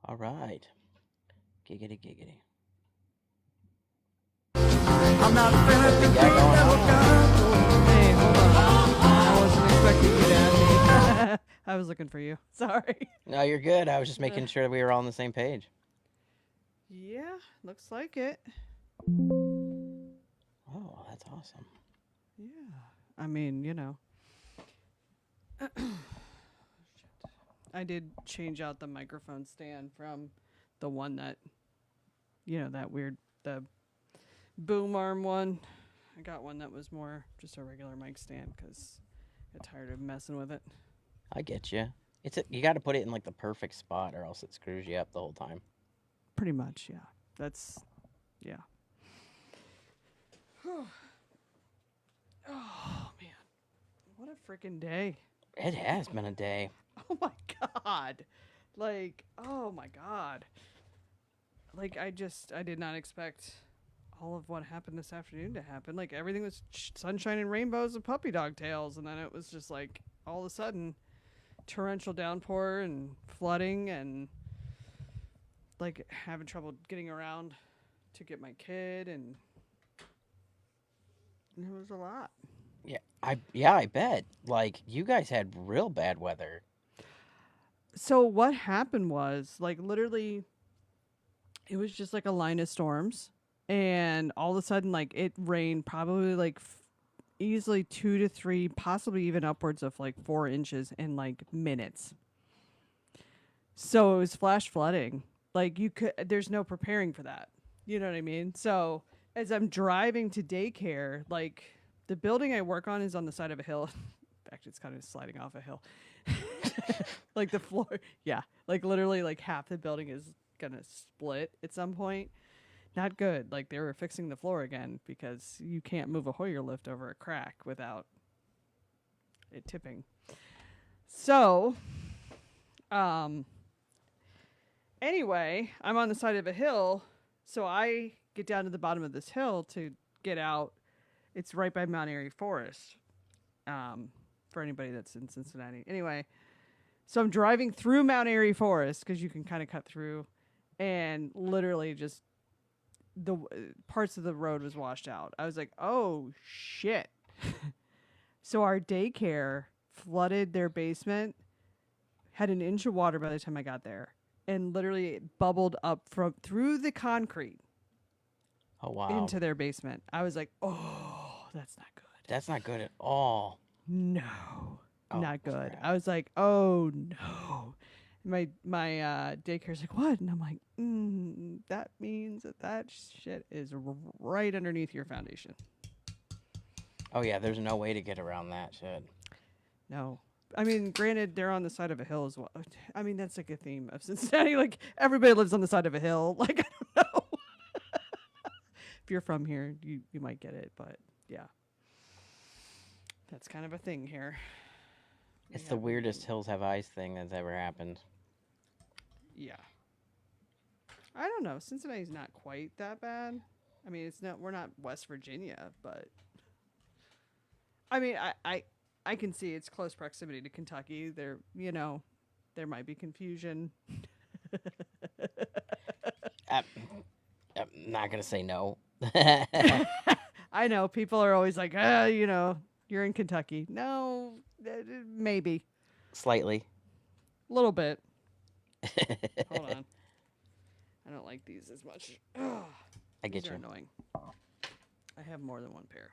All right. Giggity, giggity. I'm not What we got going on? Hey, hold on. I wasn't expecting you to add me. I was looking for you. Sorry. No, you're good. I was just making sure that we were all on the same page. Yeah, looks like it. Oh, that's awesome. Yeah. I mean, I did change out the microphone stand from the one that, that weird, the boom arm one. I got one that was more just a regular mic stand because I got tired of messing with it. I get you. You got to put it in like the perfect spot, or else it screws you up the whole time. Pretty much, yeah. Yeah. Oh, man. What a freaking day. It has been a day. Oh, my God. Oh, my God. I did not expect all of what happened this afternoon to happen. Everything was sunshine and rainbows and puppy dog tails, and then it was just all of a sudden torrential downpour and flooding and having trouble getting around to get my kid, and it was a lot. I bet. You guys had real bad weather. So what happened was literally it was just a line of storms, and all of a sudden it rained probably easily 2 to 3, possibly even upwards of 4 inches in minutes. So it was flash flooding. There's no preparing for that. You know what I mean? So as I'm driving to daycare, the building I work on is on the side of a hill. In fact, it's kind of sliding off a hill. The floor, yeah. Literally half the building is gonna split at some point. Not good. They were fixing the floor again because you can't move a Hoyer lift over a crack without it tipping. So, anyway, I'm on the side of a hill, so I get down to the bottom of this hill to get out. It's right by Mount Airy Forest, for anybody that's in Cincinnati. Anyway, so I'm driving through Mount Airy Forest because you can kind of cut through, and literally just the parts of the road was washed out. I was like, oh, shit. So our daycare flooded their basement, had an inch of water by the time I got there, and literally it bubbled up through the concrete. Oh, wow. Into their basement. I was like, oh, that's not good. That's not good at all. No, not good. Crap. I was like, oh, no. My daycare's like, what? And I'm like, that means that shit is right underneath your foundation. Oh, yeah, there's no way to get around that shit. No. I mean, granted, they're on the side of a hill as well. I mean, that's a theme of Cincinnati. Everybody lives on the side of a hill. I don't know. If you're from here, you might get it, but yeah. That's kind of a thing here. It's the weirdest Hills Have Eyes thing that's ever happened. Yeah. I don't know. Cincinnati's not quite that bad. I mean, we're not West Virginia, but I mean, I can see it's close proximity to Kentucky. There might be confusion. I'm not going to say no. I know people are always like, you're in Kentucky. No, maybe. Slightly. A little bit. Hold on. I don't like these as much. I get These you. are annoying. I have more than one pair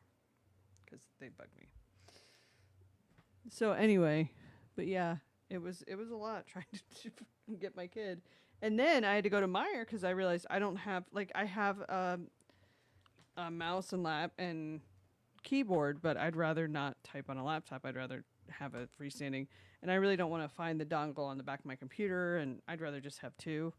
because they bug me. So anyway, but yeah, it was a lot trying to get my kid. And then I had to go to Meijer because I realized I don't have, I have a mouse and lap and keyboard, but I'd rather not type on a laptop. I'd rather have a freestanding, and I really don't want to find the dongle on the back of my computer, and I'd rather just have two.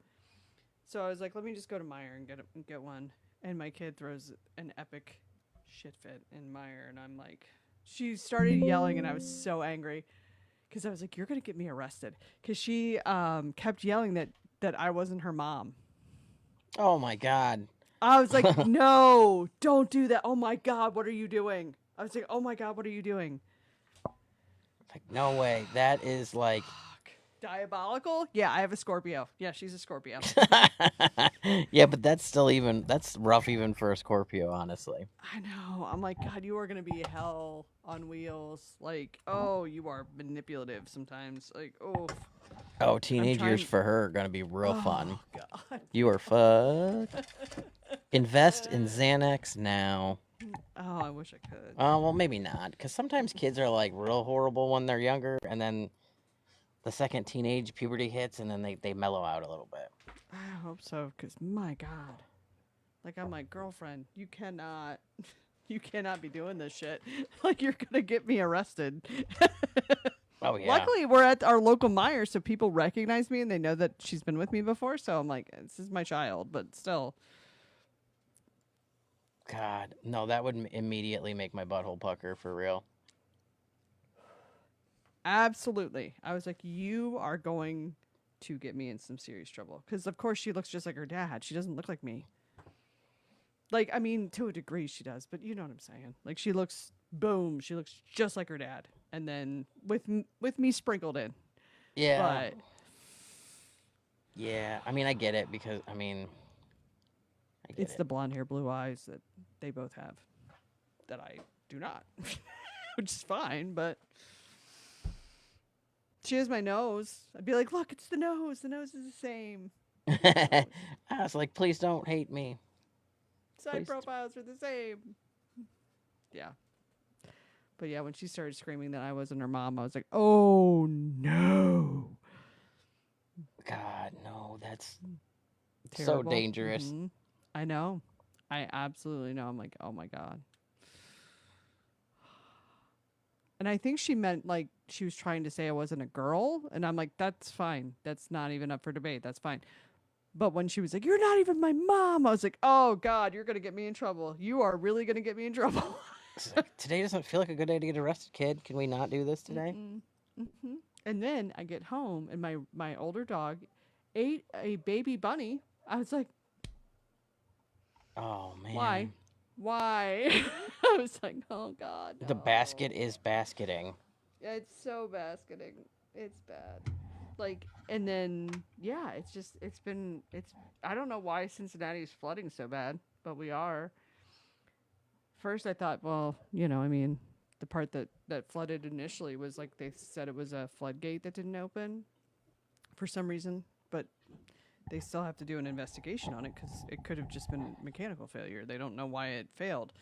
So I was like, let me just go to Meijer and get one. And my kid throws an epic shit fit in Meijer, and I'm like, she started yelling, and I was so angry because I was like, you're gonna get me arrested, because she kept yelling that I wasn't her mom. Oh my God. I was like, no, don't do that. Oh my God, what are you doing? I was like, oh my God, what are you doing? Like, no way. That is like, Fuck. Diabolical? Yeah, I have a Scorpio. Yeah, she's a Scorpio. Yeah, but that's rough even for a Scorpio, honestly. I know. I'm like, God, you are gonna be hell on wheels. Like, oh, you are manipulative sometimes. Like, oh, Oh, I'm teenage years trying. for her are gonna be real Oh fun. God. You are fucked. Invest in Xanax now. Oh, I wish I could. Well, maybe not, because sometimes kids are like real horrible when they're younger, and then the second teenage puberty hits, and then they mellow out a little bit. I hope so, cause my God, like I'm like girlfriend, you cannot, you cannot be doing this shit. Like you're gonna get me arrested. Oh yeah. Luckily, we're at our local Meijer, so people recognize me and they know that she's been with me before. So I'm like, this is my child, but still, God, no, that would immediately make my butthole pucker for real. absolutely. I was like, you are going to get me in some serious trouble because, of course, she looks just like her dad. She doesn't look like me. Like, I mean, to a degree, she does, but you know what I'm saying. Like, she looks, boom, she looks just like her dad, and then with me sprinkled in. Yeah, But yeah. I mean, I get it because I get it's it. the blonde hair, blue eyes that they both have that I do not, which is fine. But she has my nose. I'd be like, look, it's the nose. The nose is the same. I Nose. was like, please don't hate me. Side Please. profiles are the same. Yeah. But yeah, when she started screaming that I wasn't her mom, I was like, oh no. God, no, that's so Terrible. dangerous. I know. I absolutely know. I'm like, oh my God. And I think she meant like she was trying to say I wasn't a girl. And I'm like, that's fine. That's not even up for debate. That's fine. But when she was like, you're not even my mom, I was like, oh God, you're going to get me in trouble. You are really going to get me in trouble. It's like, today doesn't feel like a good day to get arrested, kid. Can we not do this today? Mm-mm. Hmm. And then I get home and my older dog ate a baby bunny. I was like, Oh why? man, Why? I was like, oh God, the basket no. is basketing. Yeah, it's so basketing. It's bad. Like, and then yeah, it's I don't know why Cincinnati is flooding so bad, but we are. First, I thought, well, I mean, the part that flooded initially was like they said it was a floodgate that didn't open for some reason, but they still have to do an investigation on it because it could have just been mechanical failure. They don't know why it failed.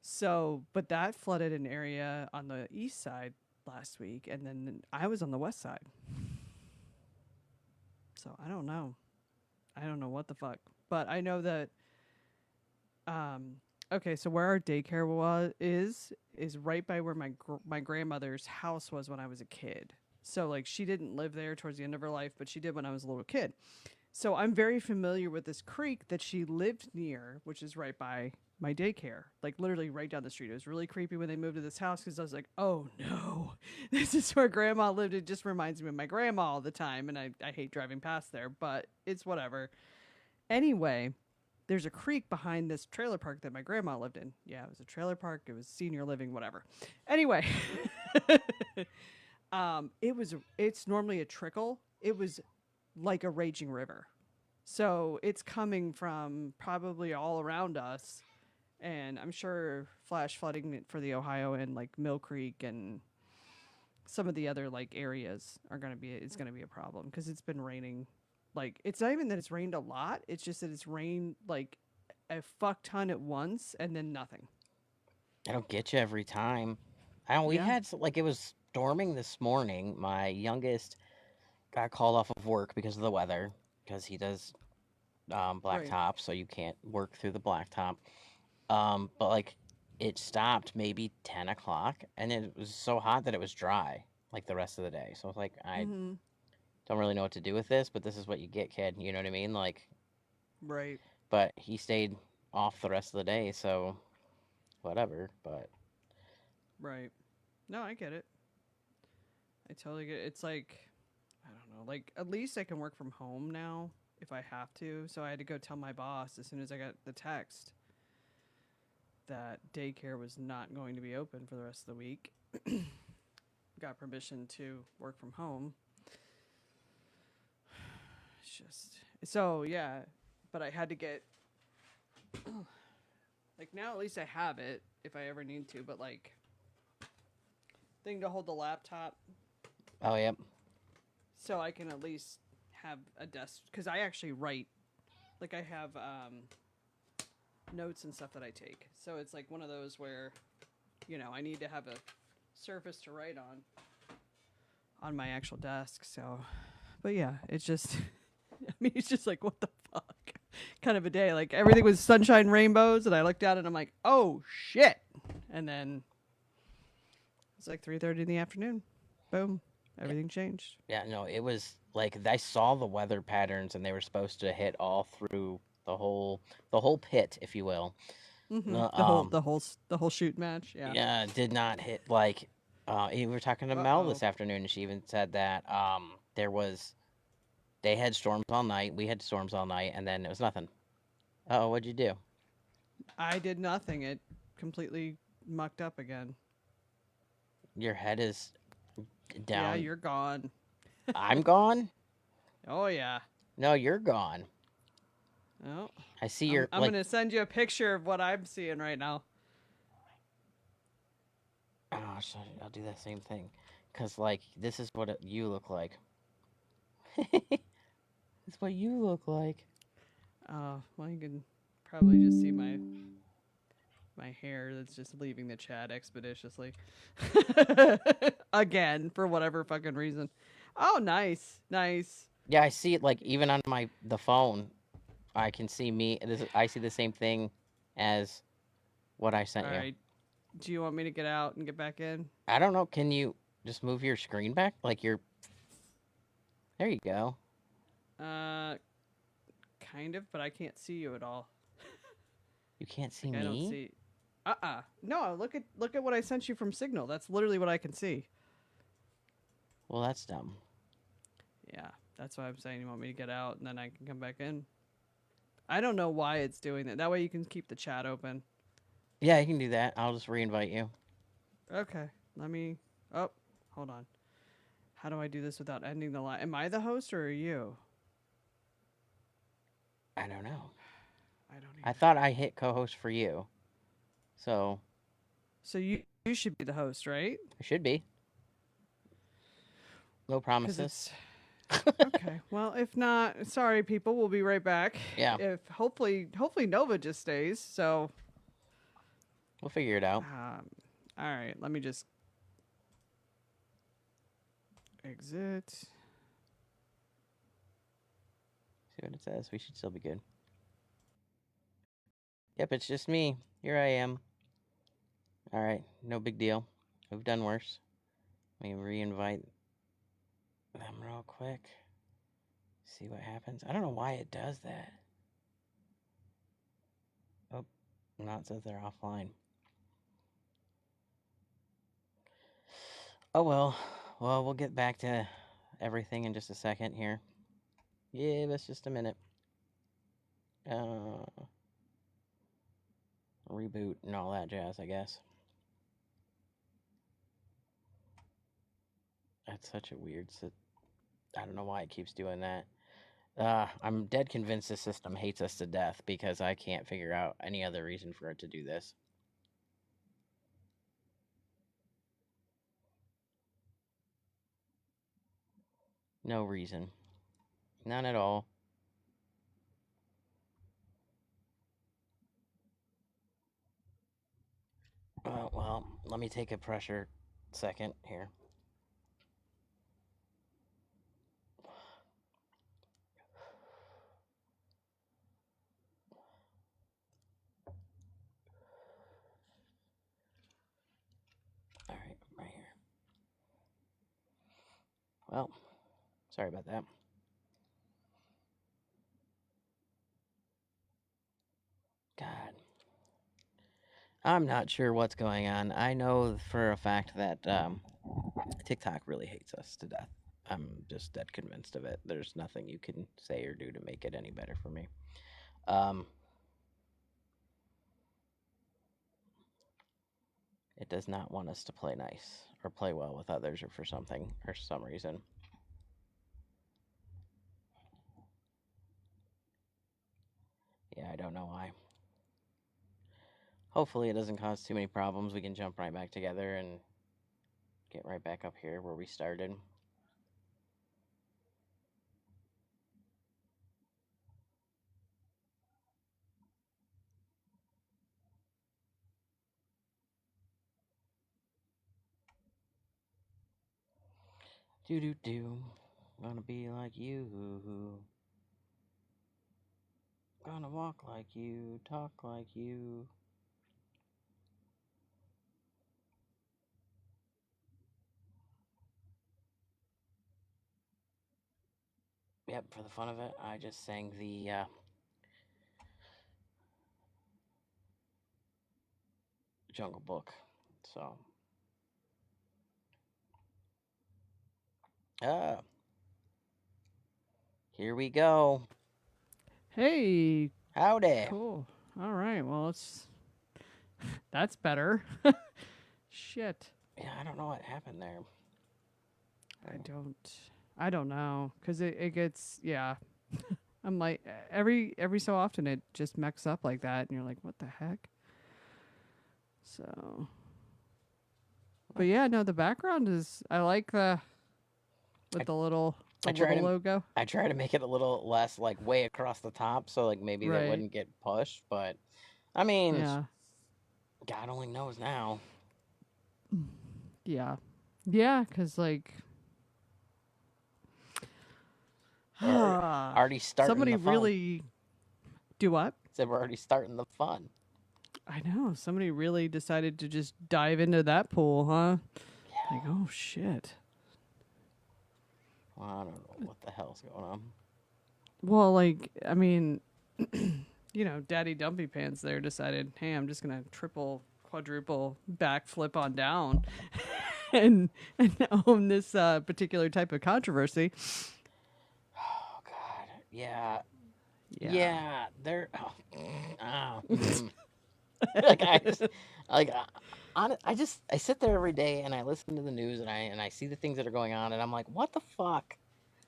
So, but that flooded an area on the east side last week, and then I was on the west side. So I don't know. I don't know what the fuck, but I know that. Um, okay, so where our daycare is right by where my grandmother's house was when I was a kid. So like she didn't live there towards the end of her life, but she did when I was a little kid. So I'm very familiar with this creek that she lived near, which is right by my daycare, like literally right down the street. It was really creepy when they moved to this house because I was like, oh no, this is where grandma lived. It just reminds me of my grandma all the time. And I hate driving past there, but it's whatever. Anyway, there's a creek behind this trailer park that my grandma lived in. Yeah, it was a trailer park. It was senior living, whatever. Anyway, it's normally a trickle. It was like a raging river. So it's coming from probably all around us. And I'm sure flash flooding for the Ohio and like Mill Creek and some of the other like areas it's going to be a problem because it's been raining. Like it's not even that it's rained a lot, it's just that it's rained like a fuck ton at once and then nothing. I don't get you every time. I don't, we Yeah. had like it was storming this morning. My youngest got called off of work because of the weather because he does Right. blacktop, so you can't work through the blacktop. But like it stopped maybe 10 o'clock, and it was so hot that it was dry like the rest of the day. So I was like, I Mhm. don't really know what to do with this, but this is what you get, kid. You know what I mean? Like, Right. but he stayed off the rest of the day, so whatever. But Right. No, I get it. I totally get it. It's like I don't know, like at least I can work from home now if I have to. So I had to go tell my boss as soon as I got the text that daycare was not going to be open for the rest of the week. Got permission to work from home. just so yeah. But I had to get like now at least I have it if I ever need to. But like thing to hold the laptop Oh, yep. so I can at least have a desk because I actually write. Like I have notes and stuff that I take. So it's like one of those where, I need to have a surface to write on my actual desk. So, but yeah, it's just, I mean, it's just like, what the fuck? Kind of a day. Like everything was sunshine, rainbows. And I looked out and I'm like, oh shit. And then it's like 3:30 in the afternoon. Boom. Yeah, Everything changed. yeah, no, it was like I saw the weather patterns and they were supposed to hit all through the whole pit, if you will. Mm-hmm. No, The whole shoot match. Yeah. yeah, did not hit like we were talking to Uh Mel oh. this afternoon and she even said that they had storms all night, we had storms all night, and then it was nothing. Oh, what'd you do? I did nothing. It completely mucked up again. Your head is Yeah, down. you're gone. I'm gone? Oh yeah. No, you're gone. Oh, I see I'm your I'm like gonna send you a picture of what I'm seeing right now. oh, so I'll do that same thing. Cause like this is what you look like. It's what you look like. Oh, well, you can probably just see my hair that's just leaving the chat expeditiously. Again, for whatever fucking reason. Oh, nice, nice. Yeah, I see it like even on the phone. I can see me. I see the same thing as what I All sent you. right. Do you want me to get out and get back in? I don't know. Can you just move your screen back? Like your there you go. Uh, kind of, but I can't see you at all. You can't see Like I don't me. see. No, look at what I sent you from Signal. That's literally what I can see. Well, that's dumb. Yeah, that's why I'm saying you want me to get out and then I can come back in. I don't know why it's doing that. That way you can keep the chat open. Yeah, you can do that. I'll just reinvite you. Okay, let me. Oh, hold on. How do I do this without ending the line? Am I the host or are you? I don't know. I don't I either. thought I hit co-host for you, so So you should be the host, right? it should be. No Because promises. it's okay. Well, if not, sorry, people. We'll be right back. Yeah, If hopefully Nova just stays. So, we'll figure it out. all right. Let me just exit. See what it says. We should still be good. Yep, it's just me. Here I am. All right, no big deal. We've done worse. Let me re-invite them real quick. See what happens. I don't know why it does that. Oh, no, it says they're offline. Oh well. Well, we'll get back to everything in just a second here. Yeah, that's just a minute. Uh, reboot and all that jazz, I guess. That's such a weird. I don't know why it keeps doing that. I'm dead convinced the system hates us to death because I can't figure out any other reason for it to do this. No reason. None at all. Well, let me take a pressure second here. All right, right here. Well, sorry about that. God. I'm not sure what's going on. I know for a fact that TikTok really hates us to death. I'm just dead convinced of it. There's nothing you can say or do to make it any better for me. Um, it does not want us to play nice or play well with others or for something or some reason. Yeah, I don't know why. Hopefully, it doesn't cause too many problems. We can jump right back together and get right back up here where we started. Do do do. Gonna be like you. Gonna walk like you, talk like you. Yep, for the fun of it, I just sang the Jungle Book. So, uh, here we go. Hey, Howdy. cool. All right. Well, that's better. Shit. Yeah, I don't know what happened there. I don't. I don't know because it gets yeah. I'm like every so often it just mechs up like that, and you're like, what the heck? So, but yeah, no, the background is I like the I, with the I try little to logo. I try to make it a little less like way across the top, so like maybe that Right. wouldn't get pushed. But I mean, Yeah. God only knows now. Yeah. Yeah, because like We're already starting somebody the fun. really do what? Said we're already starting the fun. I know somebody really decided to just dive into that pool, huh? Like, Yeah. oh shit. Well, I don't know what the hell's going on. Well, like, I mean, Daddy Dumpy Pants there decided, hey, I'm just gonna triple, quadruple backflip on down, and own this particular type of controversy. Oh God. Yeah. Yeah. Yeah. They're. Oh, like I just like I just I sit there every day and I listen to the news and I see the things that are going on and I'm like, what the fuck?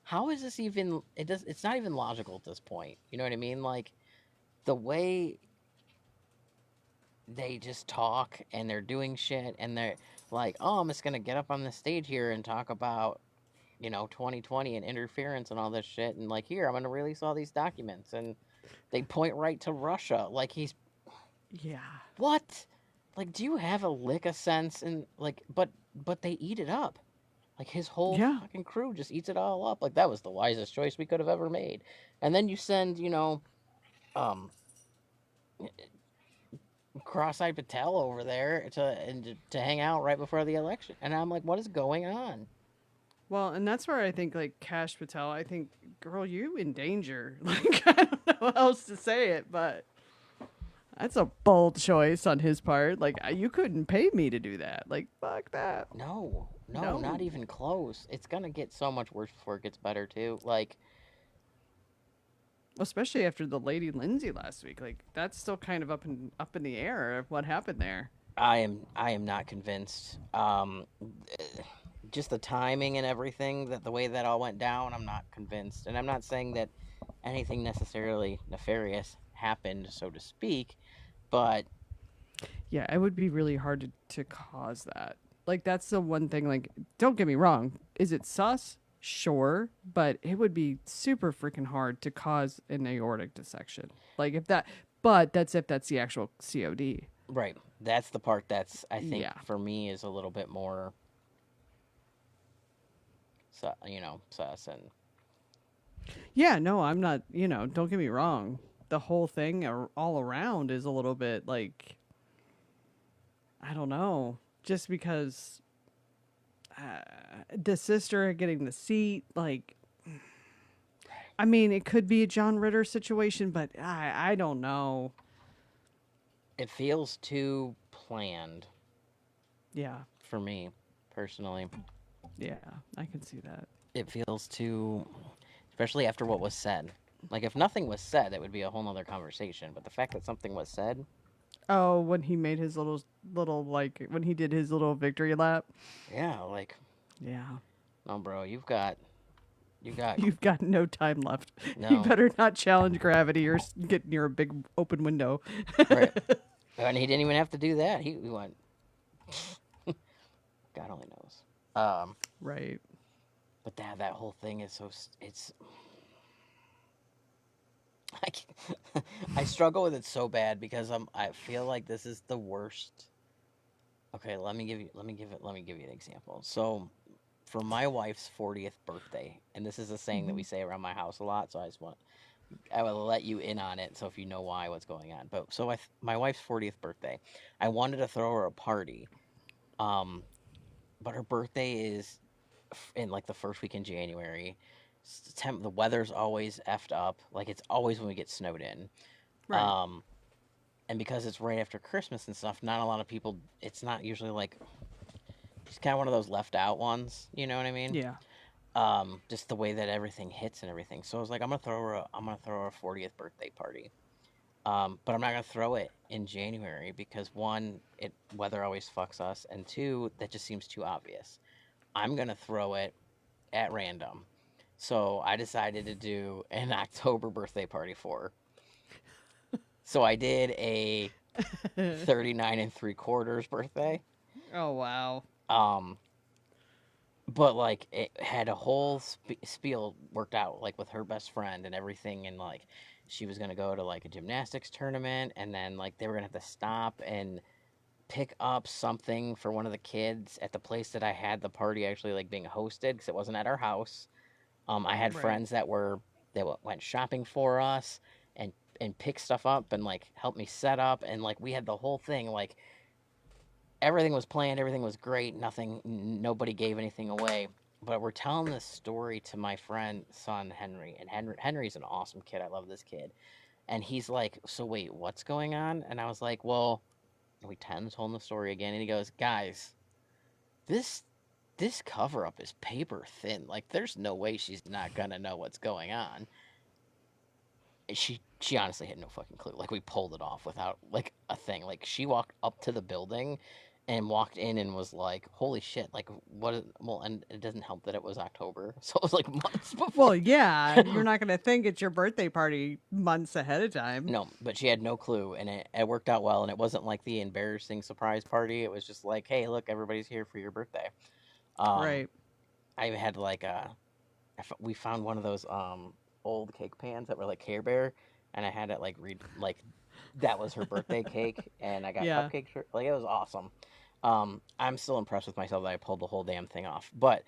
How is this even? It's not even logical at this point. You know what I mean? Like the way they just talk and they're doing shit and they're like, oh, I'm just gonna get up on the stage here and talk about 2020 and interference and all this shit and like here I'm gonna release all these documents and they point right to Russia like he's Yeah. what? Like, do you have a lick of sense? And like, but they eat it up. Like his whole Yeah. fucking crew just eats it all up. Like that was the wisest choice we could have ever made. And then you send, um, Cross-eyed Patel over there to hang out right before the election. And I'm like, what is going on? Well, and that's where I think like Cash Patel, I think, girl, you in danger. Like I don't know how else to say it, but that's a bold choice on his part. Like you couldn't pay me to do that. Like fuck that. No, no, not No. even close. It's gonna get so much worse before it gets better too. Like Especially after the Lady Lindsay last week. Like that's still kind of up in the air of what happened there. I am not convinced. Just the timing and everything that the way that all went down, I'm not convinced. And I'm not saying that anything necessarily nefarious happened, so to speak, but Yeah, it would be really hard to cause that. Like that's the one thing. Like, don't get me wrong. Is it sus? Sure, but it would be super freaking hard to cause an aortic dissection. Like if that, but that's if that's the actual COD. right, that's the part that's I think Yeah. for me is a little bit more sus and Yeah, no, I'm not, don't get me wrong. The whole thing all around is a little bit like, I don't know, just because the sister getting the seat, like, I mean, it could be a John Ritter situation, but I don't know. it feels too planned Yeah, for me personally. yeah, I can see that. It feels too, especially after what was said. Like if nothing was said, it would be a whole nother conversation. But the fact that something was said, Oh, when he made his little like when he did his little victory lap. yeah, like Yeah. no, bro, you've got You got You've got no time left. You no better not challenge gravity or get near a big open window. right, and he didn't even have to do that. He went. God only knows. Um, Right. but that whole thing is so it's. I struggle with it so bad because I feel like this is the worst. Okay, let me give you an example. So for my wife's 40th birthday, and this is a saying that Hmm. we say around my house a lot, so I will let you in on it so if you know why what's going on. But so my wife's 40th birthday, I wanted to throw her a party. Um but her birthday is in like the first week in January. The weather's always effed up. Like it's always when we get snowed in. Right. Um and because it's right after Christmas and stuff, not a lot of people. It's not usually like it's kind of one of those left out ones. You know what I mean? Yeah. Just the way that everything hits and everything. So I was like, I'm gonna throw her a 40th birthday party. But I'm not gonna throw it in January because one, it weather always fucks us, and two, that just seems too obvious. I'm gonna throw it at random. So I decided to do an October birthday party for her. So I did a 39 and three quarters birthday. Oh wow. Um, but like it had a whole spiel worked out, like with her best friend and everything, and like she was gonna go to like a gymnastics tournament, and then like they were gonna have to stop and pick up something for one of the kids at the place that I had the party actually like being hosted because it wasn't at our house. I had Right. friends that went shopping for us and picked stuff up and like helped me set up, and like we had the whole thing, like everything was planned, everything was great, nobody gave anything away. But we're telling this story to my friend son Henry, and Henry's an awesome kid. I love this kid. And he's like, "So wait, what's going on?" And I was like, "Well," we told him the story again, and he goes, "Guys, this this cover up is paper thin. Like there's no way she's not gonna know what's going on." And she honestly had no fucking clue. Like we pulled it off without like a thing. Like she walked up to the building and walked in and was like, "Holy shit!" Like what? Well, and it doesn't help that it was October, so it was like months before. Well, yeah, you're not going to think it's your birthday party months ahead of time. No, but she had no clue, and it worked out well. And it wasn't like the embarrassing surprise party. It was just like, "Hey, look, everybody's here for your birthday." Um, Right. I had like we found one of those old cake pans that were like Care Bear, and I had it like read like that was her birthday cake, and I got Yeah. cupcakes for like it was awesome. I'm still impressed with myself that I pulled the whole damn thing off. But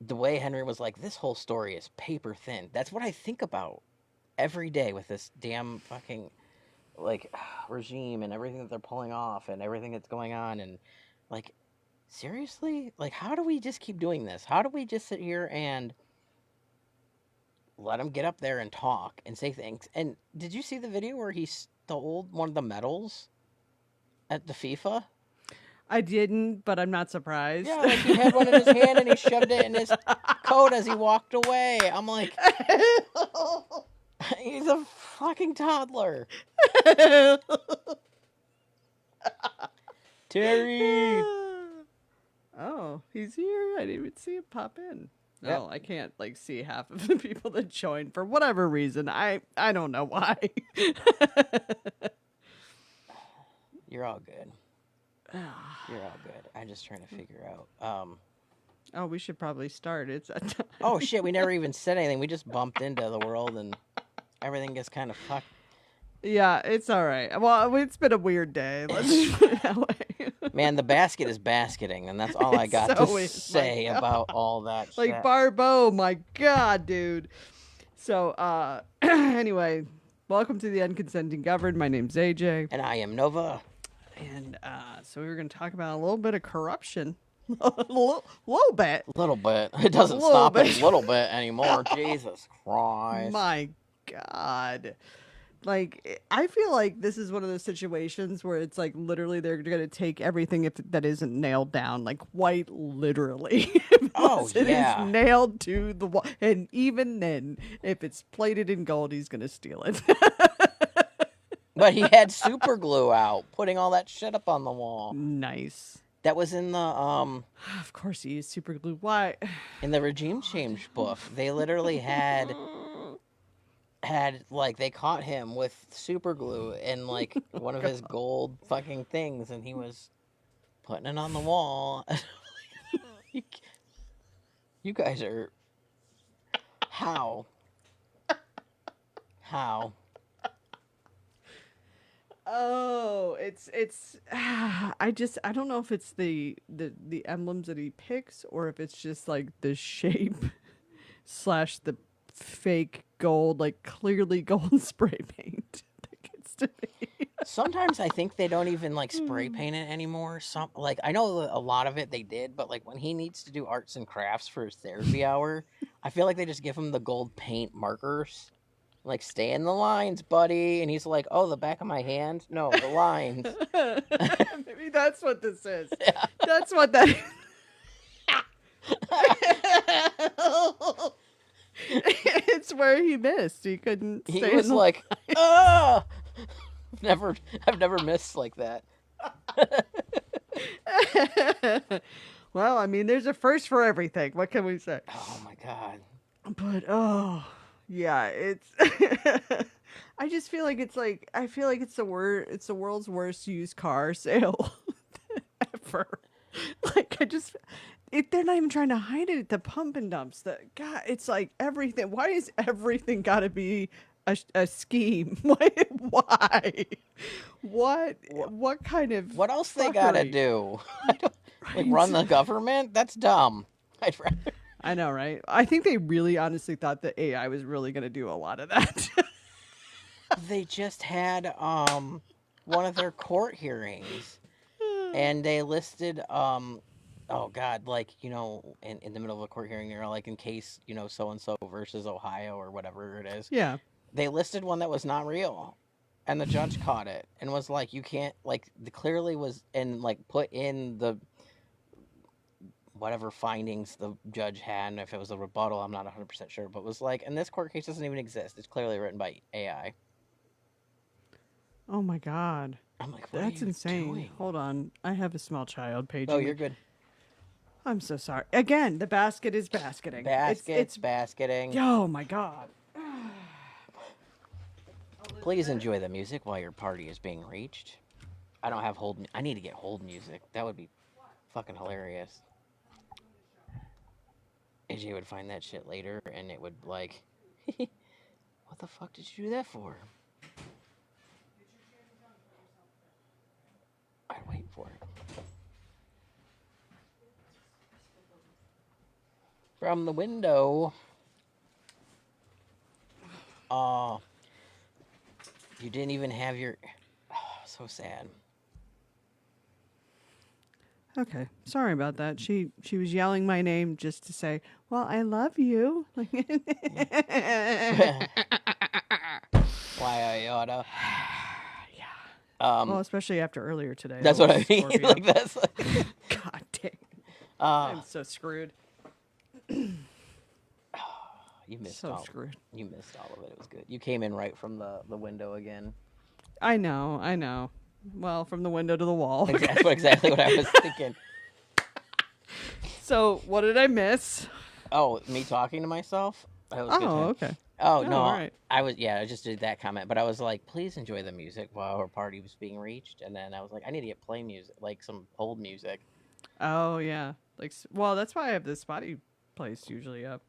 the way Henry was like, this whole story is paper thin. That's what I think about every day with this damn fucking like regime and everything that they're pulling off and everything that's going on, and like seriously, like how do we just keep doing this? How do we just sit here and let him get up there and talk and say things? And did you see the video where he stole one of the medals at the FIFA? I didn't, but I'm not surprised. Yeah, like he had one in his hand and he shoved it in his coat as he walked away. I'm like, he's a fucking toddler. Terry. Oh, he's here. I didn't even see him pop in. Yep. No, I can't like see half of the people that joined for whatever reason. I don't know why. You're all good. You're all good. I'm just trying to figure out. Oh, we should probably start. It's that time. Oh shit, we never even said anything. We just bumped into the world and everything gets kind of fucked. Yeah, it's all right. Well, it's been a weird day. Let's just put it that way. Man, the basket is basketing, and that's all I It got so to is, say my about God. all that Like shit. Barbo, my God, dude. So, anyway, welcome to the Unconsenting Governed. My name's AJ. And I am Nova. And so we were going to talk about a little bit of corruption. a little bit. A little bit. It doesn't little stop bit. at a little bit anymore. Jesus Christ. My God. Like, I feel like this is one of those situations where it's like literally they're going to take everything that isn't nailed down, like quite literally. Oh, Unless it yeah. is nailed to the wall. And even then, if it's plated in gold, he's going to steal it. But he had super glue out, putting all that shit up on the wall. Nice. That was Of course he is super glue. Why? in the regime God. change book. They literally had like they caught him with super glue and like one of his God. gold fucking things, and he was putting it on the wall. you, you guys are how how Oh, it's I don't know if it's the emblems that he picks or if it's just like the shape slash the fake gold, like clearly gold spray paint that gets to me. sometimes I think they don't even like spray paint it anymore. Some like I know a lot of it they did, but like when he needs to do arts and crafts for his therapy hour, I feel like they just give him the gold paint markers. Like, stay in the lines, buddy. And he's like, oh, the back of my hand? No, the lines. Maybe that's what this is. Yeah. That's what that it's where he missed. He couldn't He stay in was the like, ah! Never, I've never missed like that. Well, I mean, there's a first for everything. What can we say? Oh my God. But oh, yeah, it's I just feel like I feel like it's the world's worst used car sale ever. Like they're not even trying to hide it at the pump and dumps. The God, it's like everything. Why is everything got to be a scheme? Why? What What, what kind of what else they gotta fuckery? do? I don't, like, Right? run the government? That's dumb. I'd rather. I know, right? I think they really honestly thought that AI was really going to do a lot of that. They just had one of their court hearings, and they listed oh God, like, in the middle of a court hearing, you're like, in case, so and so versus Ohio or whatever it is. Yeah. They listed one that was not real, and the judge caught it and was like, you can't, like, the clearly was, and like put in the whatever findings the judge had, and if it was a rebuttal, I'm not 100% sure, but was like, and this court case doesn't even exist. It's clearly written by AI. Oh my god. I'm like, what are That's you insane. doing? Hold on. I have a small child Oh, paging you're me. good. I'm so sorry. Again, the basket is basketing. It's Basketing. oh my god. Please enjoy the music while your party is being reached. I don't have hold. I need to get hold music. That would be fucking hilarious. AJ would find that shit later, and it would like, what the fuck did you do that for? I'd wait for it. From the window. Oh, you didn't even have your. Oh, so sad. Okay. Sorry about that. She was yelling my name just to say, "Well, I love you." Why I oughta. Yeah. Well, Um, especially after earlier today. that's That what was I mean. Scorpio. Like that's. God dang. Uh, I'm so screwed. you missed So all. screwed. You missed all of it. It was good. You came in right from the window again. I know. I know. Well, from the window to the wall. Exactly what I was thinking. So, what did I miss? Oh, me talking to myself? That was a good Oh, time. okay. Oh, Oh, no. all right. I just did that comment, but I was like, please enjoy the music while our party was being reached. And then I was like, I need to get play music, like some old music. Oh, yeah. Well, that's why I have the Spotty place usually up.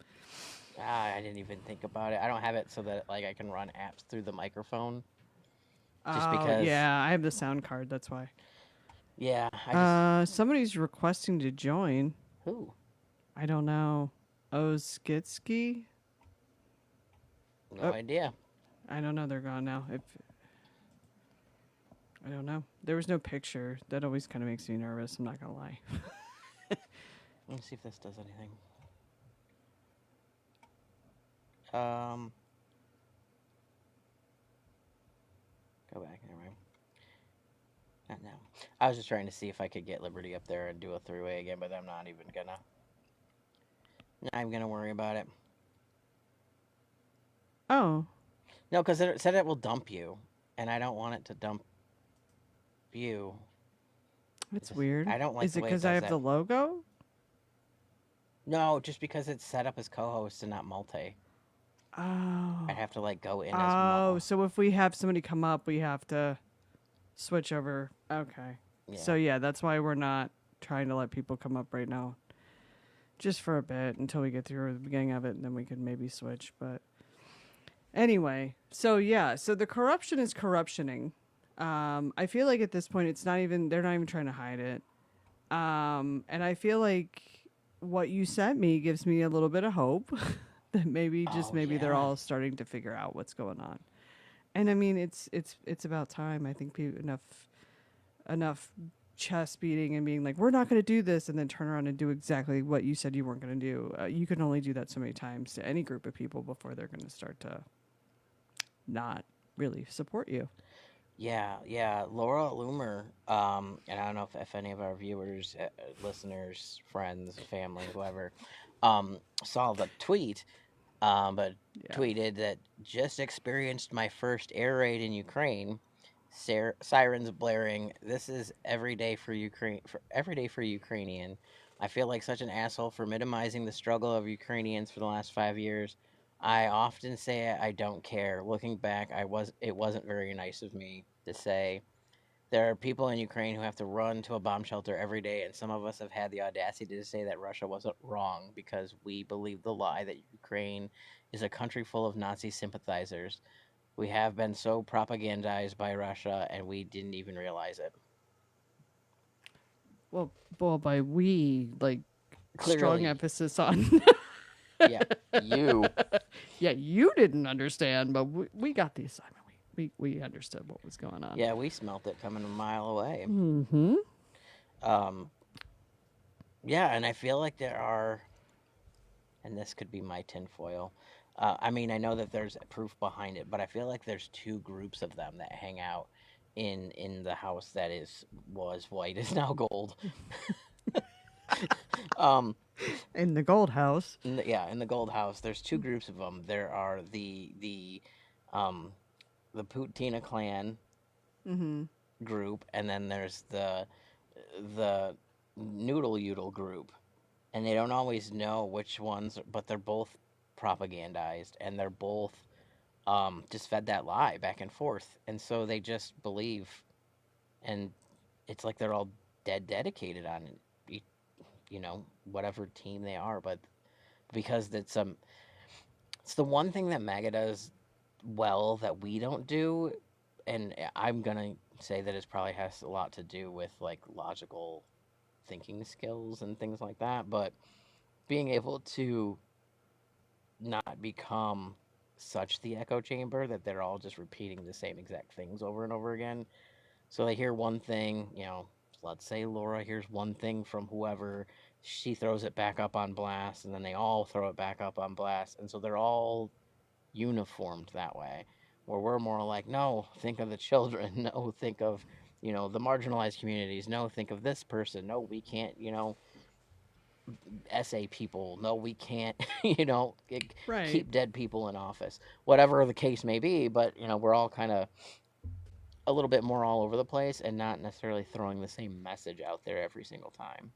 I didn't even think about it. I don't have it so that like I can run apps through the microphone. Just Oh, because, yeah. I have the sound card. That's why. yeah, I just, Somebody's requesting to join. who? I don't know. Skitsky? No Oh, idea. I don't know. They're gone now. If I don't know. There was no picture. That always kind of makes me nervous. I'm not gonna lie. Let me see if this does anything. Um, go back. Never mind. Not now. I was just trying to see if I could get Liberty up there and do a three-way again, but I'm not even gonna. Not even gonna worry about it. Oh, No, because it said it will dump you, and I don't want it to dump you. It's weird. I don't like Is the it way it because I does have that. the logo? No, just because it's set up as co-host and not multi. Oh. I'd have to like go in as Oh, so if we have somebody come up, we have to switch over. Okay. So yeah. yeah, that's why we're not trying to let people come up right now. Just for a bit until we get through the beginning of it, and then we could maybe switch. But anyway, so yeah, so the corruption is corruptioning. I feel like at this point, it's not even, they're not even trying to hide it. And I feel like what you sent me gives me a little bit of hope that maybe, just Oh maybe, they're yeah. all starting to figure out what's going on. And I mean, it's about time. I think enough chest beating and being like, we're not going to do this, and then turn around and do exactly what you said you weren't going to do. You can only do that so many times to any group of people before they're going to start to not really support you. Yeah, yeah. Laura Loomer, and I don't know if any of our viewers, listeners, friends, family, whoever, saw the tweet, but Yeah. tweeted that just experienced my first air raid in Ukraine. Sirens blaring. This is every day for Ukraine. For every day for Ukrainian. I feel like such an asshole for minimizing the struggle of Ukrainians for the last 5 years. I often say I don't care. Looking back, it wasn't very nice of me to say. There are people in Ukraine who have to run to a bomb shelter every day, and some of us have had the audacity to say that Russia wasn't wrong because we believe the lie that Ukraine is a country full of Nazi sympathizers. We have been so propagandized by Russia, and we didn't even realize it. Well, by we, like, strong Clearly, emphasis on. yeah, you. Yeah, you didn't understand, but we got the assignment. We understood what was going on. Yeah, we smelt it coming a mile away. Mm-hmm. Um, yeah, and I feel like there are, and this could be my tinfoil. I mean, I know that there's proof behind it, but I feel like there's two groups of them that hang out in the house that was white is now gold. um, In the gold house. yeah, in the gold house, there's two groups of them. There are um the Putina clan Mm-hmm. group, and then there's the Noodle Udle group, and they don't always know which ones, but they're both propagandized, and they're both just fed that lie back and forth, and so they just believe, and it's like they're all dedicated on whatever team they are, but because it's the one thing that MAGA does well that we don't do, and I'm gonna say that it probably has a lot to do with like logical thinking skills and things like that, but being able to not become such the echo chamber that they're all just repeating the same exact things over and over again. So they hear one thing, let's say Laura hears one thing from whoever, she throws it back up on blast, and then they all throw it back up on blast. And so they're all uniformed that way. Where we're more like, no, think of the children. No, think of, the marginalized communities. No, think of this person. No, we can't, essay people. No, we can't, Right. keep dead people in office. Whatever the case may be, but, we're all kind of a little bit more all over the place and not necessarily throwing the same message out there every single time.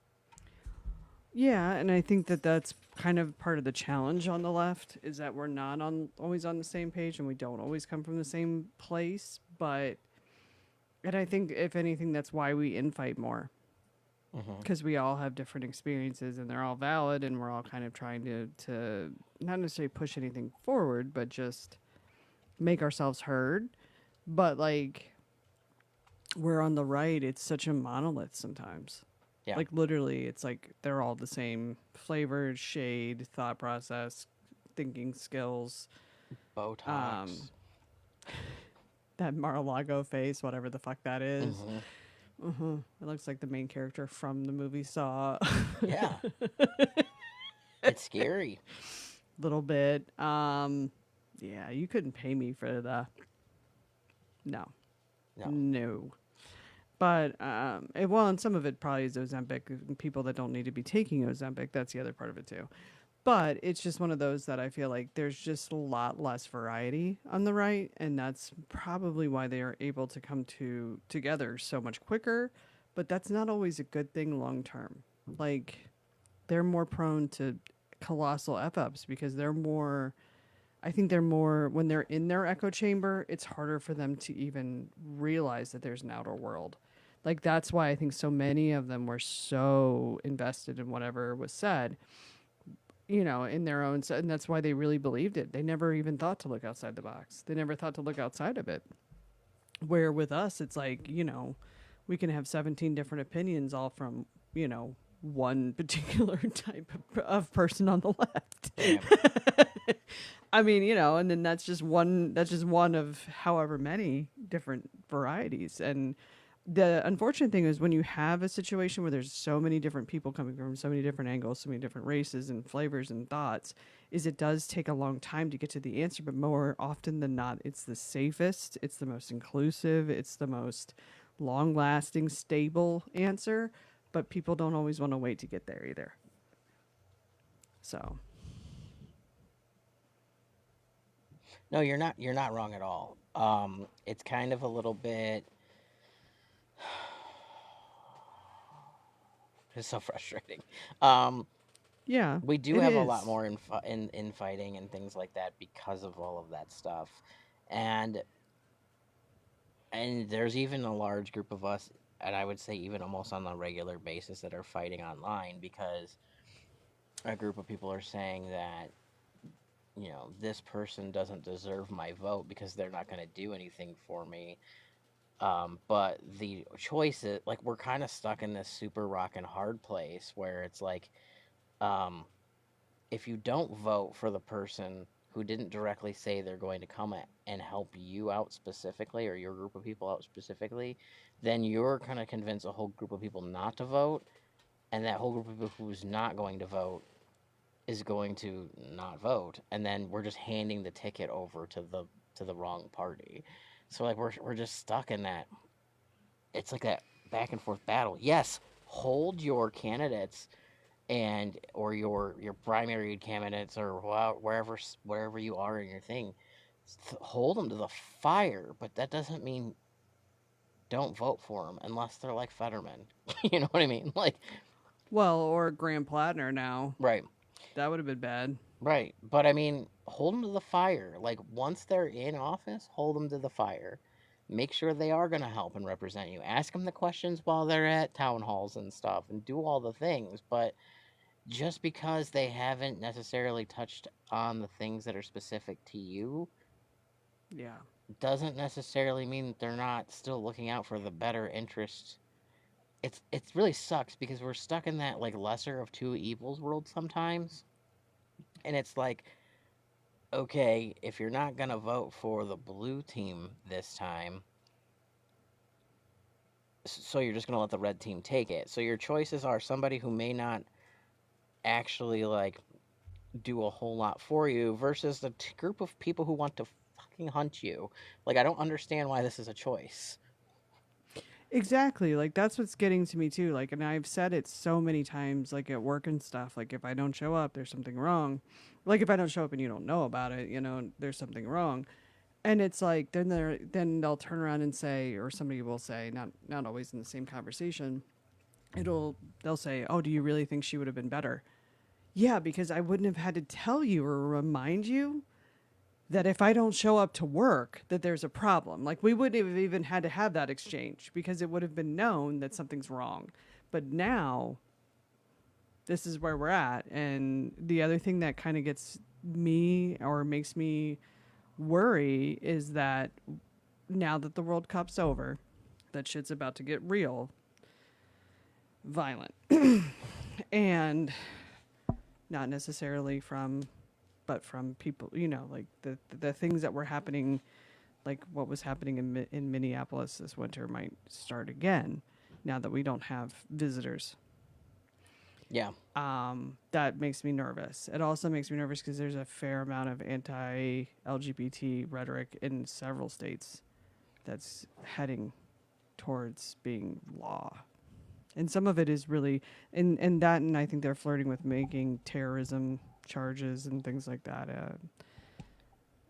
Yeah, and I think that that's kind of part of the challenge on the left is that we're not on always on the same page and we don't always come from the same place. But and I think if anything, that's why we infight more Hmm. because we all have different experiences and they're all valid and we're all kind of trying to not necessarily push anything forward, but just make ourselves heard. But like we're on the right, it's such a monolith sometimes. Yeah. Like literally, it's like they're all the same flavor, shade, thought process, thinking skills. Um, Botox. that Mar-a-Lago face, whatever the fuck that is. Hmm. It looks like the main character from the movie Saw. Yeah. It's scary. Little bit. Yeah, you couldn't pay me for the. No, No. no. But well, and some of it probably is Ozempic. People that don't need to be taking Ozempic. That's the other part of it too. But it's just one of those that I feel like there's just a lot less variety on the right, and that's probably why they are able to come together so much quicker. but that's not always a good thing long term. Like they're more prone to colossal f ups because they're more. I think they're more when they're in their echo chamber. It's harder for them to even realize that there's an outer world. Like that's why I think so many of them were so invested in whatever was said, in their own, and that's why they really believed it. They never even thought to look outside the box. They never thought to look outside of it. Where with us, it's like, we can have 17 different opinions, all from, one particular type of person on the left. Right. I mean, and then that's just one of however many different varieties. And the unfortunate thing is when you have a situation where there's so many different people coming from so many different angles, so many different races and flavors and thoughts, is it does take a long time to get to the answer, but more often than not, it's the safest, it's the most inclusive, it's the most long lasting, stable answer. But people don't always want to wait to get there either. So, No, you're not wrong at all. It's kind of a little bit. It's so frustrating. Um, yeah, we do it have a lot is. more in fighting and things like that because of all of that stuff, and there's even a large group of us, and I would say even almost on a regular basis, that are fighting online because a group of people are saying that this person doesn't deserve my vote because they're not going to do anything for me. But the choice is like we're kind of stuck in this super rock and hard place where it's like, um, if you don't vote for the person who didn't directly say they're going to come and help you out specifically or your group of people out specifically, then you're going to convince a whole group of people not to vote, and that whole group of people who's not going to vote is going to not vote, and then we're just handing the ticket over to the wrong party. So like we're just stuck in that. It's like that back and forth battle. Yes, hold your candidates and or your primary candidates or wherever you are in your thing, hold them to the fire. But that doesn't mean don't vote for them unless they're like Fetterman. You know what I mean? Like, Well, or Graham Plattner now. right, That would have been bad. right. But I mean, hold them to the fire. Like once they're in office, hold them to the fire. Make sure they are going to help and represent you. Ask them the questions while they're at town halls and stuff, and do all the things. But just because they haven't necessarily touched on the things that are specific to you Yeah. doesn't necessarily mean that they're not still looking out for the better interest. It really sucks because we're stuck in that like lesser of two evils world sometimes, and it's like, okay, if you're not gonna vote for the blue team this time, so you're just gonna let the red team take it. So your choices are somebody who may not actually like do a whole lot for you versus the group of people who want to fucking hunt you. Like, I don't understand why this is a choice. Exactly. Like that's what's getting to me too. Like, and I've said it so many times, like at work and stuff. Like if I don't show up, there's something wrong. Like if I don't show up and you don't know about it, there's something wrong. And it's like then they'll turn around and say, or somebody will say, not always in the same conversation. They'll say, "Oh, do you really think she would have been better?" Yeah, because I wouldn't have had to tell you or remind you that if I don't show up to work, that there's a problem. Like we wouldn't have even had to have that exchange because it would have been known that something's wrong. But now this is where we're at. And the other thing that kind of gets me or makes me worry is that now that the World Cup's over, that shit's about to get real violent. And not necessarily but from people, like the things that were happening, like what was happening in Minneapolis this winter might start again now that we don't have visitors. Yeah, That makes me nervous. It also makes me nervous because there's a fair amount of anti-LGBT rhetoric in several states that's heading towards being law. And some of it is really, and I think they're flirting with making terrorism charges and things like that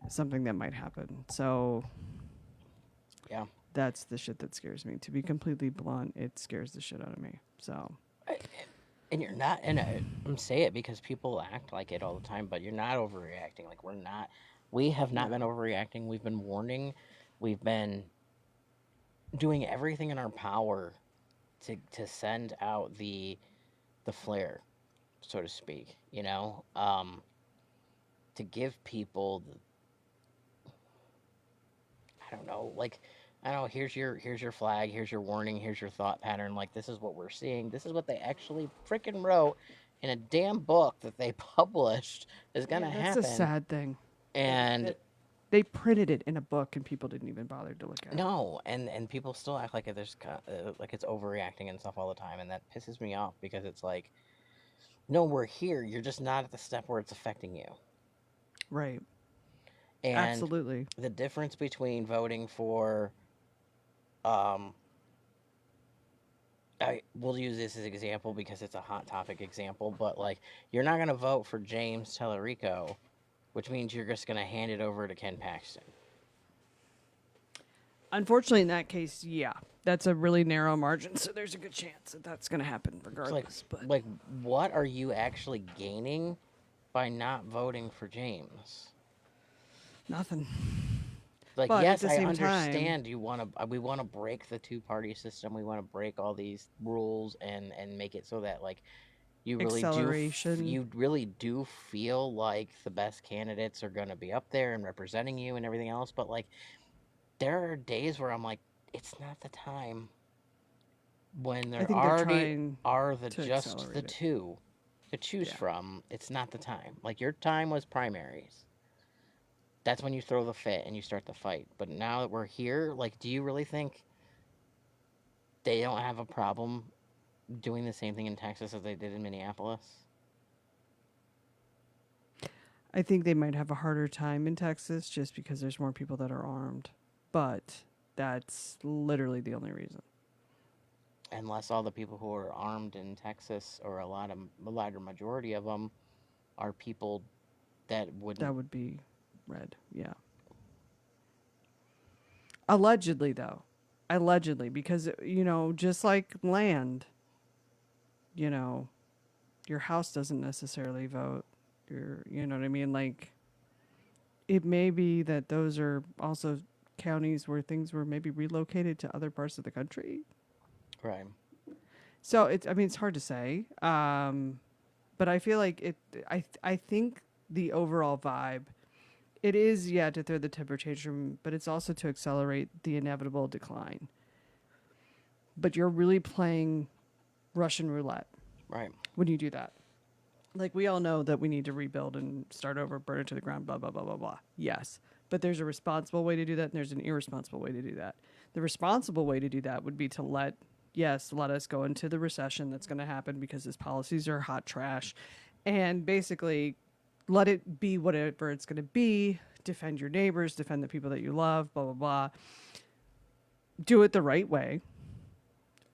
something that might happen. So yeah. That's the shit that scares me. To be completely blunt, it scares the shit out of me. So, I- and you're not, and I'm say it because people act like it all the time, but you're not overreacting. Like we're not, we have not no. been overreacting. We've been warning, we've been doing everything in our power to send out the flare, so to speak. To give people, I don't know, like I don't know. Here's your flag. Here's your warning. Here's your thought pattern. Like this is what we're seeing. This is what they actually freaking wrote in a damn book that they published is Yeah, gonna that's the happen. sad thing. And That they printed it in a book and people didn't even bother to look at it. no, and people still act like like it's overreacting and stuff all the time, and that pisses me off because it's like, no, we're here. You're just not at the step where it's affecting you. Right. And Absolutely. the difference between voting for, um, I will use this as an example because it's a hot topic example, but like you're not gonna vote for James Tellerico, which means you're just gonna hand it over to Ken Paxton. Unfortunately, in that case, yeah, that's a really narrow margin, so there's a good chance that that's going to happen It's like, regardless. But like, what are you actually gaining by not voting for James? nothing. Like, But at yes, the I same time, understand we want to break the two-party system. We want to break all these rules and make it so that like acceleration. you really do feel like the best candidates are going to be up there and representing you and everything else, but like there are days where I'm like it's not the time when I there think they're already trying are the to just the accelerate it. two to choose Yeah. from. It's not the time. Like your time was primaries. That's when you throw the fit and you start the fight. But now that we're here, like, do you really think they don't have a problem doing the same thing in Texas as they did in Minneapolis? I think they might have a harder time in Texas just because there's more people that are armed. But that's literally the only reason. Unless all the people who are armed in Texas, or a larger majority of them, are people that That wouldn't. would be red. Yeah. Allegedly, though. Allegedly, because, just like land, you know, your house doesn't necessarily vote. You know what I mean? Like, it may be that those are also counties where things were maybe relocated to other parts of the country. Right. So I mean, it's hard to say. But I feel like I think the overall vibe, it is, yeah, to throw the temper tantrum, but it's also to accelerate the inevitable decline. But you're really playing Russian roulette Right. when you do that. Like, we all know that we need to rebuild and start over, burn it to the ground, blah, blah, blah, blah, blah. Yes. But there's a responsible way to do that, and there's an irresponsible way to do that. The responsible way to do that would be to let us go into the recession that's going to happen because his policies are hot trash, and basically let it be whatever it's going to be. Defend your neighbors, defend the people that you love, blah, blah, blah. Do it the right way.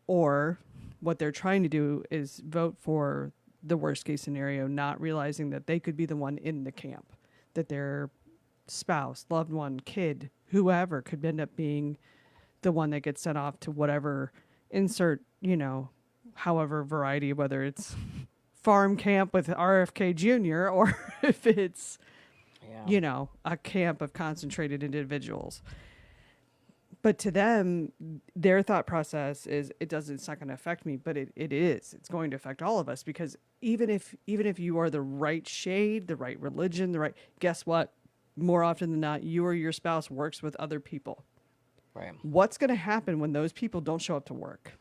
Or what they're trying to do is vote for the worst case scenario, not realizing that they could be the one in the camp, that their spouse, loved one, kid, whoever could end up being the one that gets sent off to whatever insert, however variety, whether it's farm camp with RFK Jr. or if it's, Yeah. a camp of concentrated individuals. But to them, their thought process is it's not going to affect me, but it is. It's going to affect all of us because even if you are the right shade, the right religion, guess what? More often than not, you or your spouse works with other people. Right. What's going to happen when those people don't show up to work?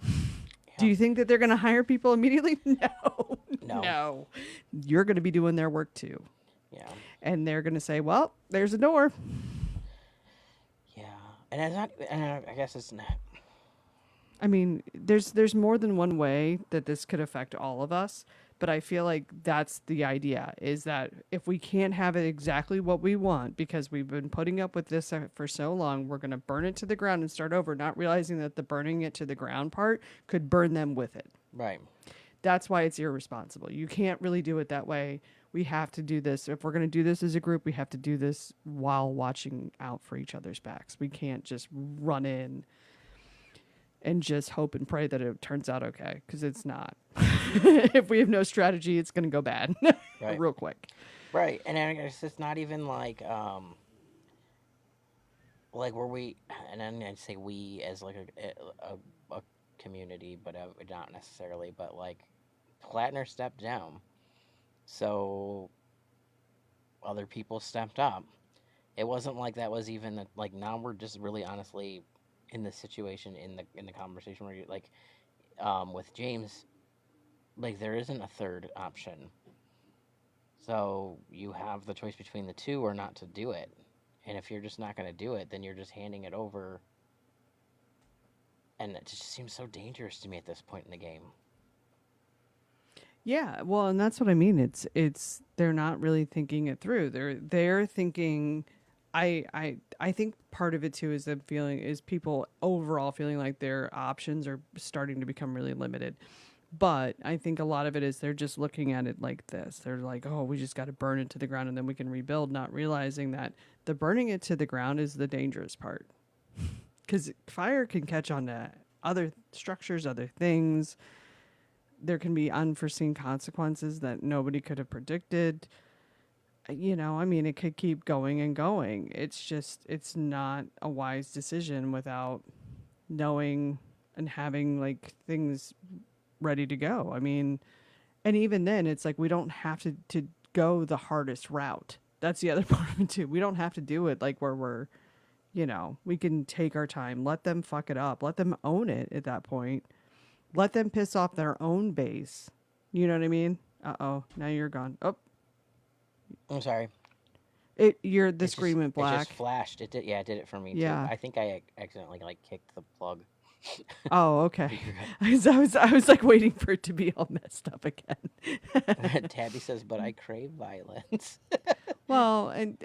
Do Yeah. you think that they're going to hire people immediately? No. No. No. You're going to be doing their work too. Yeah. And they're going to say, well, there's a door. Yeah. And it's not. And I guess it's not. I mean, there's more than one way that this could affect all of us, but I feel like that's the idea, is that if we can't have it exactly what we want because we've been putting up with this for so long, we're going to burn it to the ground and start over, not realizing that the burning it to the ground part could burn them with it. Right. That's why it's irresponsible. You can't really do it that way. We have to do this. If we're going to do this as a group, we have to do this while watching out for each other's backs. We can't just run in and just hope and pray that it turns out okay, because it's not. If we have no strategy, it's going to go bad Right. real quick. Right. And I guess it's not even like where we, and then I'd say we as like a community, but not necessarily, but like Plattner stepped down. So other people stepped up. It wasn't like that was even like now we're just really honestly in the situation in the conversation where you like with James, like there isn't a third option. So you have the choice between the two or not to do it. And if you're just not going to do it, then you're just handing it over. And it just seems so dangerous to me at this point in the game. Yeah, well, and that's what I mean. It's they're not really thinking it through. They're thinking. I think part of it too is the feeling is people overall feeling like their options are starting to become really limited. But I think a lot of it is they're just looking at it like this. They're like, oh, we just got to burn it to the ground and then we can rebuild, not realizing that the burning it to the ground is the dangerous part. Because fire can catch on to other structures, other things. There can be unforeseen consequences that nobody could have predicted. I mean, it could keep going and going. It's just, it's not a wise decision without knowing and having like things ready to go. I mean, and even then, it's like we don't have to go the hardest route. That's the other part of it too. We don't have to do it like where we're, we can take our time, let them fuck it up, let them own it at that point, let them piss off their own base. You know what I mean? Uh-oh, now you're gone. Oh, I'm sorry. you're the It just screen went it just black. flashed. It did. Yeah, it did it for me too. Yeah. I think I accidentally like kicked the plug. Oh, okay. You're I was like waiting for it to be all messed up again. right. Tabby says, "But I crave violence." Well, and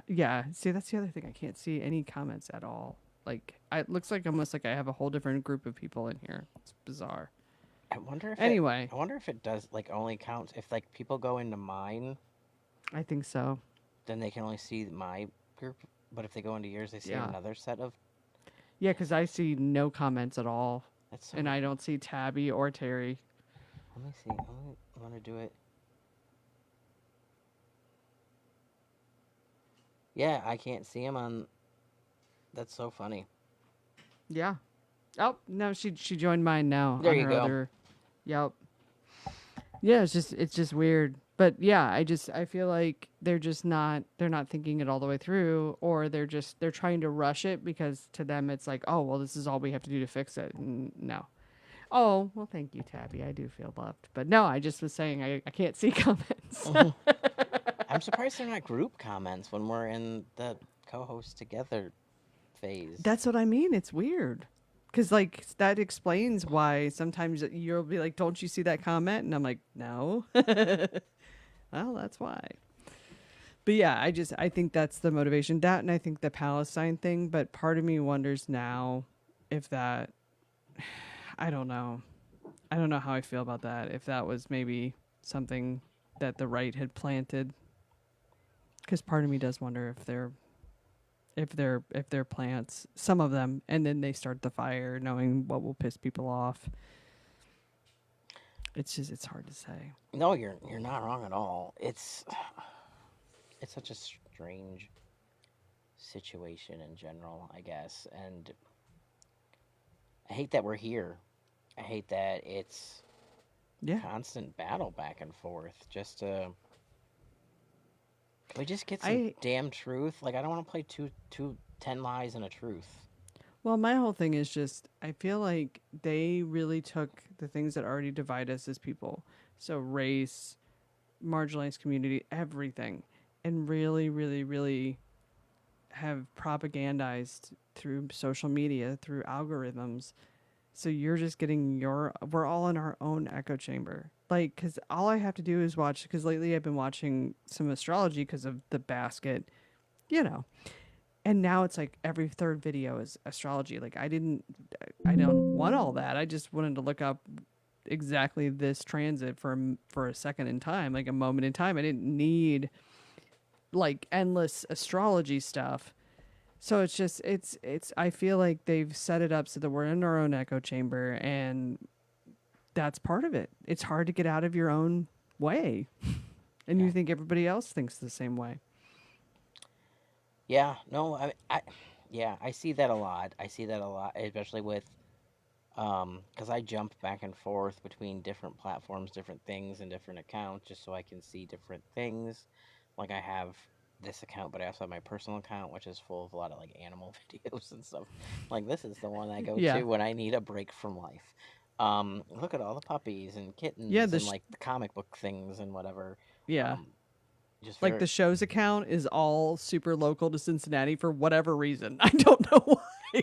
yeah. See, that's the other thing. I can't see any comments at all. Like, it looks like almost like I have a whole different group of people in here. It's bizarre. I wonder if it. Anyway, I wonder if it does like only counts if like people go into mine, I think so. then they can only see my group. But if they go into yours, they see Yeah. another set of. Yeah, because I see no comments at all, That's so. and I don't see Tabby or Terry. Let me see. I want to do it. Yeah, I can't see him on. That's so funny. Yeah. Oh no, she joined mine now There on you her go. other. Yep. Yeah, it's just weird. But yeah, I feel like they're not thinking it all the way through, or they're trying to rush it because to them it's like, oh well, this is all we have to do to fix it. No. Oh well, thank you, Tabby. I do feel loved, but no, I just was saying I can't see comments. I'm surprised they're not group comments when we're in the co-host together phase. That's what I mean. It's weird. Cause like that explains why sometimes you'll be like, "Don't you see that comment?" And I'm like, "No." Well, that's why. But yeah, I think that's the motivation. That and I think the Palestine thing. But part of me wonders now if that. I don't know. I don't know how I feel about that. If that was maybe something that the right had planted. Because part of me does wonder if they're plants, some of them, and then they start the fire, knowing what will piss people off. It's hard to say. No, you're not wrong at all. It's such a strange situation in general, I guess, and I hate that we're here. I hate that it's Yeah, constant battle back and forth. Just to can we just get some I damn truth? Like I don't want to play two 10 lies and a truth. well, my whole thing is just I feel like they really took the things that already divide us as people, so race, marginalized community, everything, and really, really, really have propagandized through social media, through algorithms. So you're just getting we're all in our own echo chamber. Like, because all I have to do is watch, because lately I've been watching some astrology because of the basket, you know. And now it's like every third video is astrology. Like, I don't want all that. I just wanted to look up exactly this transit for a second in time, like a moment in time. I didn't need like endless astrology stuff. So it's just it's I feel like they've set it up so that we're in our own echo chamber, and that's part of it. It's hard to get out of your own way. And Yeah. you think everybody else thinks the same way. Yeah. No, yeah, I see that a lot. I see that a lot, especially with because I jump back and forth between different platforms, different things, and different accounts just so I can see different things. Like I have this account, but I also have my personal account, which is full of a lot of like animal videos and stuff. Like this is the one I go Yeah. to when I need a break from life. Look at all the puppies and Yeah, kittens and like the comic book things and whatever. yeah. Um, just Like very the show's account is all super local to Cincinnati for whatever reason. I don't know why.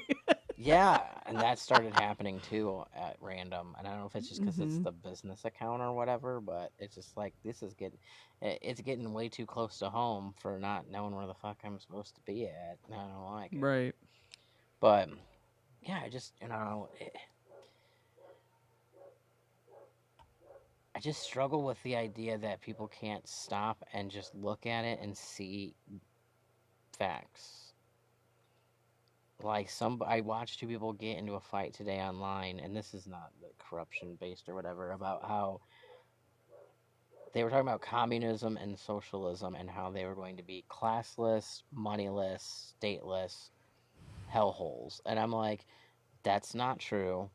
Yeah, and that started happening too at random. And I don't know if it's just because it's Mhm. the business account or whatever, but it's just like this is it's getting way too close to home for not knowing where the fuck I'm supposed to be at. And I don't like it. Right. But yeah, I just I just struggle with the idea that people can't stop and just look at it and see facts. Like I watched two people get into a fight today online, and this is not the corruption based or whatever, about how they were talking about communism and socialism and how they were going to be classless, moneyless, stateless hellholes. And I'm like, that's not true.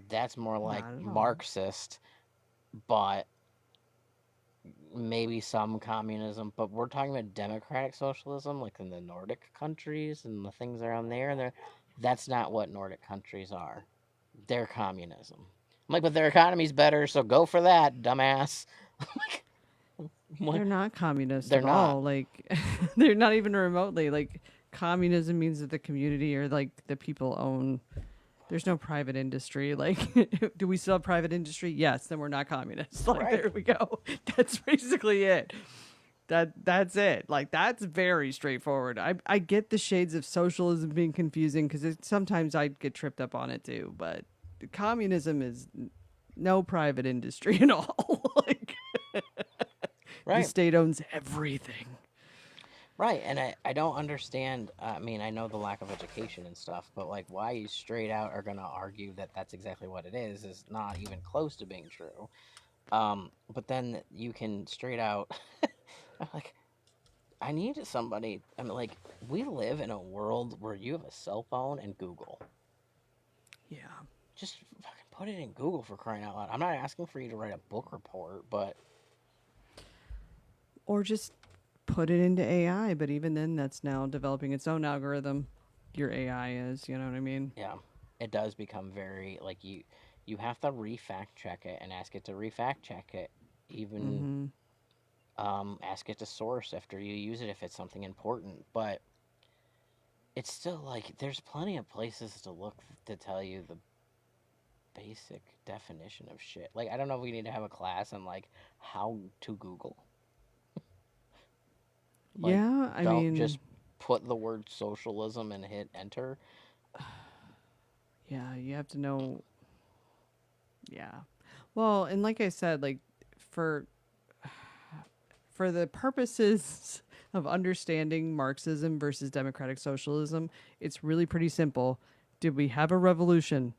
That's more like Not at all. Marxist, but maybe some communism. But we're talking about democratic socialism, like in the Nordic countries and the things around there. And that's not what Nordic countries are. They're communism. I'm like, but their economy's better, so go for that, dumbass. Like, They're not communist they're at not. all. Like they're not even remotely. Like communism means that the community or like the people own. There's no private industry. Like, do we still have private industry? Yes. Then we're not communists. Like, Right. there we go. That's basically it. That's it. Like, that's very straightforward. I get the shades of socialism being confusing because sometimes I get tripped up on it too. But communism is no private industry at all. Like, the Right. state owns everything. Right, and I don't understand. I mean, I know the lack of education and stuff, but like, why you straight out are gonna argue that that's exactly what it is not even close to being true. But then you can straight out, I'm like, I need somebody. I mean, like, we live in a world where you have a cell phone and Google. Yeah. Just fucking put it in Google for crying out loud. I'm not asking for you to write a book report, but Or just put it into AI. But even then, that's now developing its own algorithm. Your AI is, you know what I mean? yeah, it does become very like you have to refact check it and ask it to refact check it. Even Mm-hmm. ask it to source after you use it if it's something important. But it's still like there's plenty of places to look to tell you the basic definition of shit. Like I don't know if we need to have a class on like how to Google. Like Yeah, I don't mean, just put the word socialism and hit enter. yeah, you have to know. Yeah. Well, and like I said, like for for the purposes of understanding Marxism versus democratic socialism, it's really pretty simple. Did we have a revolution?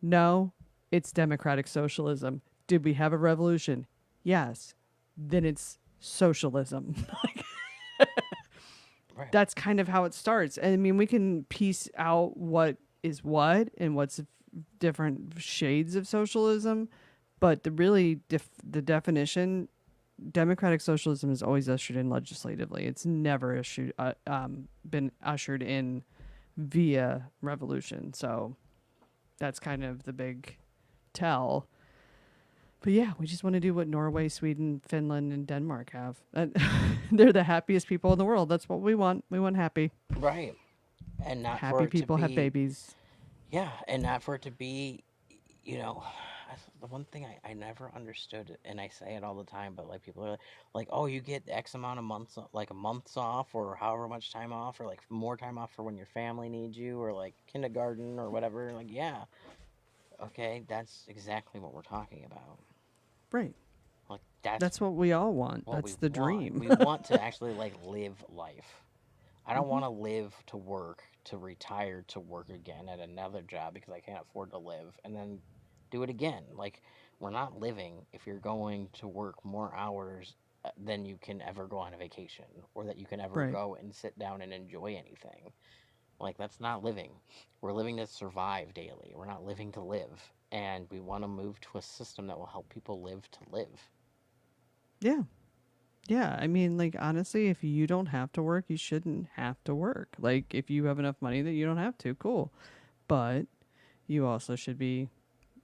No, it's democratic socialism. Did we have a revolution? Yes. Then it's socialism. Right. That's kind of how it starts. And I mean, we can piece out what is what and what's different shades of socialism, but the definition, democratic socialism is always ushered in legislatively. It's never been ushered in via revolution. So that's kind of the big tell. But yeah, we just want to do what Norway, Sweden, Finland, and Denmark have. They're the happiest people in the world. That's what we want. We want happy. Right. And not for Happy it to people have be babies. yeah, and not for it to be, you know, the one thing I never understood, and I say it all the time, but like people are like, oh, you get X amount of months, like a months off, or however much time off, or like more time off for when your family needs you, or like kindergarten or whatever. Like, yeah, Okay, that's exactly what we're talking about. Right. Like that's That's what we all want. what we That's the want. dream. We want to actually like live life. I don't Hmm. want to live to work, to retire to work again at another job because I can't afford to live and then do it again. Like we're not living if you're going to work more hours than you can ever go on a vacation or that you can ever Right. go and sit down and enjoy anything. Like that's not living. We're living to survive daily. We're not living to live. And we want to move to a system that will help people live to live. Yeah. Yeah. I mean, like, honestly, if you don't have to work, you shouldn't have to work. Like, if you have enough money that you don't have to, cool. But you also should be,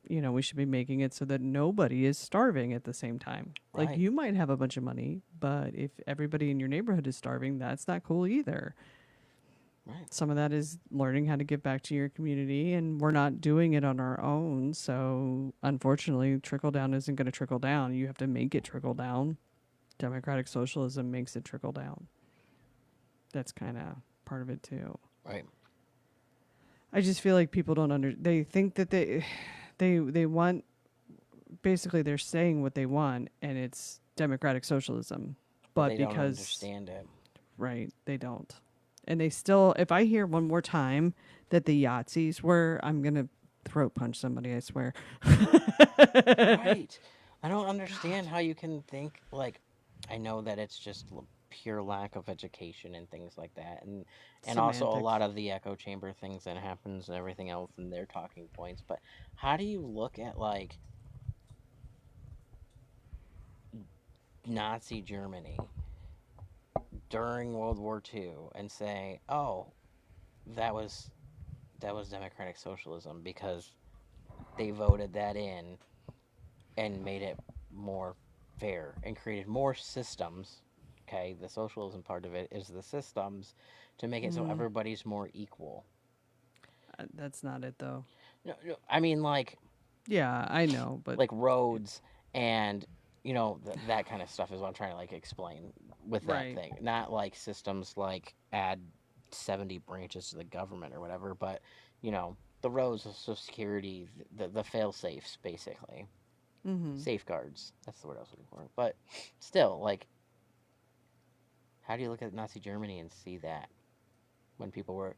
we should be making it so that nobody is starving at the same time. Like, Right. you might have a bunch of money, but if everybody in your neighborhood is starving, that's not cool either. Right. Some of that is learning how to give back to your community, and we're not doing it on our own. So, unfortunately, trickle down isn't going to trickle down. You have to make it trickle down. Democratic socialism makes it trickle down. That's kind of part of it too. Right. I just feel like people don't they think that they want, basically they're saying what they want, and it's democratic socialism. But But they don't because, understand it. right, they don't. And they still, if I hear one more time that the Yahtzees were, I'm going to throat punch somebody, I swear. Right. I don't God. understand how you can think like I know that it's just pure lack of education and things like that and also a lot Semantics. of the echo chamber things that happens and everything else and their talking points, but how do you look at like Nazi Germany during World War II and say, "Oh, that was democratic socialism because they voted that in and made it more fair and created more systems." Okay, the socialism part of it is the systems to make it so Mm, everybody's more equal. that's not it though. No, no, I mean Yeah, I know, but it, roads and that kind of stuff is what I'm trying to like explain with that right. thing. Not like systems like add 70 branches to the government or whatever, but the roads, the social security, the fail safes basically. Mm-hmm. Safeguards. That's the word I was looking for. But still, like, how do you look at Nazi Germany and see that when people were,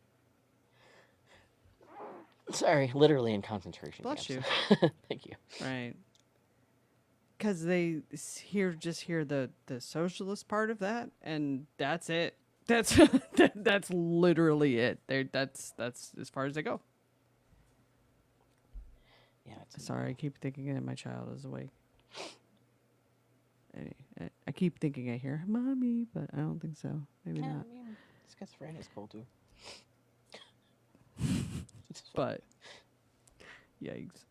sorry, literally in concentration Bless camps? you. Thank you. Right. Because they hear the socialist part of that, and that's it. That's that's literally it. That's as far as they go. Yeah, it's Sorry, I annoying. keep thinking that my child is awake. I keep thinking I hear mommy, but I don't think so. Maybe Yeah, not. I mean, schizophrenia is cool too. It's fine. But yikes.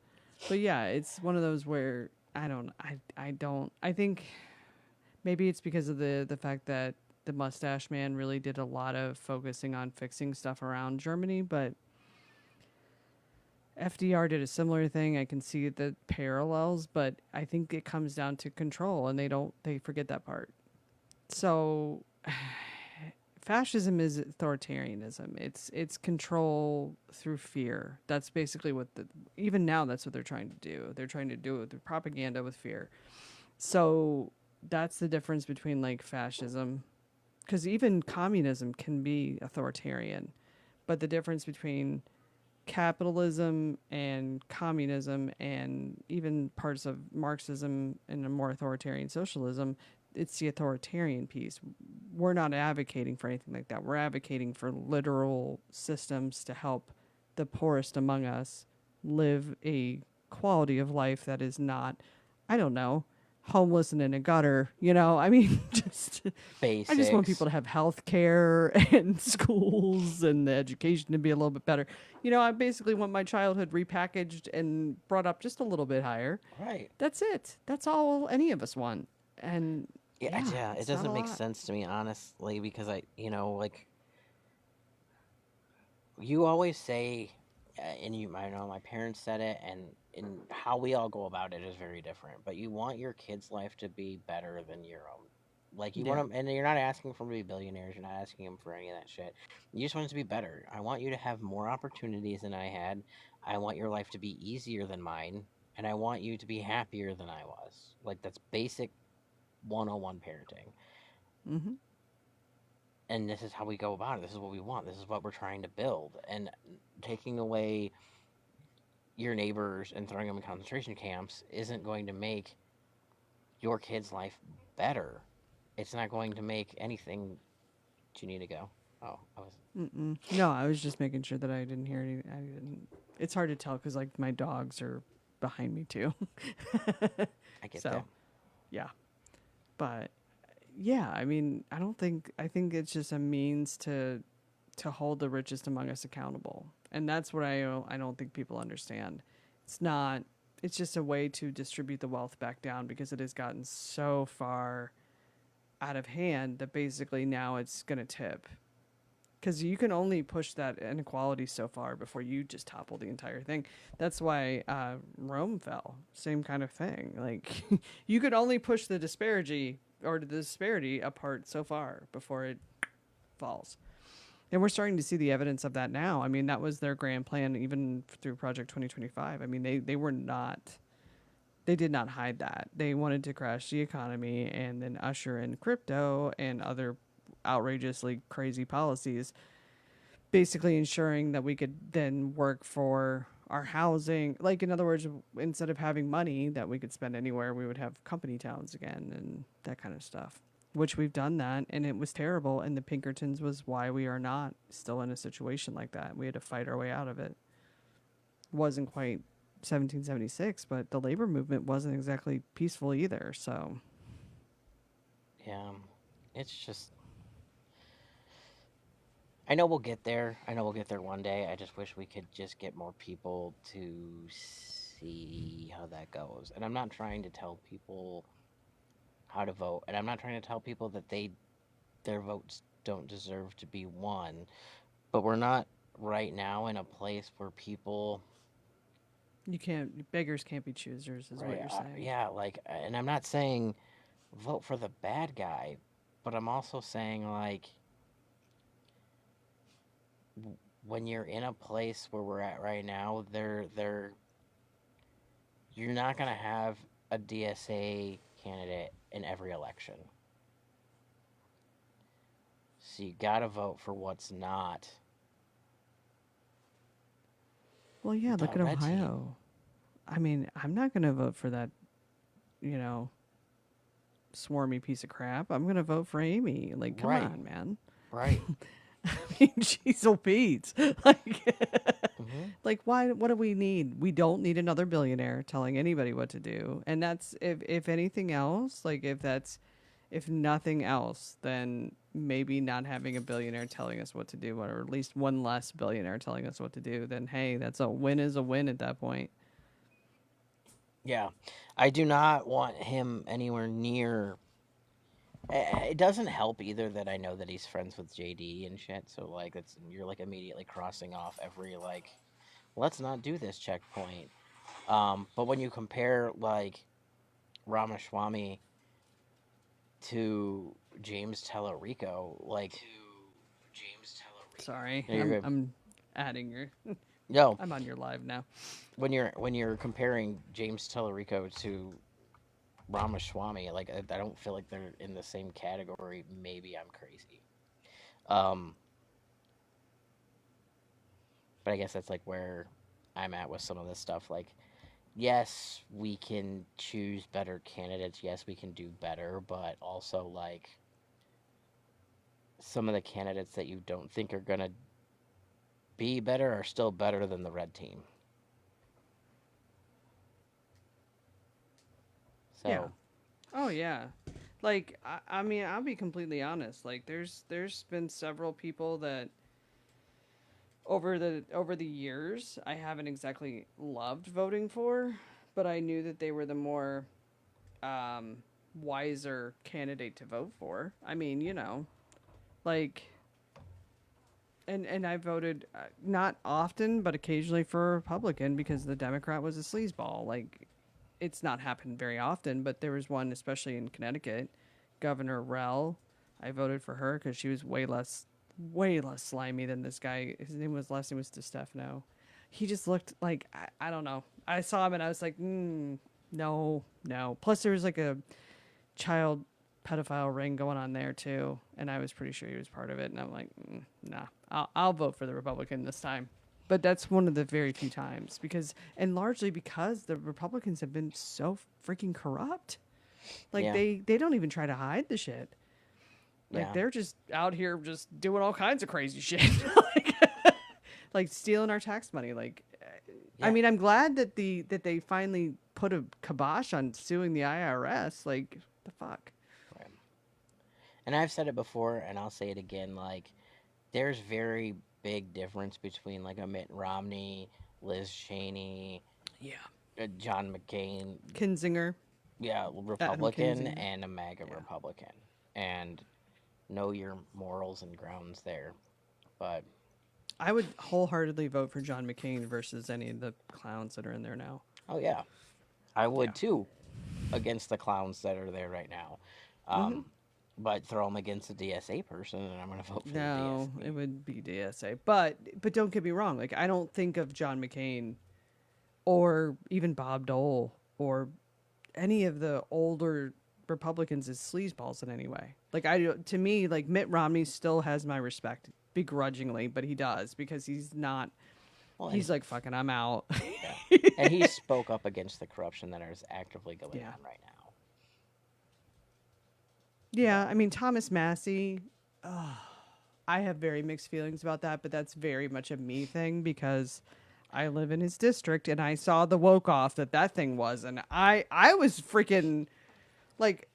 But yeah, it's one of those where I think maybe it's because of the fact that the mustache man really did a lot of focusing on fixing stuff around Germany, but FDR did a similar thing. I can see the parallels, but I think it comes down to control, and they forget that part. So fascism is authoritarianism. It's control through fear. That's basically what even now that's what they're trying to do. They're trying to do it with propaganda with fear. So that's the difference between like fascism, because even communism can be authoritarian, but the difference between capitalism and communism and even parts of Marxism and a more authoritarian socialism, it's the authoritarian piece. We're not advocating for anything like that. We're advocating for literal systems to help the poorest among us live a quality of life that is not, I don't know, homeless and in a gutter. I mean, just I just want people Basics. to have health care and schools and the education to be a little bit better. I basically want my childhood repackaged and brought up just a little bit higher. Right. That's it. That's all any of us want. And Yeah, yeah, yeah, it it's not a doesn't make lot. sense to me, honestly, because like, you always say, and I know my parents said it, and how we all go about it is very different, but you want your kid's life to be better than your own. Like you want Yeah. them, and you're not asking for them to be billionaires. You're not asking them for any of that shit. You just want it to be better. I want you to have more opportunities than I had. I want your life to be easier than mine, and I want you to be happier than I was. Like that's basic 101 parenting. Hmm. And this is how we go about it. This is what we want. This is what we're trying to build. And taking away your neighbors and throwing them in concentration camps isn't going to make your kid's life better. It's not going to make anything. Do you need to go? Oh, I was. Mm-mm. No, I was just making sure that I didn't hear any. I didn't. It's hard to tell because like my dogs are behind me too. I get that. So yeah, but yeah, I mean, I don't think. I think it's just a means to hold the richest among us accountable, and that's what I don't think people understand. It's not. It's just a way to distribute the wealth back down because it has gotten so far out of hand that basically now it's going to tip because you can only push that inequality so far before you just topple the entire thing. That's why Rome fell. Same kind of thing. Like you could only push the disparity apart so far before it falls. And we're starting to see the evidence of that now. I mean, that was their grand plan even through Project 2025. I mean, they were not they did not hide that. They wanted to crash the economy and then usher in crypto and other outrageously crazy policies, basically ensuring that we could then work for our housing. Like, in other words, instead of having money that we could spend anywhere, we would have company towns again and that kind of stuff. Which we've done that, and it was terrible. And the Pinkertons was why we are not still in a situation like that. We had to fight our way out of it. Wasn't quite 1776, but the labor movement wasn't exactly peaceful either. So, Yeah. It's just. I know we'll get there. I know we'll get there one day. I just wish we could just get more people to see how that goes. And I'm not trying to tell people how to vote, and I'm not trying to tell people that their votes don't deserve to be won. But we're not right now in a place where people, you can't, beggars can't be choosers, is what right? you're saying. Yeah, like, and I'm not saying vote for the bad guy, but I'm also saying like when you're in a place where we're at right now, you're not gonna have a DSA candidate in every election. So you gotta vote for what's not Well, yeah, the look at red team. Ohio. I mean, I'm not going to vote for that, you know, swarmy piece of crap. I'm going to vote for Amy. Like, come Right, on, man. right. I mean, she's Pete. Like, Hmm. like, why? What do we need? We don't need another billionaire telling anybody what to do. And that's if anything else, like if nothing else, then maybe not having a billionaire telling us what to do, or at least one less billionaire telling us what to do. Then hey, that's a win is a win at that point. Yeah, I do not want him anywhere near. It doesn't help either that I know that he's friends with JD and shit. So like, that's you're like immediately crossing off every like, let's not do this checkpoint. But when you compare like Ramaswamy to James Tellerico, like, Sorry, no, you're good. I'm adding your. No, I'm on your live now. when you're comparing James Tellerico to Ramaswamy, like I don't feel like they're in the same category. Maybe I'm crazy. Um, but I guess that's like where I'm at with some of this stuff. Like, yes, we can choose better candidates. Yes, we can do better, but also like some of the candidates that you don't think are gonna be better are still better than the red team. Yeah. So, Oh yeah. Like I mean, I'll be completely honest. Like there's been several people that over the years I haven't exactly loved voting for, but I knew that they were the more um wiser candidate to vote for. I mean, like and I voted not often, but occasionally for a Republican because the Democrat was a sleazeball. Like it's not happened very often, but there was one, especially in Connecticut, Governor Rell. I voted for her because she was way less slimy than this guy. His last name was DeStefano. He just looked like I don't know. I saw him and I was like, no, no. Plus, there was like a child pedophile ring going on there too, and I was pretty sure he was part of it. And I'm like, nah, I'll vote for the Republican this time. But that's one of the very few times and largely because the Republicans have been so freaking corrupt. Like Yeah. they don't even try to hide the shit. Like Yeah. they're just out here just doing all kinds of crazy shit. like, like stealing our tax money. Like I Yeah. mean, I'm glad that they finally put a kibosh on suing the IRS. Like the fuck. Right. And I've said it before, and I'll say it again. Like, there's very big difference between like a Mitt Romney, Liz Cheney, Yeah. John McCain, Kinzinger. yeah, Adam Republican, Kinzinger. and a MAGA Yeah. Republican, and know your morals and grounds there. But I would wholeheartedly vote for John McCain versus any of the clowns that are in there now. oh yeah, I would Yeah. too, against the clowns that are there right now. Mm-hmm. But throw them against a DSA person, and I'm gonna vote for the No, DSA. it would be DSA. But don't get me wrong. Like I don't think of John McCain or even Bob Dole or any of the older Republicans as sleazeballs in any way. Like to me, like Mitt Romney still has my respect begrudgingly, but he does because he's not. Well, He's like fucking. I'm out. yeah. And he spoke up against the corruption that is actively going Yeah. on right now. Yeah, I mean Thomas Massey. I have very mixed feelings about that, but that's very much a me thing because I live in his district and I saw the woke off that thing was, and I was freaking like,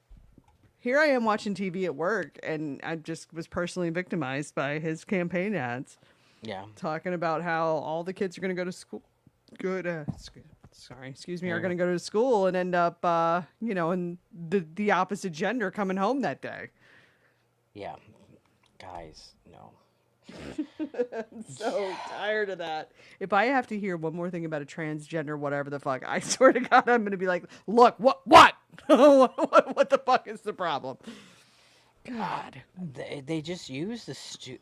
here I am watching TV at work, and I just was personally victimized by his campaign ads Yeah. talking about how all the kids are going to go to school. Excuse me, are Yeah. going to go to school and end up, in the opposite gender coming home that day. Yeah. Guys, no. So tired of that. If I have to hear one more thing about a transgender, whatever the fuck, I swear to God, I'm going to be like, look, what, what the fuck is the problem? God, They just use the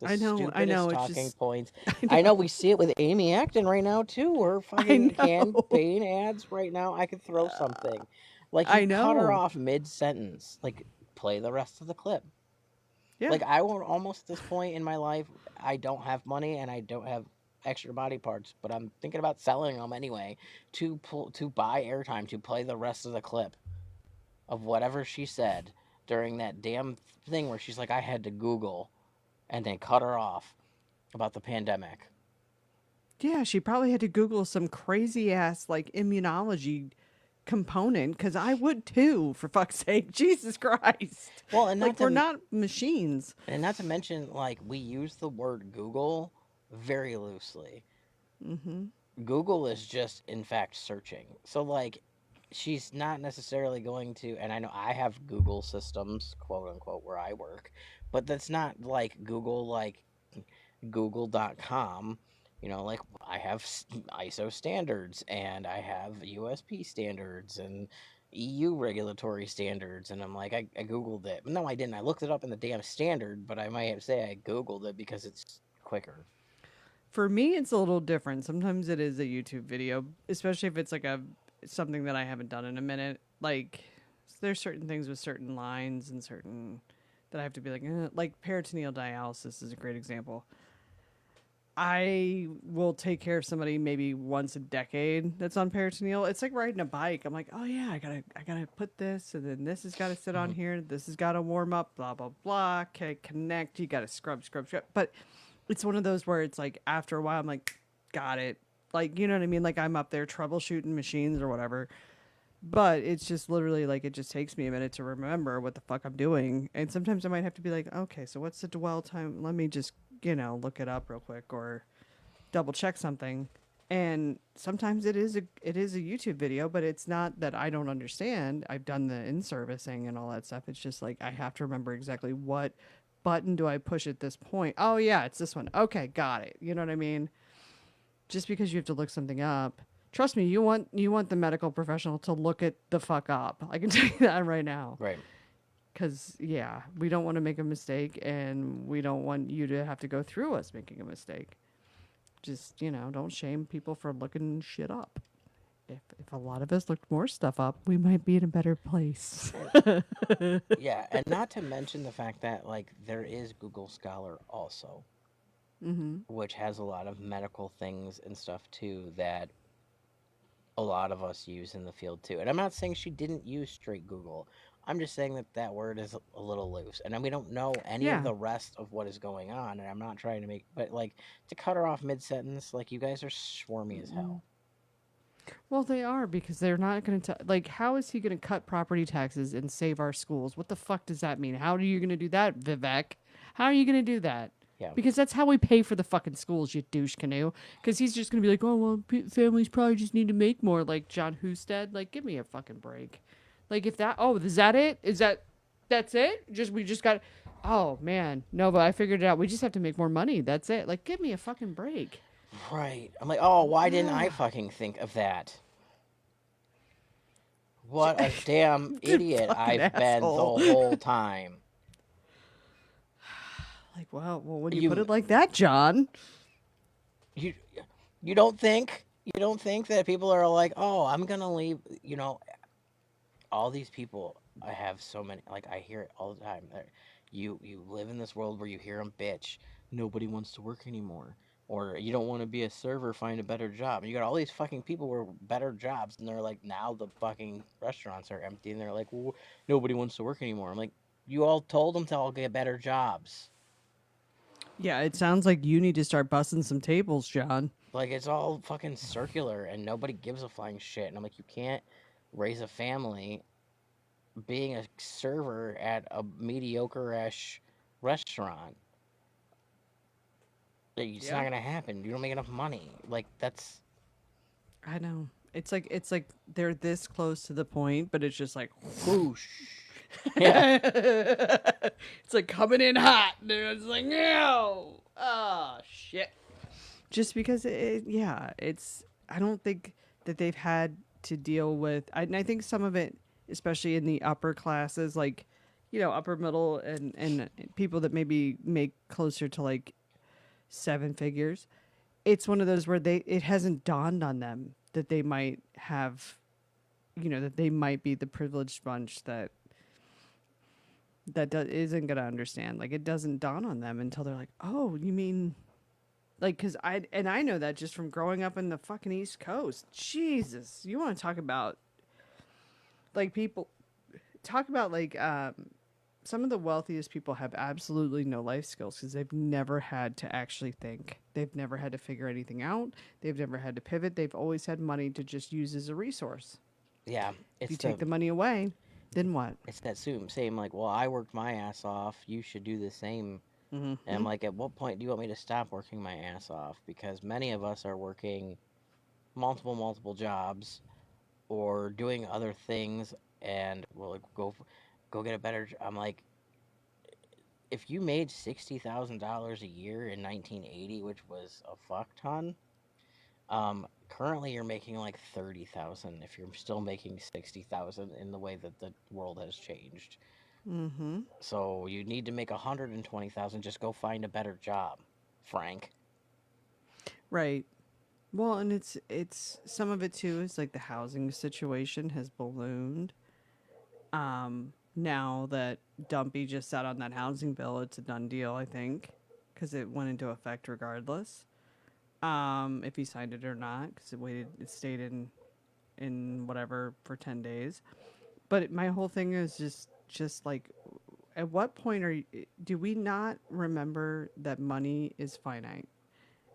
I know, stupidest it's talking just- points. I know we see it with Amy Acton right now too. Or fucking know. campaign ads right now. I could throw something. Like I you cut her know. off mid sentence. Like play the rest of the clip. Yeah. Like I won't almost at this point in my life, I don't have money and I don't have extra body parts, but I'm thinking about selling them anyway to buy airtime to play the rest of the clip of whatever she said during that damn thing where she's like, I had to Google, and then cut her off about the pandemic. Yeah, she probably had to Google some crazy ass like immunology component because I would too, for fuck's sake. Jesus Christ. Well, and Like, we're not machines. not to mention, like, we use the word Google very loosely. Mm-hmm. Google is just, in fact, searching. So, like, she's not necessarily going to, and I know I have Google systems, quote unquote, where I work, but that's not like Google, like Google.com. You know, like I have ISO standards and I have USP standards and EU regulatory standards. And I'm like, I Googled it. No, I didn't. I looked it up in the damn standard, but I might say I Googled it because it's quicker. For me, it's a little different. Sometimes it is a YouTube video, especially if it's like something that I haven't done in a minute. Like there's certain things with certain lines and certain that I have to be like peritoneal dialysis is a great example. I will take care of somebody maybe once a decade that's on peritoneal. It's like riding a bike. I'm like, oh yeah, I gotta put this, and then this has got to sit on here. This has got to warm up. Blah blah blah. Okay, connect. You got to scrub. But it's one of those where it's like after a while, I'm like, got it. Like, you know what I mean? Like I'm up there troubleshooting machines or whatever. But it's just literally like it just takes me a minute to remember what the fuck I'm doing. And sometimes I might have to be like, okay, so what's the dwell time? Let me just, look it up real quick or double check something. And sometimes it is a YouTube video, but it's not that I don't understand. I've done the in-servicing and all that stuff. It's just like I have to remember exactly what button do I push at this point. Oh yeah, it's this one. Okay, got it. You know what I mean? Just because you have to look something up. Trust me, you want the medical professional to look it the fuck up. I can tell you that right now. Right. Because, yeah, we don't want to make a mistake and we don't want you to have to go through us making a mistake. Just, don't shame people for looking shit up. If a lot of us looked more stuff up, we might be in a better place. And yeah, and not to mention the fact that like there is Google Scholar also, Mm-hmm. which has a lot of medical things and stuff too that a lot of us use in the field too. And I'm not saying she didn't use straight Google. I'm just saying that that word is a little loose, and then we don't know any of Yeah. the rest of what is going on. And I'm not trying to make, but like to cut her off mid sentence, like you guys are swarmy as Mm. hell. Well, they are because they're not going to, like, how is he going to cut property taxes and save our schools? What the fuck does that mean? How are you going to do that, Vivek? How are you going to do that? Yeah, Because that's how we pay for the fucking schools, you douche canoe. Because he's just going to be like, oh, well, families probably just need to make more, like John Husted. Like, give me a fucking break. Like, if that, oh, is that it? That's it? We just got, oh, man. No, but I figured it out. We just have to make more money. That's it. Like, give me a fucking break. right. I'm like, oh, why didn't I fucking think of that? What a damn idiot Fucking I've been the asshole. whole time. Like, well, when you put You it like that, John. you you don't think that people are like, "Oh, I'm going to leave, all these people I have so many like I hear it all the time. You live in this world where you hear them bitch, nobody wants to work anymore. Or you don't want to be a server, find a better job. And you got all these fucking people with better jobs, and they're like, now the fucking restaurants are empty, and they're like, well, nobody wants to work anymore. I'm like, you all told them to all get better jobs. Yeah, it sounds like you need to start busting some tables, John. Like it's all fucking circular, and nobody gives a flying shit. And I'm like, you can't raise a family being a server at a mediocre-ish restaurant. Like, it's not Yeah. gonna happen. You don't make enough money. Like that's I know. It's like they're this close to the point, but it's just like whoosh. Yeah. it's like coming in hot. Dude. It's like no. Oh shit. Just because yeah, it's I don't think that they've had to deal with and I think some of it, especially in the upper classes, like upper middle and people that maybe make closer to like seven figures, it's one of those where it hasn't dawned on them that they might have that they might be the privileged bunch isn't gonna understand. Like it doesn't dawn on them until they're like, oh, you mean like because I know that just from growing up in the fucking East Coast. Jesus, you want to talk about like people talk about like some of the wealthiest people have absolutely no life skills because they've never had to actually think. They've never had to figure anything out. They've never had to pivot. They've always had money to just use as a resource. Yeah. If you It's take the the money away, then what? it's that same like, well, I worked my ass off. You should do the same. And I'm Mm-hmm. like, at what point do you want me to stop working my ass off? Because many of us are working multiple jobs or doing other things, and well, like, go get a better. I'm like, if you made $60,000 a year in 1980, which was a fuck ton, currently you're making like 30,000. If you're still making 60,000 in the way that the world has changed, Mm-hmm. so you need to make 120,000. Just go find a better job, Frank. Right. Well, and it's some of it too is like the housing situation has ballooned. Now that Dumpy just sat on that housing bill, it's a done deal, I think, because it went into effect regardless. If he signed it or not, because it stayed in whatever for 10 days. But my whole thing is just like, at what point do we not remember that money is finite?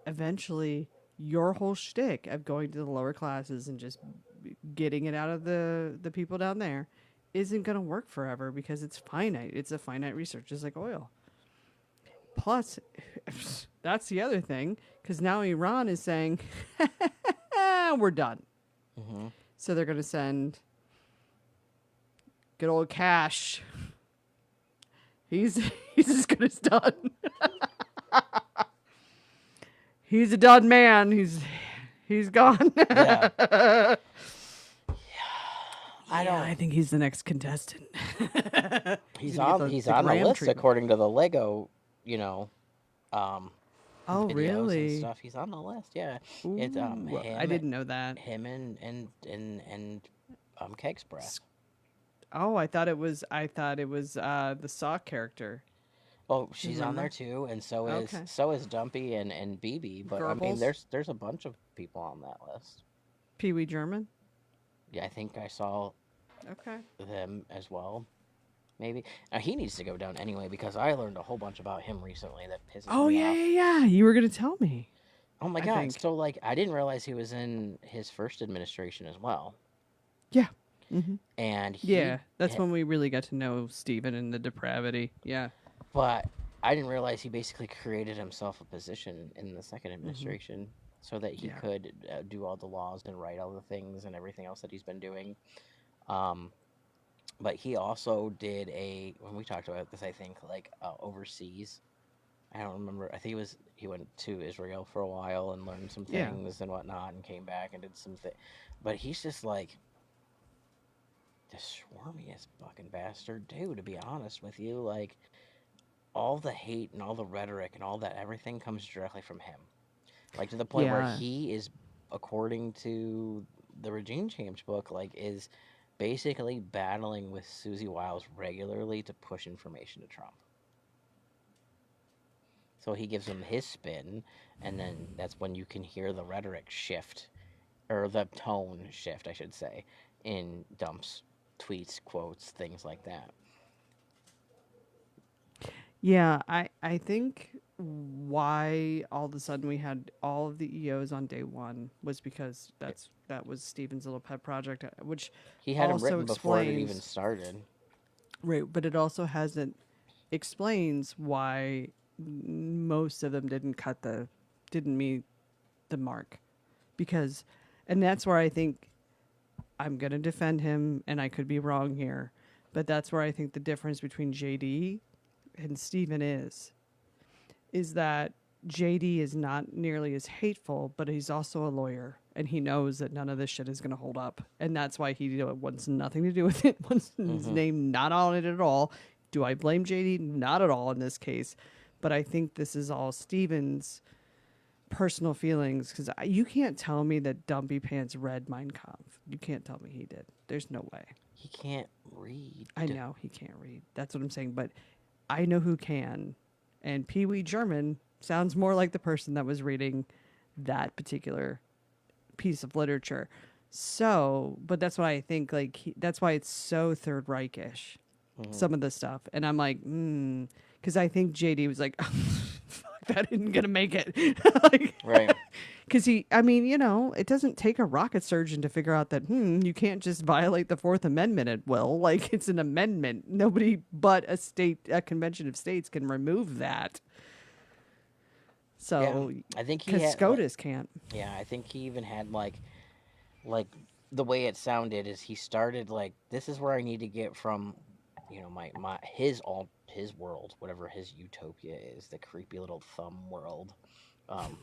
Eventually, your whole shtick of going to the lower classes and just getting it out of the people down there isn't going to work forever because it's finite. It's a finite research, just like oil. Plus, that's the other thing because now Iran is saying we're done. Hmm. So they're going to send good old Cash. He's he's as good as done. He's a done man. He's gone. Yeah. I Yeah, don't. I think he's the next contestant. He's He's gonna get on. He's the on the Graham list treatment. according to the Lego, you know, um, Oh, videos and really? stuff. He's on the list. Yeah, it's Ooh, I him, didn't know that. him and Keg's breath. S- Oh, I thought it was the Saw character. Well, she's on there Remember? too, and so is Okay. Dumpy and BB. But I mean, Goebbels, there's a bunch of people on that list. Pee Wee German. Yeah, I think I saw Okay. them as well. Maybe now he needs to go down anyway because I learned a whole bunch about him recently that pisses Oh me yeah, off. yeah, yeah. You were gonna tell me. Oh my I god! think. So like, I didn't realize he was in his first administration as well, Yeah. Hmm. and Yeah, that's when we really got to know Steven and the depravity. Yeah. but I didn't realize he basically created himself a position in the second Hmm. administration so that he Yeah. could do all the laws and write all the things and everything else that he's been doing. Um, but he also did when we talked about this, I think like overseas. I don't remember. I think he went to Israel for a while and learned some Yeah. things and whatnot, and came back and did some things. But he's just like the swarmiest fucking bastard, dude. To be honest with you, like all the hate and all the rhetoric and all that, everything comes directly from him. Like to the point where Yeah. he is, according to the Regime Change book, like is basically battling with Susie Wiles regularly to push information to Trump. So he gives him his spin, and then that's when you can hear the rhetoric shift, or the tone shift, I should say, in Dump's tweets, quotes, things like that. Yeah, I think why all of a sudden we had all of the EOs on day one was because that was Steven's little pet project, which He had him also written before it even explains started. right, but it also hasn't explains why most of them didn't meet the mark because, and that's where I think I'm gonna defend him, and I could be wrong here, but that's where I think the difference between JD and Steven is that JD is not nearly as hateful, but he's also a lawyer and he knows that none of this shit is going to hold up. And that's why he wants nothing to do with it, wants his Hmm. name not on it at all. Do I blame JD? Not at all in this case. But I think this is all Steven's personal feelings because you can't tell me that Dumpy Pants read Mein Kampf. You can't tell me he did. There's no way. He can't read. I know he can't read. That's what I'm saying. But I know who can. And Pee Wee German sounds more like the person that was reading that particular piece of literature. So, but that's why I think like that's why it's so Third Reichish, Hmm. some of the stuff. And I'm like, because I think JD was like, fuck, that isn't gonna make it. Like, Right. because I mean, it doesn't take a rocket surgeon to figure out that, you can't just violate the Fourth Amendment at will. Like, it's an amendment. Nobody but a convention of states can remove that. Yeah. So, I think he because had like. SCOTUS can't. Yeah, I think he even had like the way it sounded is he started like this is where I need to get from, my his world, whatever his utopia is, the creepy little thumb world, um,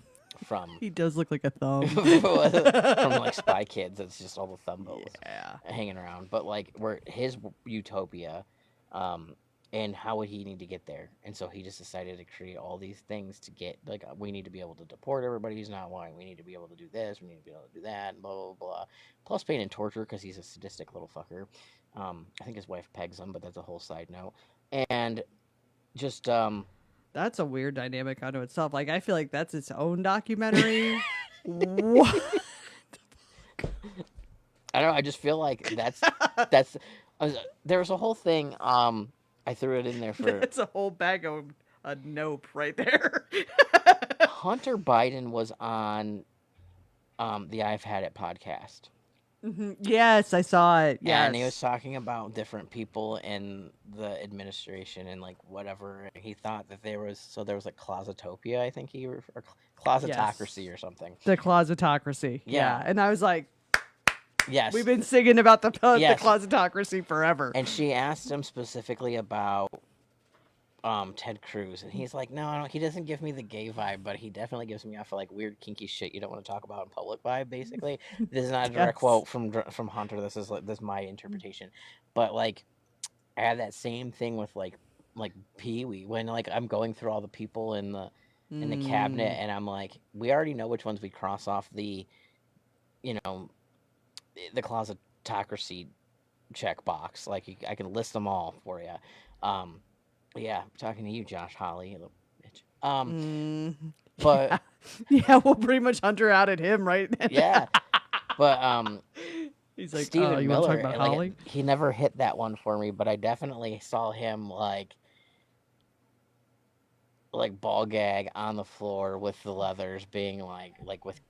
from He does look like a thumb. from like Spy Kids. It's just all the thumbos Yeah. hanging around, but like where his utopia, um, and how would he need to get there? And so he just decided to create all these things to get like we need to be able to deport everybody who's not white. We need to be able to do this. We need to be able to do that. And blah blah blah. Plus pain and torture because he's a sadistic little fucker. I think his wife pegs him, but that's a whole side note. And just That's a weird dynamic unto itself. Like, I feel like that's its own documentary. What? I don't know. I just feel like that's there was a whole thing. I threw it in there for That's a whole bag of a nope right there. Hunter Biden was on the I've Had It podcast. Yes, I saw it. Yes. And he was talking about different people in the administration and like whatever. And he thought that there was like closetopia, I think or closetocracy Yes. or something. The closetocracy. Yeah. Yeah. And I was like, Yes. we've been singing about the Yes. closetocracy forever. And she asked him specifically about Ted Cruz, and he's like, no, he doesn't give me the gay vibe, but he definitely gives me off of like weird kinky shit you don't want to talk about in public vibe. Basically, this is not a direct Yes. quote from Hunter. This is my interpretation, but like I had that same thing with like Pee Wee when like I'm going through all the people in the cabinet, Mm. and I'm like, we already know which ones we cross off you know the closetocracy checkbox. Like I can list them all for you. Um, yeah, I'm talking to you, Josh Holly, you little bitch. Mm. But Yeah. Yeah, we'll pretty much Hunter out at him, right? yeah, but He's like, oh, Stephen you want to talk Miller, about like Holly? he never hit that one for me, but I definitely saw him like ball gag on the floor with the leathers being like with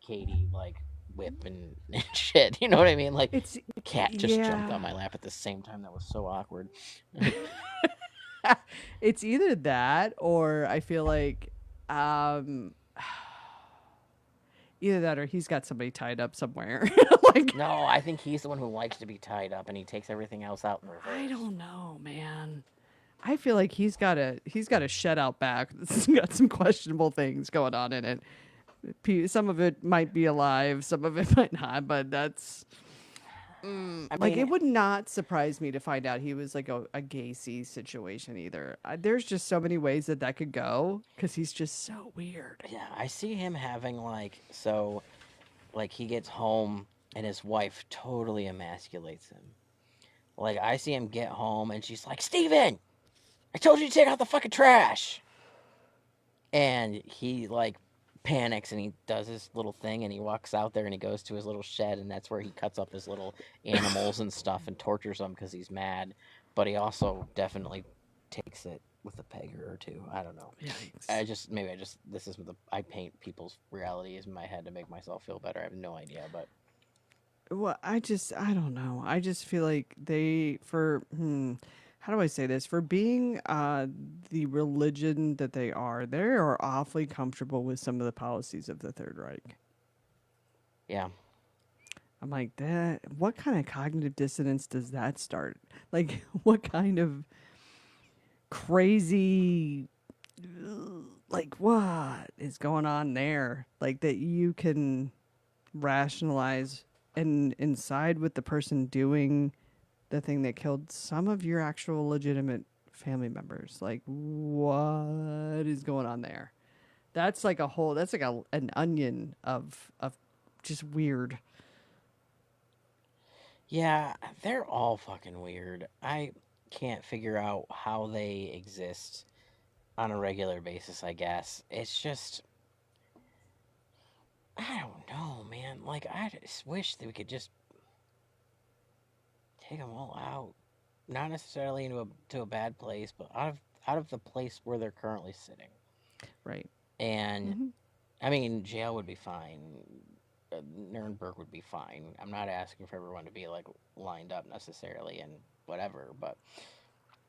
Katie like whipping and shit. You know what I mean? Like It's cat just jumped on yeah. my lap at the same time. That was so awkward. It's either that or I feel like um either that or he's got somebody tied up somewhere. Like No, I think he's the one who likes to be tied up and he takes everything else out in I reverse. don't know, man. I feel like he's got a shed out back that's got some questionable things going on in it. Some of it might be alive, some of it might not, but that's I like it mean, would not surprise me to find out he was like a Gacy situation either. There's just so many ways that that could go because he's just so weird. yeah, I see him having like he gets home and his wife totally emasculates him. Like I see him get home and she's like, "Steven, I told you to take out the fucking trash." And he like panics and he does his little thing and he walks out there and he goes to his little shed and that's where he cuts up his little animals and stuff and tortures them because he's mad. But he also definitely takes it with a pegger or two. I don't know. Yikes. Maybe I just this is the I paint people's realities in my head to make myself feel better. I have no idea, but Well, I don't know. I just feel like how do I say this? For being the religion that they are awfully comfortable with some of the policies of the Third Reich. yeah. I'm like, that what kind of cognitive dissonance does that start? Like what kind of crazy like what is going on there? Like that you can rationalize and side with the person doing the thing that killed some of your actual legitimate family members. Like, what is going on there? That's like a whole. That's like an onion of just weird. Yeah, they're all fucking weird. I can't figure out how they exist on a regular basis, I guess. It's just I don't know, man. Like I just wish that we could just take them all out. Not necessarily into a bad place, but out of the place where they're currently sitting. Right. And Hmm. I mean, jail would be fine. Nuremberg would be fine. I'm not asking for everyone to be like lined up necessarily and whatever, but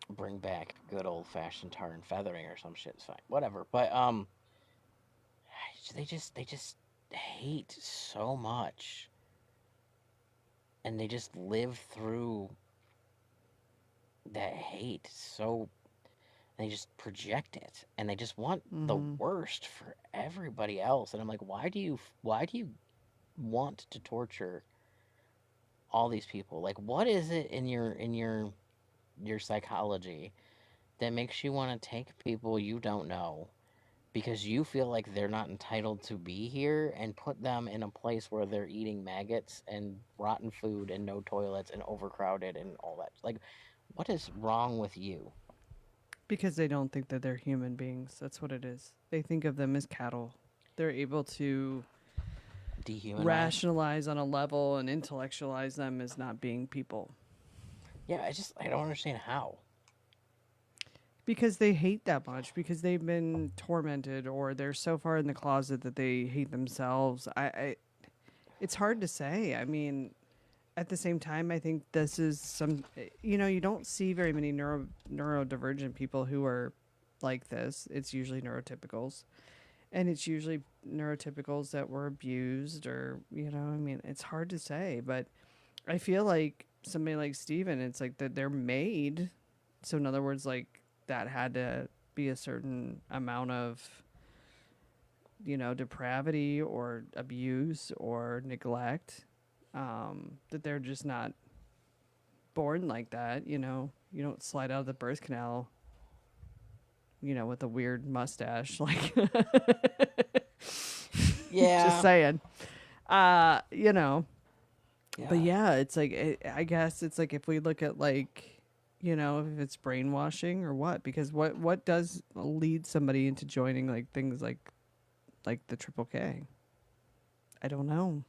bring back good old fashioned tar and feathering or some shit's fine. Whatever. But they just hate so much and they just live through that hate so they just project it and they just want the Hmm. worst for everybody else and I'm like why do you want to torture all these people like what is it in your psychology that makes you want to take people you don't know because you feel like they're not entitled to be here and put them in a place where they're eating maggots and rotten food and no toilets and overcrowded and all that like what is wrong with you? Because they don't think that they're human beings. That's what it is. They think of them as cattle. They're able to Dehumanize. rationalize on a level and intellectualize them as not being people. Yeah, I don't understand how. Because they hate that much, because they've been tormented, or they're so far in the closet that they hate themselves. It's hard to say. I mean, at the same time, I think this is you don't see very many neurodivergent people who are like this. It's usually neurotypicals, and it's usually neurotypicals that were abused, or I mean, it's hard to say, but I feel like somebody like Steven, it's like that they're made. So in other words, like that had to be a certain amount of, depravity or abuse or neglect, that they're just not born like that. You don't slide out of the birth canal, with a weird mustache. Like, just Yeah. saying. Uh, you know, but Yeah. yeah, it's like, I guess it's like if we look at like, if it's brainwashing or what, because what does lead somebody into joining like things like the Triple K? I don't know.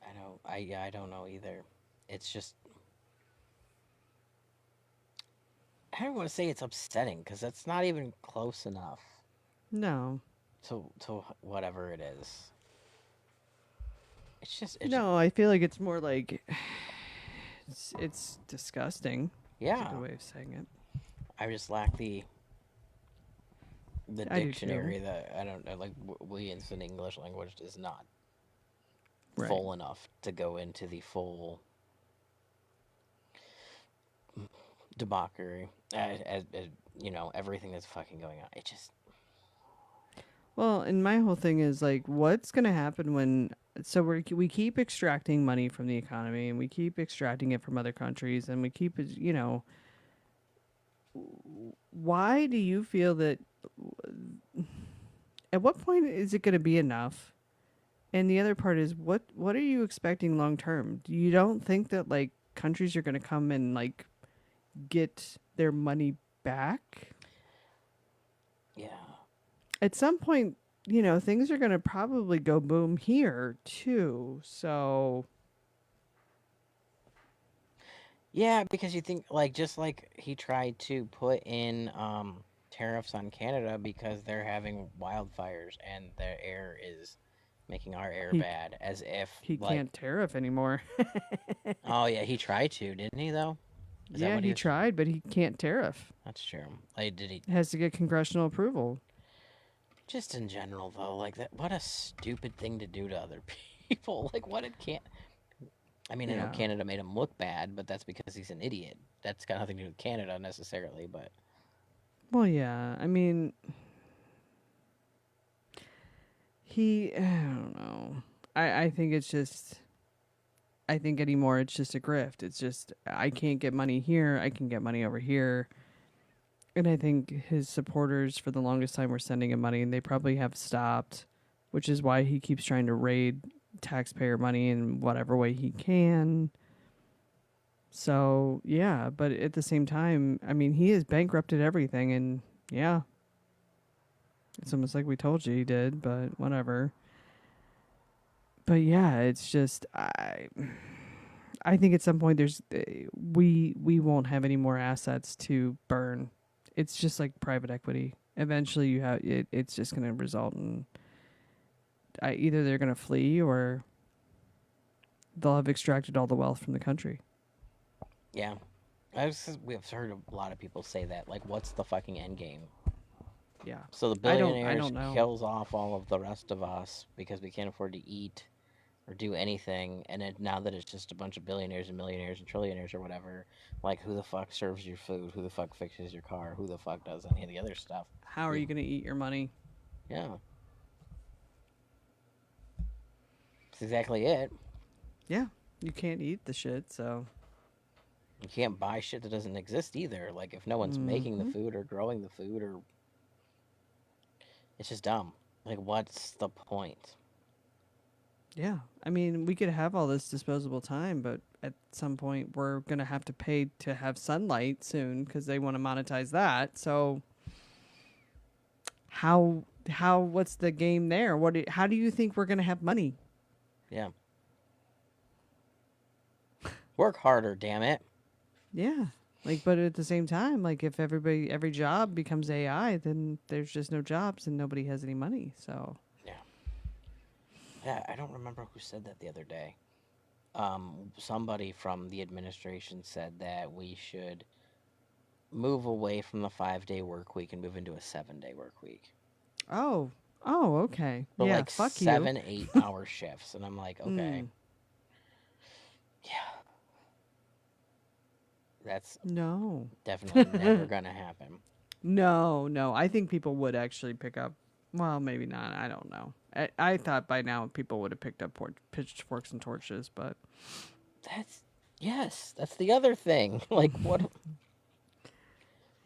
I know. I don't know either. It's just I don't want to say it's upsetting because that's not even close enough No. to whatever it is. It's just No, I feel like it's more like it's disgusting. It's a yeah. good way of saying it. I just lack the I do too. dictionary that I don't know. Like Williams in English language is not Right. full enough to go into the full debauchery as everything that's fucking going on. It just Well, and my whole thing is like, what's going to happen when? So we keep extracting money from the economy, and we keep extracting it from other countries, and we keep it. Why do you feel that? At what point is it going to be enough? And the other part is, what are you expecting long term? You don't think that like countries are going to come and like get their money back yeah. at some point? Things are going to probably go boom here too. So, Yeah, because you think like just like he tried to put in tariffs on Canada because they're having wildfires and their air is making our air he bad as if he like can't tariff anymore. oh yeah, he tried to, didn't he though? Is that Yeah, what he he was tried, but he can't tariff. That's true. Like did he It has to get congressional approval. just in general though, like that what a stupid thing to do to other people. Like what it can't I mean, I know Yeah. Canada made him look bad, but that's because he's an idiot. That's got nothing to do with Canada necessarily, but Well, yeah. I mean, I don't know. I think it's just. I think anymore it's just a grift. It's just I can't get money here. I can get money over here. And I think his supporters for the longest time were sending him money, and they probably have stopped, which is why he keeps trying to raid taxpayer money in whatever way he can. So, yeah, but at the same time, I mean, he has bankrupted everything, and yeah, it's almost like we told you he did, but whatever. But yeah, it's just I think at some point there's we won't have any more assets to burn. It's just like private equity. Eventually, you have it. It's just going to result in either they're going to flee or they'll have extracted all the wealth from the country. yeah. We've heard a lot of people say that. Like, what's the fucking end game? Yeah, So the I billionaires don't know. kills off all of the rest of us because we can't afford to eat or do anything. And now that it's just a bunch of billionaires and millionaires and trillionaires or whatever, like who the fuck serves your food? Who the fuck fixes your car? Who the fuck does any of the other stuff? How are We, you going to eat your money? yeah, that's exactly it. Yeah, you can't eat the shit. So, You can't buy shit that doesn't exist either. Like if no one's making the hmm, food or growing the food or it's just dumb. Like what's the point? yeah. I mean, we could have all this disposable time, but at some point we're going to have to pay to have sunlight soon because they want to monetize that. So, how what's the game there? How do you think we're going to have money? Yeah. Work harder, damn it. Yeah. Like, but at the same time, like if every job becomes AI, then there's just no jobs and nobody has any money. So, Yeah. Yeah, I don't remember who said that the other day. Somebody from the administration said that we should move away from the 5 day work week and move into a 7 day work week. oh, oh, okay. But Yeah, like fuck you. 7 8 hour shifts. And I'm like, okay. Mm. Yeah. That's No. definitely never gonna happen. No, no. I think people would actually pick up. Well, maybe not. I don't know. I thought by now people would have picked up pitchforks and torches, but That's yes, that's the other thing. Like what?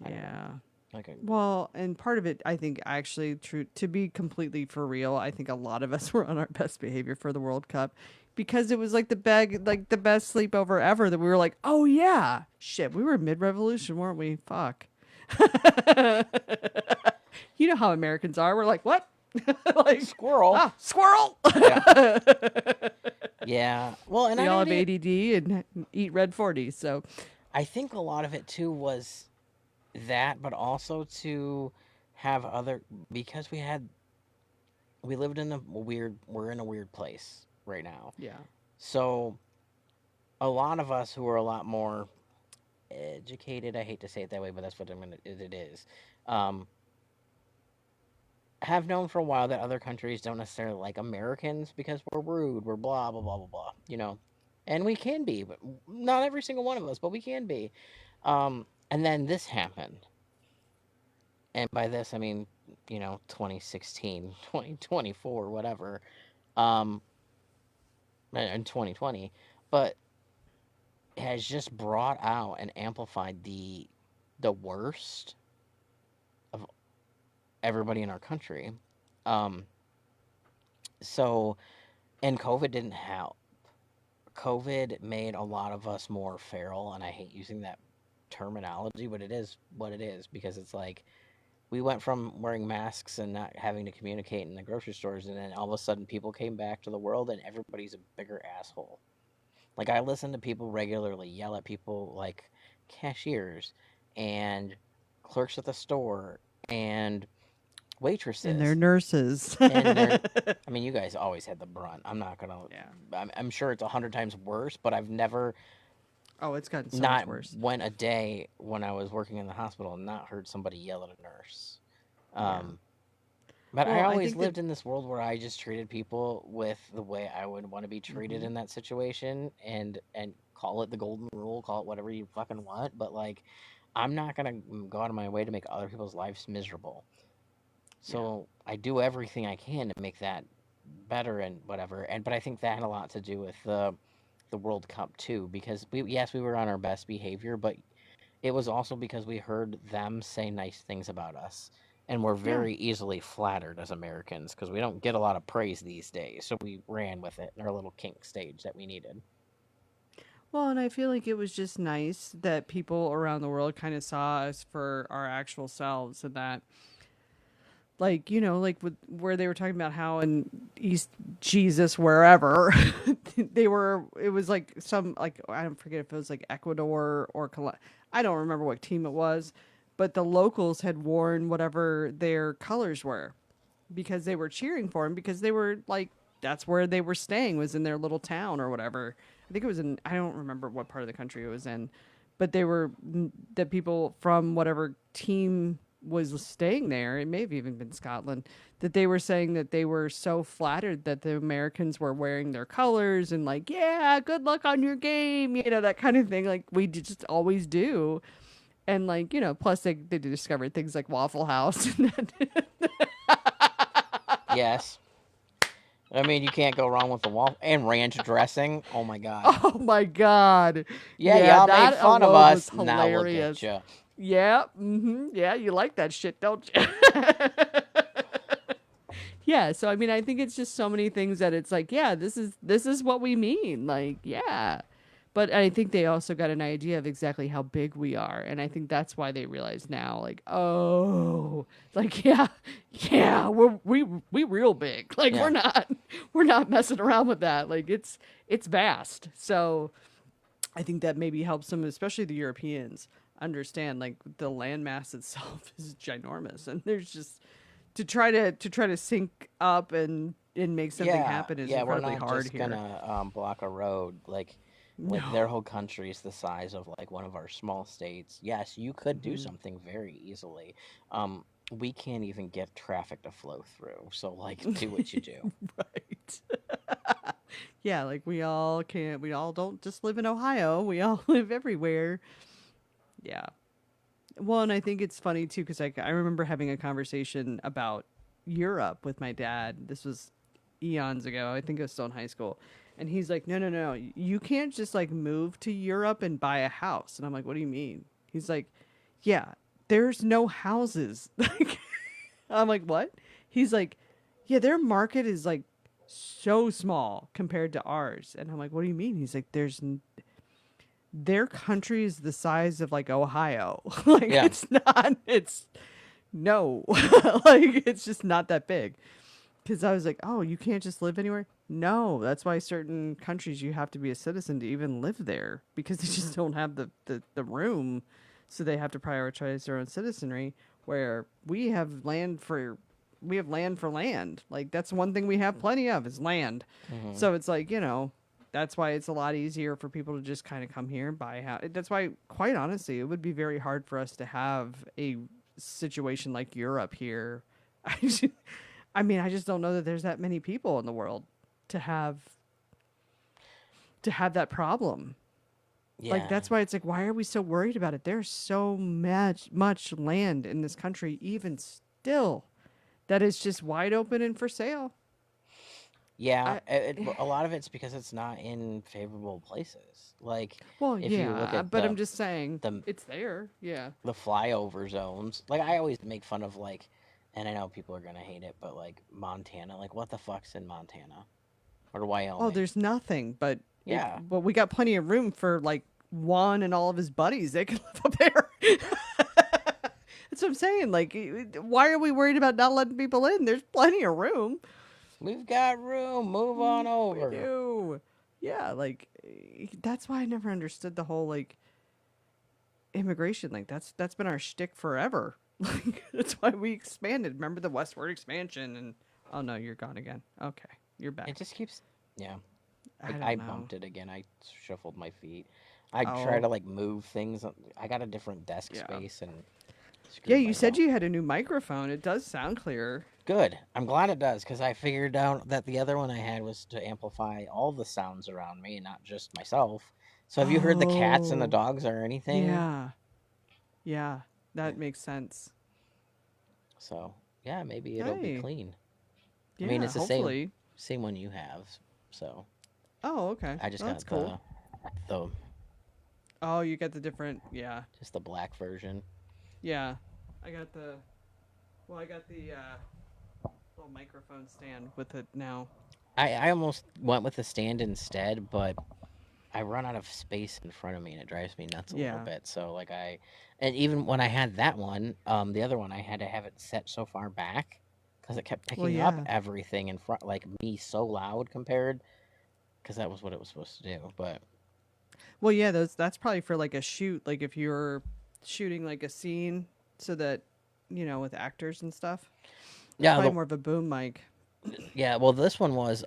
I don't know. yeah. Like Well, and part of it, I think, actually, true to be completely for real, I think a lot of us were on our best behavior for the World Cup because it was like like the best sleepover ever. That we were like, oh yeah, shit, we were mid-revolution, weren't we? Fuck. You know how Americans are. We're like, what? Like, squirrel. squirrel. Yeah, yeah. Well, and We I all have didn't. ADD and eat red 40. So I think a lot of it too was that, but also to have other because we lived in a weird. We're in a weird place right now. yeah, So a lot of us who are a lot more educated. I hate to say it that way, but that's what it is. Um, have known for a while that other countries don't necessarily like Americans because we're rude, we're blah blah blah blah blah. And we can be, but not every single one of us, but we can be. And then this happened, and by this I mean 2016, 2024, whatever, um, and 2020, but has just brought out and amplified the worst of everybody in our country. Um, so, and COVID didn't help. COVID made a lot of us more feral, and I hate using that terminology, but it is what it is because it's like we went from wearing masks and not having to communicate in the grocery stores, and then all of a sudden people came back to the world, and everybody's a bigger asshole. Like I listen to people regularly yell at people like cashiers and clerks at the store and and they're waitresses nurses. and they're I mean you guys always had the brunt. I'm not gonna Yeah. I'm sure it's 100 times worse, but I've never Oh, it's gotten so much not worse. went a day when I was working in the hospital and not heard somebody yell at a nurse. Yeah. um but I Well, I always think that. lived in this world where I just treated people with the way I would want to be treated Hmm. in that situation, and call it the golden rule, call it whatever you fucking want, but like I'm not gonna go out of my way to make other people's lives miserable. Yeah. So I do everything I can to make that better and whatever. And but I think that had a lot to do with the World Cup too, because we were on our best behavior, but it was also because we heard them say nice things about us. And we're Yeah. very easily flattered as Americans because we don't get a lot of praise these days. So we ran with it in our little kink stage that we needed. Well, and I feel like it was just nice that people around the world kind of saw us for our actual selves and that like like with where they were talking about how in East Jesus wherever they were it was like some like I don't forget if it was like Ecuador or I don't remember what team it was, but the locals had worn whatever their colors were because they were cheering for him because they were like that's where they were staying was in their little town or whatever. I think it was in I don't remember what part of the country it was in, but they were the people from whatever team was staying there. It may have even been Scotland that they were saying that they were so flattered that the Americans were wearing their colors and like yeah, good luck on your game, that kind of thing. Like we just always do. And like plus they discovered things like Waffle House Yes. I mean, you can't go wrong with the wall and ranch dressing. Oh my god. Oh my god. Yeah, Yeah, y'all made that fun of alone was us. Now look at hilarious. you. Yeah, yeah, you like that shit, don't you? Yeah, so I mean, I think it's just so many things that it's like, yeah, this is what we mean. Like, yeah. But I think they also got an idea of exactly how big we are, and I think that's why they realize now, like, oh, like, yeah, yeah, we real big. Like, Yeah. we're not messing around with that. Like, it's vast. So I think that maybe helps them, especially the Europeans, understand like the landmass itself is ginormous, and there's just to try to sync up and make something Yeah, happen is yeah, we're incredibly not hard just here. gonna block a road like their No. whole country is the size of like one of our small states. Yes, you could do Hmm. something very easily. Um, we can't even get traffic to flow through. So like, do what you do. Right. Yeah, like we all can't. We all don't just live in Ohio. We all live everywhere. Yeah. Well, and I think it's funny too because I remember having a conversation about Europe with my dad. This was eons ago. I think I was still in high school, and he's like, "No, no, no, you can't just like move to Europe and buy a house." And I'm like, "What do you mean?" He's like, "Yeah, there's no houses." Like, I'm like, "What?" He's like, "Yeah, their market is like so small compared to ours." And I'm like, "What do you mean?" He's like, their country is the size of like Ohio. Like Yeah. it's not it's no. Like it's just not that big. Cuz I was like, "Oh, you can't just live anywhere?" No, that's why certain countries you have to be a citizen to even live there because they just don't have the room, so they have to prioritize their own citizenry where we have land for land. Like that's one thing we have plenty of is land. Hmm. So it's like, that's why it's a lot easier for people to just kind of come here and buy a house. That's why, quite honestly, it would be very hard for us to have a situation like Europe here. I mean, I just don't know that there's that many people in the world to have that problem. Like Yeah. that's why it's like, why are we so worried about it? There's so much land in this country, even still, that is just wide open and for sale. Yeah, I a lot of it's because it's not in favorable places. Like, Well, if you look yeah, at but I'm just saying the it's there. Yeah. the flyover zones, like I always make fun of like, and I know people are gonna hate it, but like Montana, like what the fuck's in Montana or Oh, Wyoming? there's nothing, Yeah, but we got plenty of room for like Juan and all of his buddies. They can live up there. That's what I'm saying. Like, why are we worried about not letting people in? There's plenty of room. we've got room. Move on We over. do. Yeah, like that's why I never understood the whole like immigration. Like that's been our shtick forever. Like that's why we expanded. Remember the westward expansion? And oh no, you're gone again. Okay, you're It back. just keeps. Yeah, I I don't know. bumped it again. I shuffled my feet. I try Oh to like move things. I got a different desk yeah. space and Yeah, screwed you said myself. you had a new microphone. It does sound clearer. Good. I'm glad it does because I figured out that the other one I had was to amplify all the sounds around me, not just myself. So have you heard the cats and the Oh, dogs or anything? yeah. Yeah, Yeah. that makes sense. So yeah, maybe it'll be Hey, clean. I mean, yeah, it's the same hopefully. same one you have. So Oh, okay. I just Well, that's got cool. the Oh, you got the different, yeah. just the black version. Yeah. I got I got the little microphone stand with it now. I almost went with the stand instead, but I run out of space in front of me and it drives me nuts a little Yeah. bit. So and even when I had that one, the other one, I had to have it set so far back because it kept Well, picking up yeah. everything in front, like me so loud compared, because that was what it was supposed to do. But Well, yeah, that's probably for like a shoot, like if you're shooting like a scene so that, with actors and stuff. That's yeah, probably more of a boom mic. yeah. Well, this one was,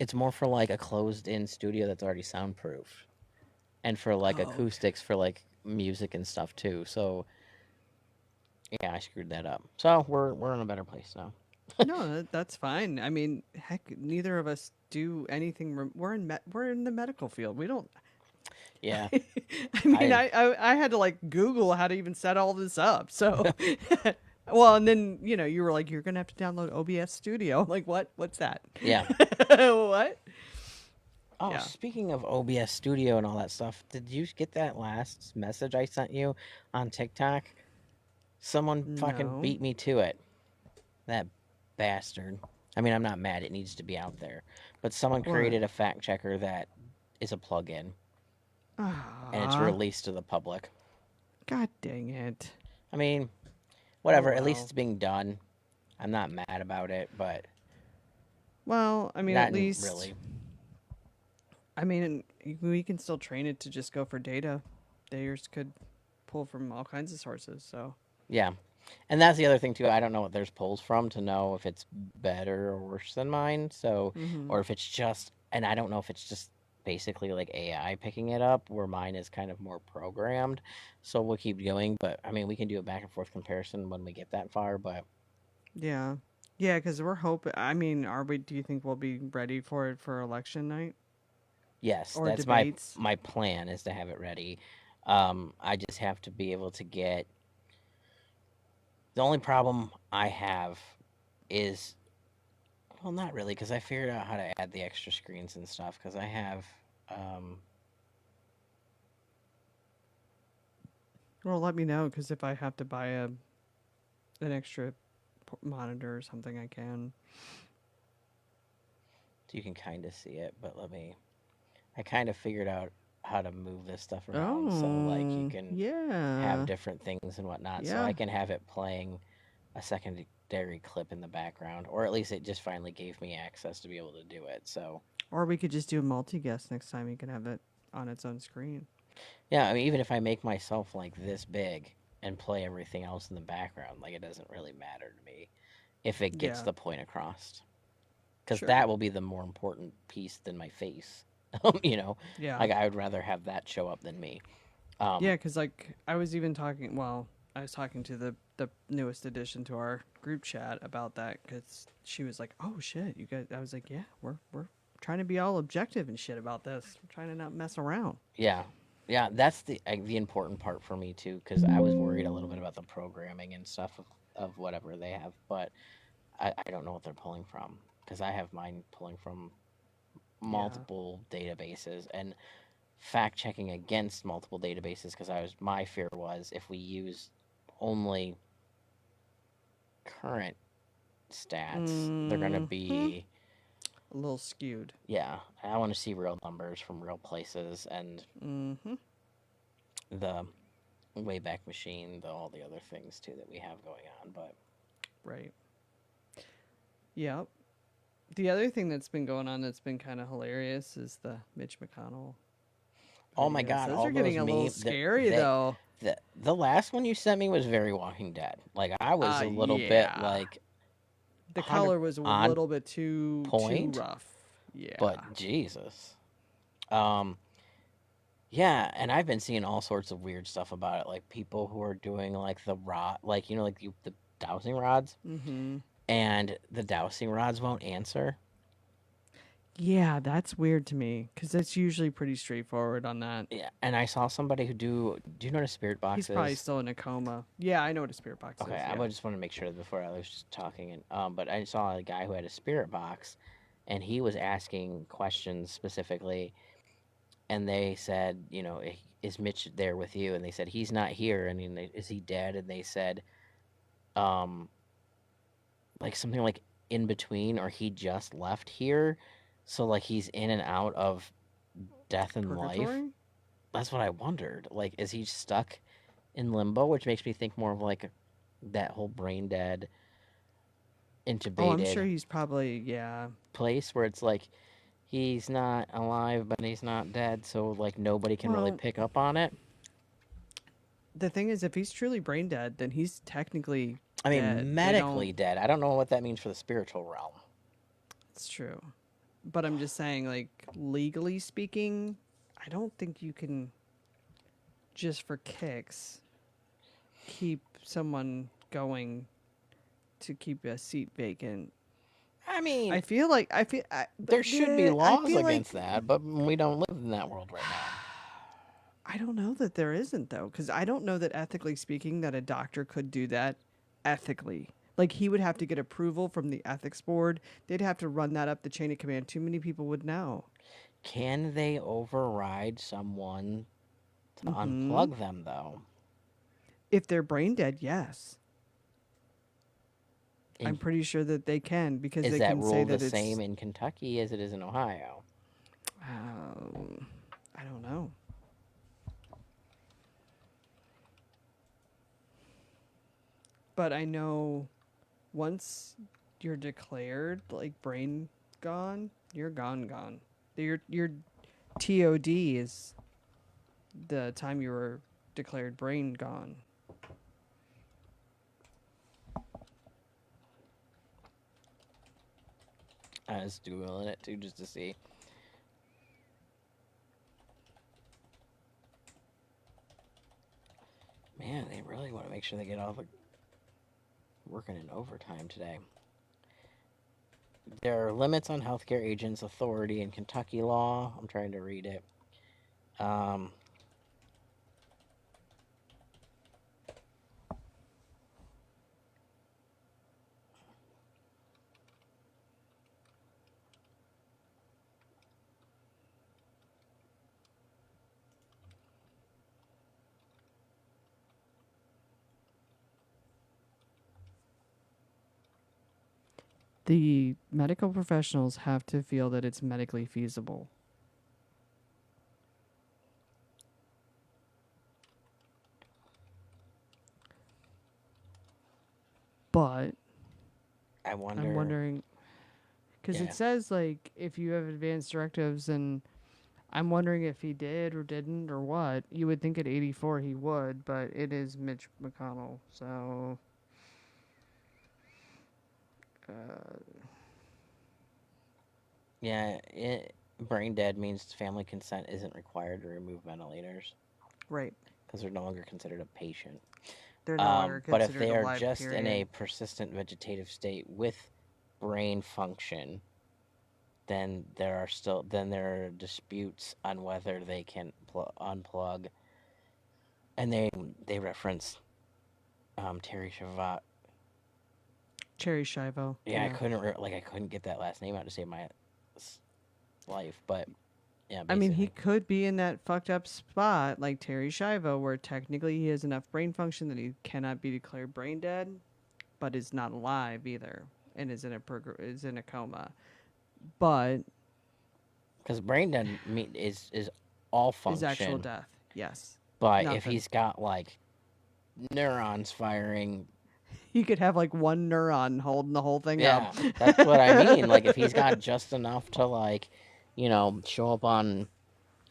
it's more for like a closed-in studio that's already soundproof, and for like Oh, okay. acoustics for like music and stuff too. So yeah, I screwed that up. So we're in a better place now. No, that's fine. I mean, heck, neither of us do anything. We're in the medical field. We don't. Yeah, I mean, I I had to like Google how to even set all this up. So, well, and then you were like, you're gonna have to download OBS Studio. I'm like, what? What's that? yeah. What? Oh, Yeah. speaking of OBS Studio and all that stuff, did you get that last message I sent you on TikTok? Someone fucking No. beat me to it. That bastard. I mean, I'm not mad. It needs to be out there. But someone What? created a fact checker that is a plugin and it's Ah, released to the public. God dang it. I mean, Oh whatever. At least well. it's being done. I'm not mad about it, but Well, I mean, at not least really. I mean, we can still train it to just go for data. Theirs could pull from all kinds of sources. So. Yeah. And that's the other thing too. I don't know what there's polls from to know if it's better or worse than mine. So, Mm-hmm. or if it's just, and I don't know if it's just basically like AI picking it up, where mine is kind of more programmed. So we'll keep going. But I mean, we can do a back and forth comparison when we get that far. But Yeah. Yeah, because we're hoping. I mean, are we? Do you think we'll be ready for it for election night yes, or that's debates? my plan is to have it ready. I just have to be able to get. The only problem I have is, well, not really, because I figured out how to add the extra screens and stuff. Because I have, um, Well, let me know because if I have to buy an extra monitor or something, I can. you can kind of see it, but let me. I kind of figured out how to move this stuff around so like you Oh, can have yeah. different things and whatnot. So I Yeah. can have it playing a secondary clip in the background, or at least it just finally gave me access to be able to do it. So Or we could just do a multi-guest next time. You can have it on its own screen. yeah, I mean, even if I make myself like this big and play everything else in the background, like it doesn't really matter to me if it gets Yeah. the point across, because Sure. that will be the more important piece than my face. you know, Yeah. like I would rather have that show up than me. Yeah, Um, because like I was even talking. Well, I was talking to the newest addition to our group chat about that because she was like, "Oh shit, you guys." I was like, "Yeah, we're trying to be all objective and shit about this. We're trying to not mess around." yeah, yeah, that's the important part for me too, because I was worried a little bit about the programming and stuff of whatever they have, but I don't know what they're pulling from because I have mine pulling from Yeah. multiple databases and fact checking against multiple databases because I was my fear was if we use only current stats, they're gonna Hmm. be, A little skewed. yeah. I want to see real numbers from real places and Hmm. the Wayback Machine, all the other things too that we have going on. But Right. Yep. The other thing that's been going on that's been kind of hilarious is the Mitch McConnell oh my videos. god, Those all are those getting a little meme scary though. the last one you sent me was very Walking Dead. Like I was a little bit Yeah. like The 100 color was a on little bit too point, rough. but Yeah. Jesus. Um, yeah, and I've been seeing all sorts of weird stuff about it, like people who are doing like the rod, like like the dowsing rods, Mhm. and the dowsing rods won't answer. Yeah, that's weird to me cuz it's usually pretty straightforward on that. Yeah, and I saw somebody who do you know what a spirit He's box probably is? still in a coma. Yeah, I know what a spirit box Okay, is. I Yeah. would just want to make sure that before I was just talking, and but I saw a guy who had a spirit box, and he was asking questions specifically, and they said, is Mitch there with you? And they said he's not here. I mean, is he dead? And they said, um, like something like in between, or he just left here, so like he's in and out of death and life. Purgatory? That's what I wondered. Like, is he stuck in limbo? Which makes me think more of like that whole brain dead, Oh, I'm sure intubated he's probably yeah. place where it's like he's not alive, but he's not dead, so like nobody can really Well, pick up on it. the thing is if he's truly brain dead, then he's technically I dead. mean, They don't medically dead. I don't know what that means for the spiritual realm. It's true. But I'm just saying like legally speaking, I don't think you can just for kicks keep someone going to keep a seat vacant. I mean, I feel like there should be I laws feel against like that, but we don't live in that world right now. I don't know that there isn't though, because I don't know that ethically speaking that a doctor could do that ethically. Like he would have to get approval from the ethics board. They'd have to run that up the chain of command. Too many people would know. Can they override someone to Mm-hmm. unplug them though? If they're brain dead, yes. I'm In, pretty sure that they can because is they that can say rule the that same it's. in Kentucky as it is in Ohio? Um, I don't know. But I know once you're declared like brain gone, you're gone. Your TOD is the time you were declared brain gone. I was doing it too just to see. Man, they really want to make sure they get all the working in overtime today. There are limits on healthcare agents' authority in Kentucky law. I'm trying to read it. Um, The medical professionals have to feel that it's medically feasible. But I I'm wonder. wondering, because it Yeah, says like if you have advanced directives, and I'm wondering if he did or didn't or what. You would think at 84 he would, but it is Mitch McConnell, so yeah. Brain dead means family consent isn't required to remove ventilators right. because they're no longer considered a patient. They're no longer But if considered they are alive. just in a Period. persistent vegetative state with brain function, then there are disputes on whether they can unplug. And they reference Terry Shavat. Cherry Shivo. Yeah, Yeah. I couldn't get that last name out to save my life, but yeah, I mean, he basically. could be in that fucked up spot like Terry Shivo, where technically he has enough brain function that he cannot be declared brain dead, but is not alive either, and is in a coma. But Because brain dead is all is actual function, death. Yes. but if Nothing. he's got like neurons firing, He could have like one neuron holding the whole thing up. yeah, that's what I mean. Like if he's got just enough to like, show up on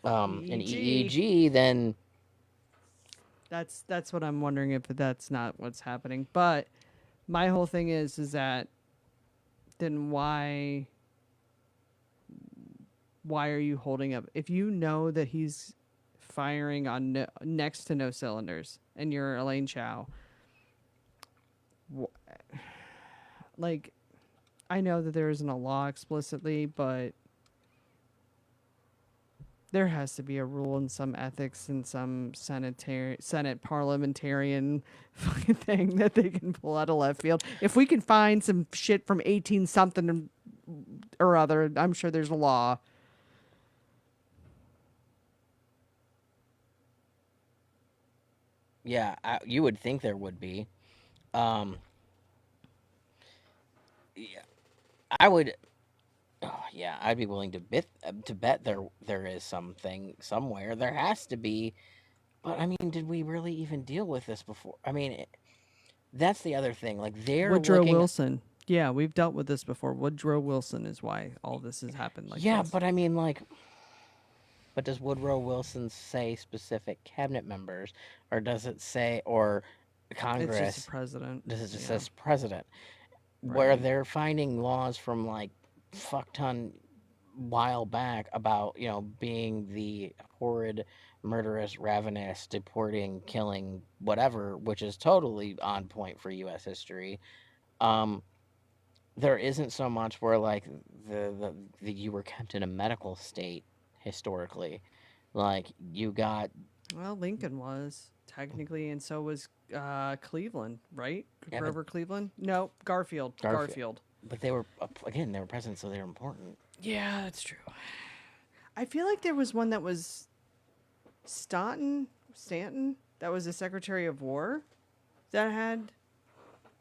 an EEG. EEG, then That's what I'm wondering if that's not what's happening. But my whole thing is that then why are you holding up if you know that he's firing on next to no cylinders and you're Elaine Chow? Like, I know that there isn't a law explicitly, but there has to be a rule and some ethics and some Senate parliamentarian fucking thing that they can pull out of left field. If we can find some shit from 18 something or other, I'm sure there's a law. yeah, you would think there would be. Um, yeah, I would. Oh, yeah, I'd be willing to bet there is something somewhere. There has to be. But I mean, did we really even deal with this before? I mean, that's the other thing. Like they're Woodrow looking. Wilson. Yeah, we've dealt with this before. Woodrow Wilson is why all this has happened like Yeah, this. but I mean, like, but does Woodrow Wilson say specific cabinet members, or does it say or It's just a Congress? president. Does it just Yeah, says president? Where right. they're finding laws from like fuck ton while back about being the horrid, murderous, ravenous, deporting, killing, whatever, which is totally on point for U.S. history. Um, there isn't so much where like the you were kept in a medical state historically, like you got Well, Lincoln was technically, and so was Cleveland, right? yeah, but Grover Cleveland? No, Garfield. Garfield, Garfield. but they were again they were presidents, so they're important. Yeah, that's true. I feel like there was one that was Stanton, that was the Secretary of War, that had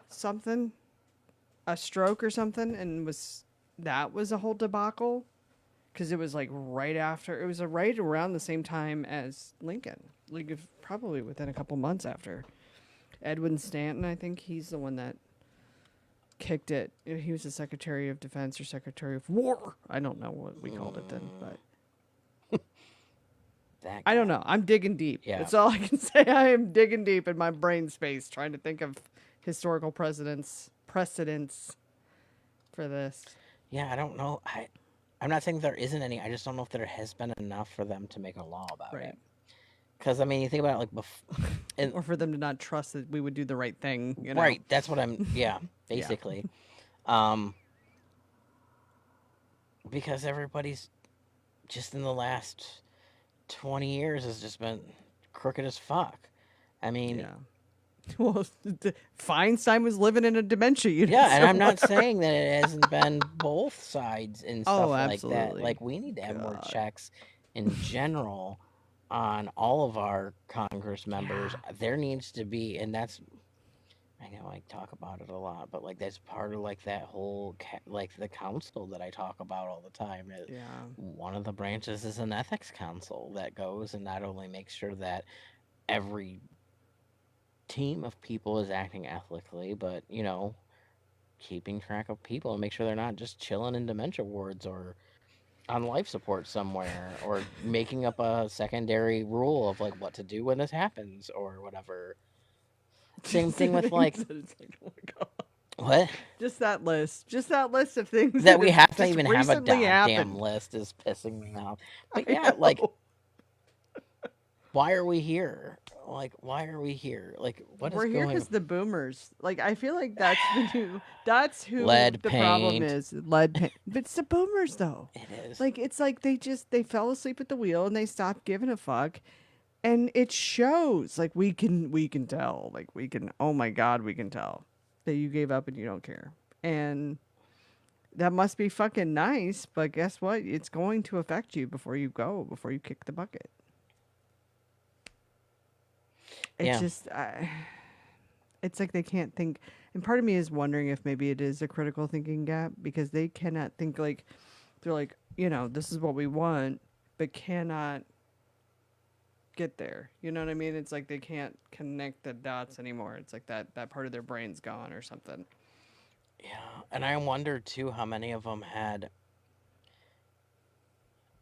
something, a stroke or something, and that was a whole debacle because it was like right after, it was right around the same time as Lincoln, like probably within a couple months after. Edwin Stanton, I think he's the one that kicked it. He was the Secretary of Defense or Secretary of War. I don't know what we called it then, but That I don't guy, know. I'm digging deep. yeah, That's all I can say. I am digging deep in my brain space trying to think of historical precedents for this. yeah. I don't know. I'm not saying there isn't any. I just don't know if there has been enough for them to make a law about Right. it. Because I mean, you think about it, like and Or for them to not trust that we would do the right thing, you know? right. That's what I'm. Yeah, Yeah. basically. Um, because everybody's just in the last 20 years has just been crooked as fuck. I mean, Yeah. Well, Feinstein was living in a dementia unit. yeah, and So I'm not saying that it hasn't been both sides and stuff oh, like that. absolutely. Like, we need to have more God. checks in general on all of our Congress members. Yeah. There needs to be, and that's I know I talk about it a lot, but like that's part of like that whole like the council that I talk about all the time. Yeah. One of the branches is an ethics council that goes and not only makes sure that every team of people is acting ethically, but keeping track of people and make sure they're not just chilling in dementia wards or on life support somewhere or making up a secondary rule of like what to do when this happens or whatever. Same Just thing the with things like that it's like, oh my god. what Just that list. Just that list of things that that we have have to just even have a recently goddamn happened. list is pissing me off. But I yeah, like know. why are we here? Like why are we here? Like what is We're here going because the boomers. Like I feel like that's the new. That's who lead the problem paint. is. Lead paint. But it's the boomers though. It is. Like it's like they fell asleep at the wheel and they stopped giving a fuck, and it shows. Like we can tell. Like we can. Oh my god, we can tell that you gave up and you don't care. And that must be fucking nice. But guess what? It's going to affect you before you go. Before you kick the bucket. It's Yeah. just. It's like they can't think, and part of me is wondering if maybe it is a critical thinking gap because they cannot think like they're like, this is what we want, but cannot get there. You know what I mean? It's like they can't connect the dots anymore. It's like that part of their brain's gone or something. Yeah. And I wonder too how many of them had.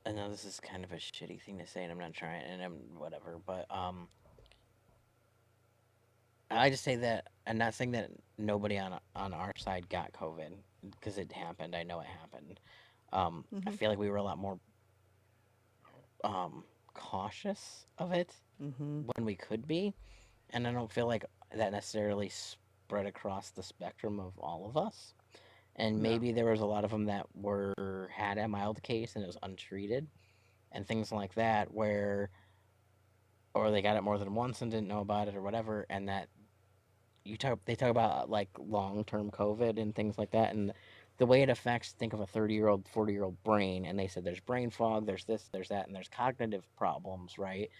I know this is kind of a shitty thing to say, and I'm not trying, and I'm whatever, but I just say that I'm not saying that nobody on our side got COVID because it happened. I know it happened. I Mhm. feel like we were a lot more cautious of it Mhm. when we could be, and I don't feel like that necessarily spread across the spectrum of all of us. And No. maybe there was a lot of them that were had a mild case and it was untreated and things like that, where or they got it more than once and didn't know about it or whatever, and that they talk about like long-term COVID and things like that, and the way it affects, think of a 30-year-old 40-year-old brain, and they said there's brain fog, there's this, there's that, and there's cognitive problems, right?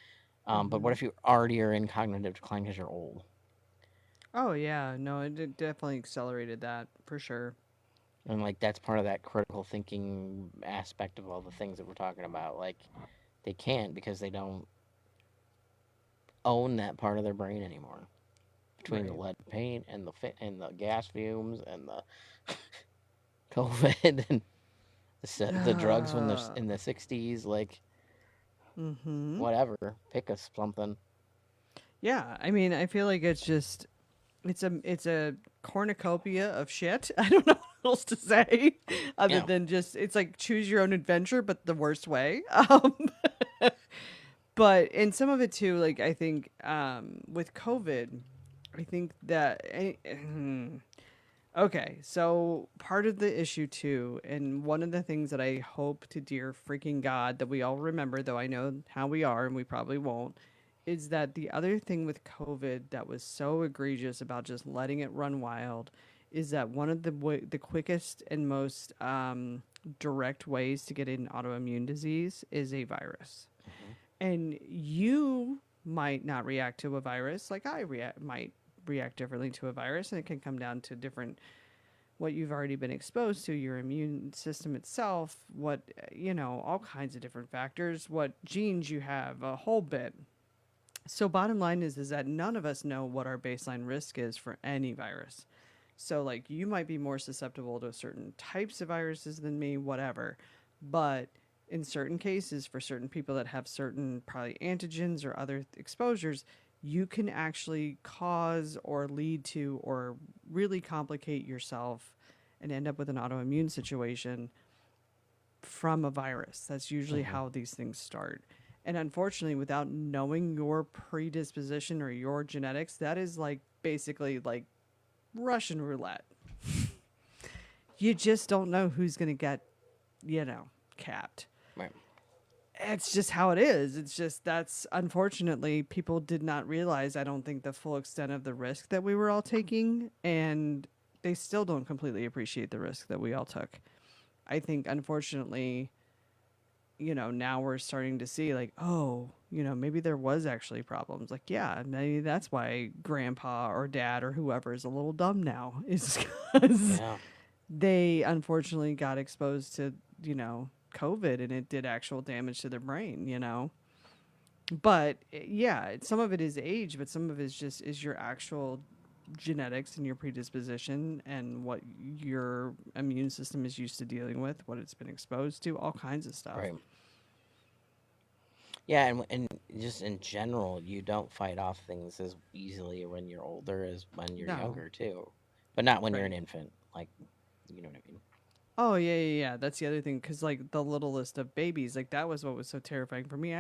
But what Mhm. if you already are in cognitive decline because you're old? Oh yeah, no, definitely accelerated that for sure. And like that's part of that critical thinking aspect of all the things that we're talking about. Like they can't because they don't own that part of their brain anymore. Between the Right. lead paint and the gas fumes and the COVID and the drugs when they're in the 60s, like Mhm. whatever, pick us something. Yeah, I mean, I feel like it's a cornucopia of shit. I don't know what else to say other Yeah. than just it's like choose your own adventure, but the worst way. But in some of it too, like I think with COVID, I think that okay, so part of the issue too, and one of the things that I hope to dear freaking God that we all remember, though I know how we are and we probably won't, is that the other thing with COVID that was so egregious about just letting it run wild is that one of the quickest and most direct ways to get an autoimmune disease is a virus. Hmm. And you might not react to a virus like might react differently to a virus, and it can come down to different what you've already been exposed to, your immune system itself, what all kinds of different factors, what genes you have, a whole bit. So bottom line is that none of us know what our baseline risk is for any virus. So like you might be more susceptible to certain types of viruses than me, whatever. But in certain cases, for certain people that have certain probably antigens or other exposures, you can actually cause or lead to or really complicate yourself and end up with an autoimmune situation from a virus. That's usually Hmm. how these things start. And unfortunately, without knowing your predisposition or your genetics, that is like basically like Russian roulette. You just don't know who's going to get, capped. Right. It's just how it is. It's just that's unfortunately people did not realize, I don't think, the full extent of the risk that we were all taking. And they still don't completely appreciate the risk that we all took. I think, unfortunately, now we're starting to see like, oh, maybe there was actually problems. Like, yeah, maybe that's why grandpa or dad or whoever is a little dumb now, is because Yeah. they unfortunately got exposed to, COVID, and it did actual damage to their brain. But yeah, some of it is age, but some of it is your actual genetics and your predisposition and what your immune system is used to dealing with, what it's been exposed to, all kinds of stuff. Right. Yeah, and just in general, you don't fight off things as easily when you're older as when you're No, younger too, but not when you're an right. infant. Like, you know what I mean? Oh yeah, yeah, yeah. That's the other thing, because like the littlest of babies, like that was what was so terrifying for me.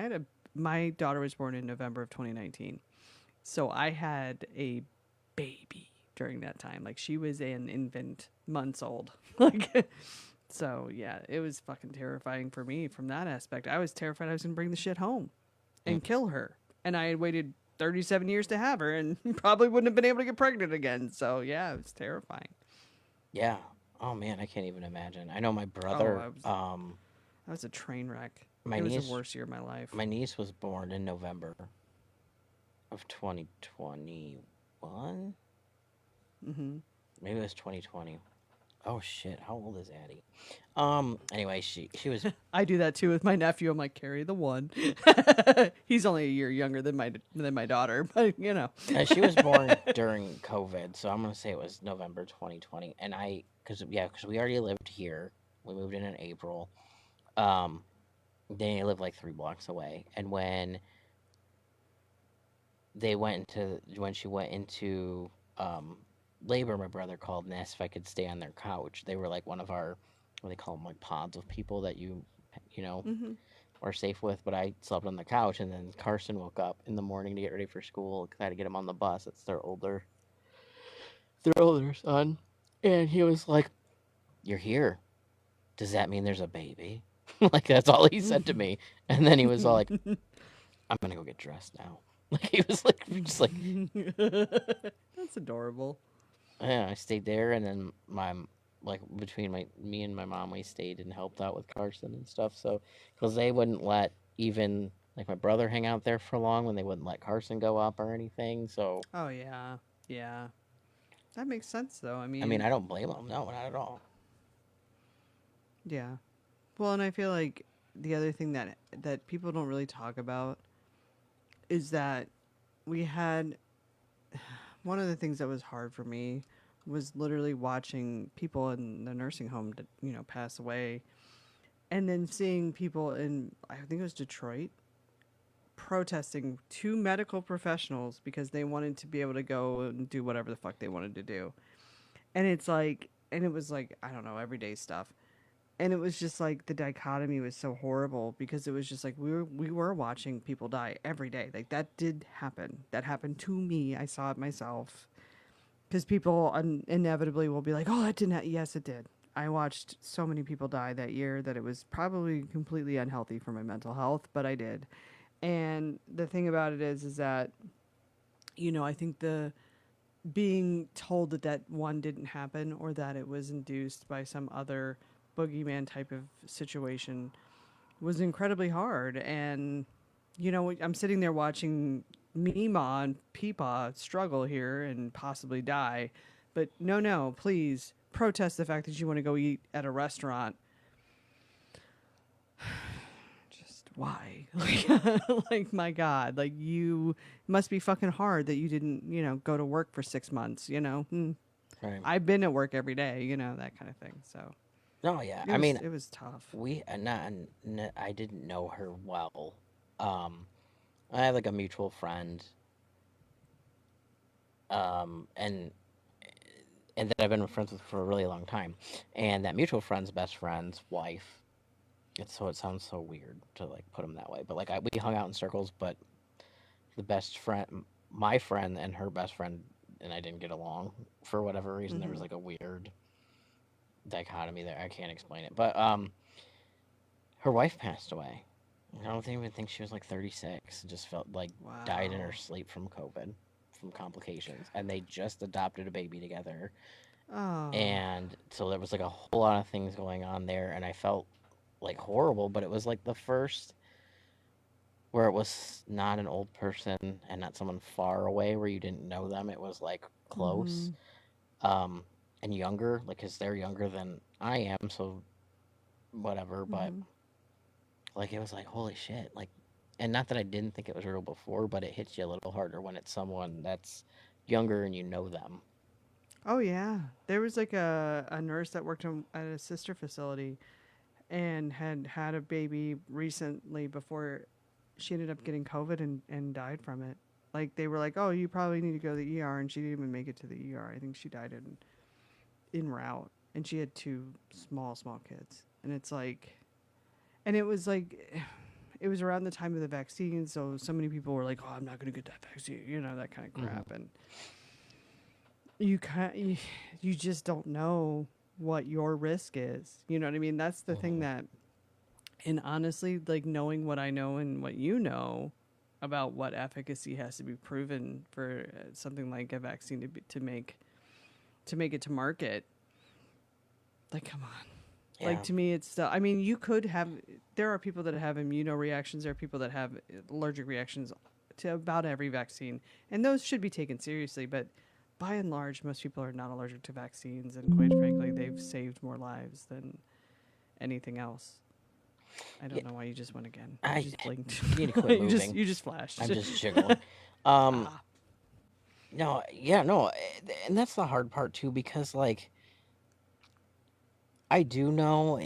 My daughter was born in November of 2019, so I had a baby during that time. Like she was an infant, months old. Like, so yeah, it was fucking terrifying for me from that aspect. I was terrified I was gonna bring the shit home Mm, and kill her, and I had waited 37 years to have her, and probably wouldn't have been able to get pregnant again. So yeah, it was terrifying. yeah. Oh man, I can't even imagine. I know my Oh, brother, I was a train wreck. my It was the niece, worst year of my life. my niece was born in November of 2021. Mm-hmm. Maybe it was 2020. Oh shit, how old is Addie? Anyway, she was I do that too with my nephew. I'm like, carry the one. He's only a year younger than my daughter, but she was born during COVID, so I'm gonna say it was November 2020. And because we already lived here, we moved in April. Um, they lived like 3 blocks away, and when she went into um labor, my brother called and asked if I could stay on their couch. They were like one of our, what they call them, like pods of people that you know mm-hmm. are safe with. But I slept on the couch, and then Carson woke up in the morning to get ready for school because I had to get him on the bus. It's their older son, and he was like, "You're here. Does that mean there's a baby?" Like that's all he said to me. And then he was all like, "I'm gonna go get dressed now." Like he was like, just like, That's adorable. yeah. I stayed there, and then like between me and my mom, we stayed and helped out with Carson and stuff. So because they wouldn't let even like my brother hang out there for long when they wouldn't let Carson go up or anything. So Oh yeah, yeah. That makes sense though. I I mean, mean, I don't blame them. No, not at all. yeah. Well, and I feel like the other thing that people don't really talk about is that we had one of the things that was hard for me was literally watching people in the nursing home to, pass away, and then seeing people in, I think it was Detroit, protesting two medical professionals because they wanted to be able to go and do whatever the fuck they wanted to do. And it's like, and it was like, I don't know, everyday stuff. And it was just like the dichotomy was so horrible because it was just like we were watching people die every day. Like that did happen. That happened to me. I saw it myself. Because people inevitably will be like, "Oh, that didn't." Yes, it did. I watched so many people die that year that it was probably completely unhealthy for my mental health, but I did. And the thing about it is that I think the being told that one didn't happen or that it was induced by some other boogeyman type of situation was incredibly hard. And I'm sitting there watching Mima and Peepaw struggle here and possibly die, but no, no, please protest the fact that you want to go eat at a restaurant. Just why? Like my God, like you must be fucking hard that you didn't, go to work for 6 months. Right. I've been at work every day, that kind of thing. So No, yeah. it I was mean, it was tough. I didn't know her well. Um, I have like a mutual friend, and that I've been friends with for a really long time, and that mutual friend's best friend's wife. It sounds so weird to like put them that way, but like we hung out in circles, but the best friend, my friend, and her best friend and I didn't get along for whatever reason. There was Hmm. like a weird dichotomy there. I can't explain it, but her wife passed away. I don't even think she was like 36. Just felt like died in her Wow. sleep from COVID, from complications. And they just adopted a baby together. Oh. And so there was like a whole lot of things going on there. And I felt like horrible, but it was like the first where it was not an old person and not someone far away where you didn't know them. It was like close, Mhm. um, and younger, like because they're younger than I am, so whatever. But Mhm. like it was like holy shit, like, and not that I didn't think it was real before, but it hits you a little harder when it's someone that's younger and you know them. Oh yeah, there was like a nurse that worked at a sister facility and had had a baby recently before she ended up getting COVID and died from it. Like they were like, "Oh, you probably need to go to the ER," and she didn't even make it to the ER. I think she died in route, and she had two small kids, and it's like, and it was like. It was around the time of the vaccine, so many people were like, "Oh, I'm not going to get that vaccine," that kind of Hmm. crap, and you can't you just don't know what your risk is. You know what I mean? That's the thing Hmm. that, and honestly, like knowing what I know and what you know about what efficacy has to be proven for something like a vaccine to make it to market. Like, come on. Like Yeah. to me, it's still. I mean, you could have. There are people that have immunoreactions. There are people that have allergic reactions to about every vaccine, and those should be taken seriously. But by and large, most people are not allergic to vaccines, and quite frankly, they've saved more lives than anything else. I Yeah. don't know why you just went again. You I just blinked. you need to quit you just moving. you just flashed. I'm just jiggling. Um, Ah, no, yeah, no, and that's the hard part too because like I do know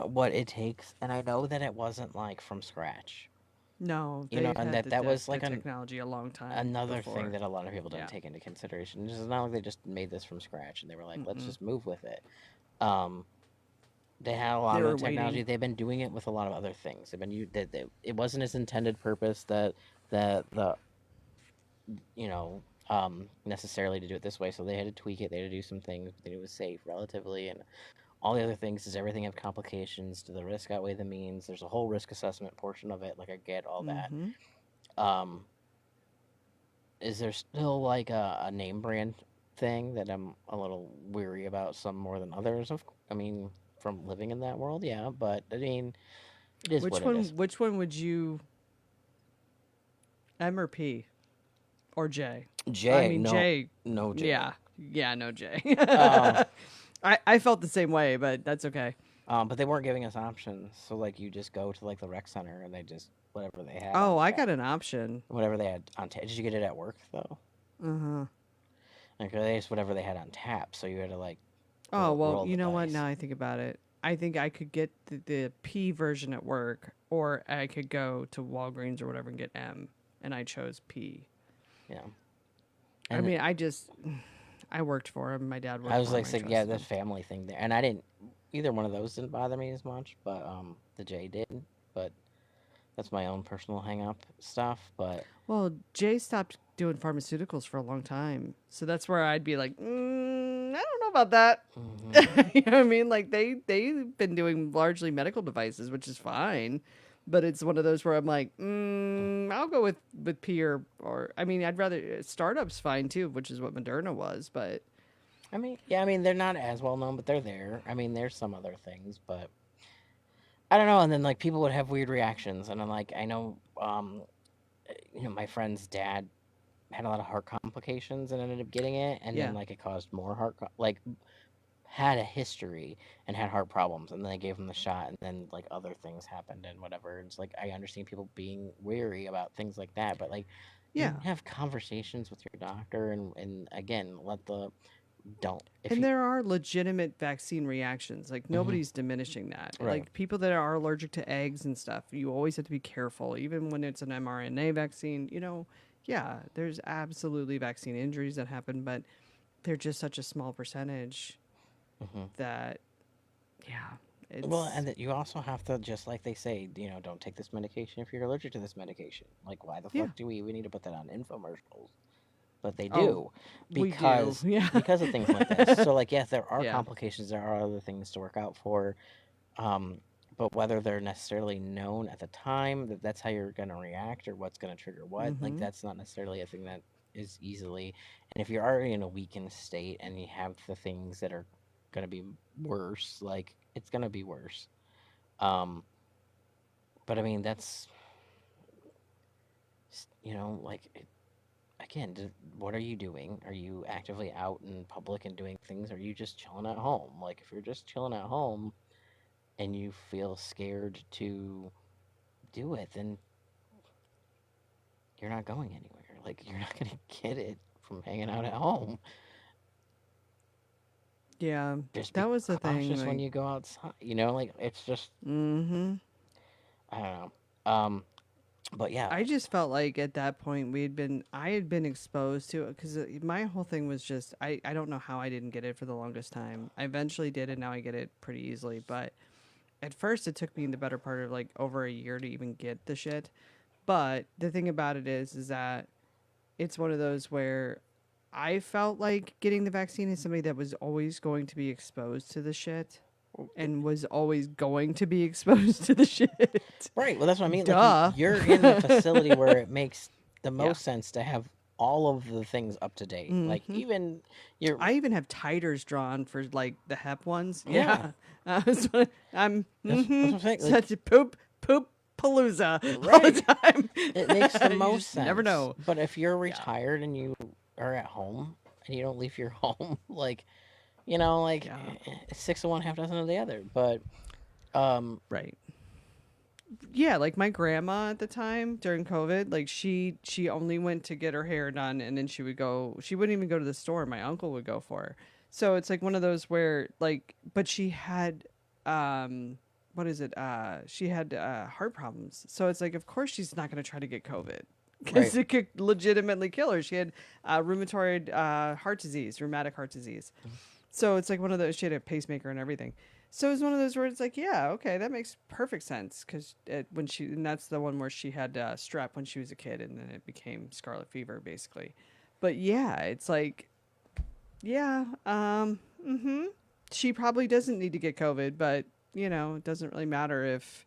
what it takes, and I know that it wasn't like from scratch, no, you know, they've and had that was the like technology a long time another thing before. that a lot of people didn't Yeah. take into consideration. This is not like they just made this from scratch and they were like, let's Mm-mm. just move with it. Um, they had a They lot of the were technology. waiting. They've been doing it with a lot of other things. They've been it wasn't its intended purpose that the necessarily to do it this way. So they had to tweak it. They had to do some things, but it was safe relatively, and all the other things. Does everything have complications? Do the risk outweigh the means? There's a whole risk assessment portion of it. Like I get all that. Mm-hmm. Um, is there still like a name brand thing that I'm a little weary about? Some more than others. I mean, from living in that world, yeah. But I mean, it is what Which it is. one? Which one would you M or P or J? I J, mean no, J. no J. Yeah, yeah, no J. Uh, I felt the same way, but that's okay. but they weren't giving us options. So like, you just go to like the rec center and they just whatever they had Oh, on I tap. got an option. Whatever they had on tap. Did you get it at work though? Uh huh. Like they just whatever they had on tap. So you had to like Oh well, roll you the know what? dice. Now I think about it, I think I could get the P version at work, or I could go to Walgreens or whatever and get M, and I chose P. Yeah. I And mean, I worked for him. My dad I worked was for him. like I saying, yeah, trusted this him. family thing there, and I didn't. Either one of those didn't bother me as much, but the J did. But that's my own personal hang up stuff. But Well, Jay stopped doing pharmaceuticals for a long time, so that's where I'd be like, I don't know about that. hmm You know what I mean? Like they've been doing largely medical devices, which is fine, but it's one of those where I'm like, I'll go with P or I mean, I'd rather startups fine too, which is what Moderna was, but I mean, yeah, I mean they're not as well known, but they're there. I mean, there's some other things, but I don't know. And then like people would have weird reactions, and I'm like, I know, my friend's dad had a lot of heart complications and ended up getting it, and then yeah, like it caused more like had a history and had heart problems, and then they gave him the shot, and then like other things happened and whatever. It's like I understand people being weary about things like that, but like you yeah. have conversations with your doctor, and again, let the don't if And you there are legitimate vaccine reactions. Like hmm nobody's diminishing that. right. Like people that are allergic to eggs and stuff, you always have to be careful. Even when it's an mRNA vaccine, yeah, there's absolutely vaccine injuries that happen, but they're just such a small percentage hmm that, yeah, Well, it's and that you also have to, just like they say, don't take this medication if you're allergic to this medication. Like, why the yeah. fuck do we need to put that on infomercials? But they Oh, do we do. because Yeah. because of things like this. So like yes, there are Yeah. complications, there are other things to work out for. Um, but whether they're necessarily known at the time that that's how you're going to react or what's going to trigger what, like Mhm. that's not necessarily a thing that is easily. And if you're already in a weakened state and you have the things that are going to be worse, like it's going to be worse. Um, but I mean, like again, what are you doing? Are you actively out in public and doing things? Or are you just chilling at home? Like, if you're just chilling at home and you feel scared to do it, then you're not going anywhere. Like, you're not going to get it from hanging out at home. Yeah, Just be that was the thing. cautious when Like, you go outside. Like, it's just, mm-hmm. I don't know. But yeah, I just felt like at that point I had been exposed to it because my whole thing was just, I don't know how I didn't get it for the longest time. I eventually did it. Now I get it pretty easily. But at first, it took me the better part of like over a year to even get the shit. But the thing about it is that it's one of those where I felt like getting the vaccine is somebody that was always going to be exposed to the shit and was always going to be exposed to the shit. right. Well, that's what I mean. Like, Duh. you're in the facility where it makes the Yeah. most sense to have all of the things up to date. Like, Hmm. even your, I even have titers drawn for like the Hep ones. yeah, Yeah. I'm that's what I'm saying. Like, such a poop palooza all the right. time. It makes the You most just never sense. know. But if you're Yeah. retired and you are at home and you don't leave your home, like, like, Yeah. it's six of one, half dozen of the other. But, um, Right. Yeah, like my grandma at the time during COVID, like she only went to get her hair done and then she wouldn't even go to the store. My uncle would go for her. So it's like one of those where like but she had um what is it? She had heart problems. So it's like of course she's not going to try to get COVID right, cuz it could legitimately kill her. She had rheumatoid heart disease, rheumatic heart disease. So it's like one of those. She had a pacemaker and everything. So it's one of those where it's like, yeah, okay, that makes perfect sense because and that's the one where she had strep when she was a kid, and then it became scarlet fever basically. But yeah, it's like, yeah, she probably doesn't need to get COVID, but it doesn't really matter if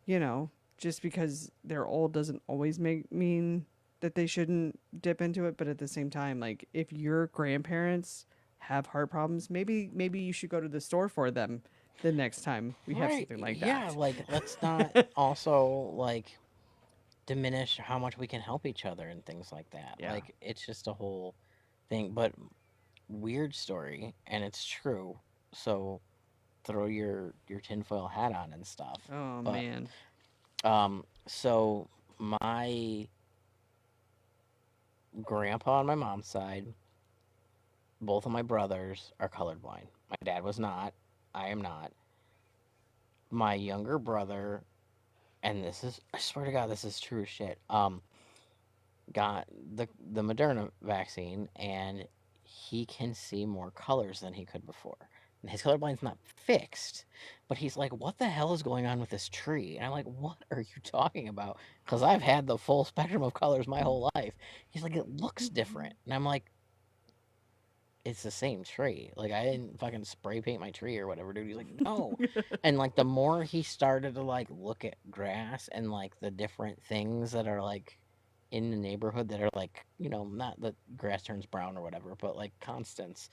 you know, just because they're old doesn't always mean that they shouldn't dip into it. But at the same time, like if your grandparents have heart problems, maybe you should go to the store for them the next time we have right. something like Yeah, that. like, let's not also, like, diminish how much we can help each other and things like that. Yeah. Like, it's just a whole thing. But weird story, and it's true. So throw your tinfoil hat on and stuff. Oh But man. so my grandpa on my mom's side, both of my brothers are colorblind. My dad was not. I am not. My younger brother, and this is, I swear to God, this is true as shit. Got the Moderna vaccine, and he can see more colors than he could before. And his colorblind's not fixed, but he's like, "What the hell is going on with this tree?" And I'm like, "What are you talking about?" Because I've had the full spectrum of colors my whole life. He's like, "It looks different," and I'm like, "It's the same tree. Like, I didn't fucking spray paint my tree or whatever, dude." He's like, "No," and like the more he started to like look at grass and like the different things that are like in the neighborhood that are like, not that grass turns brown or whatever, but like constants.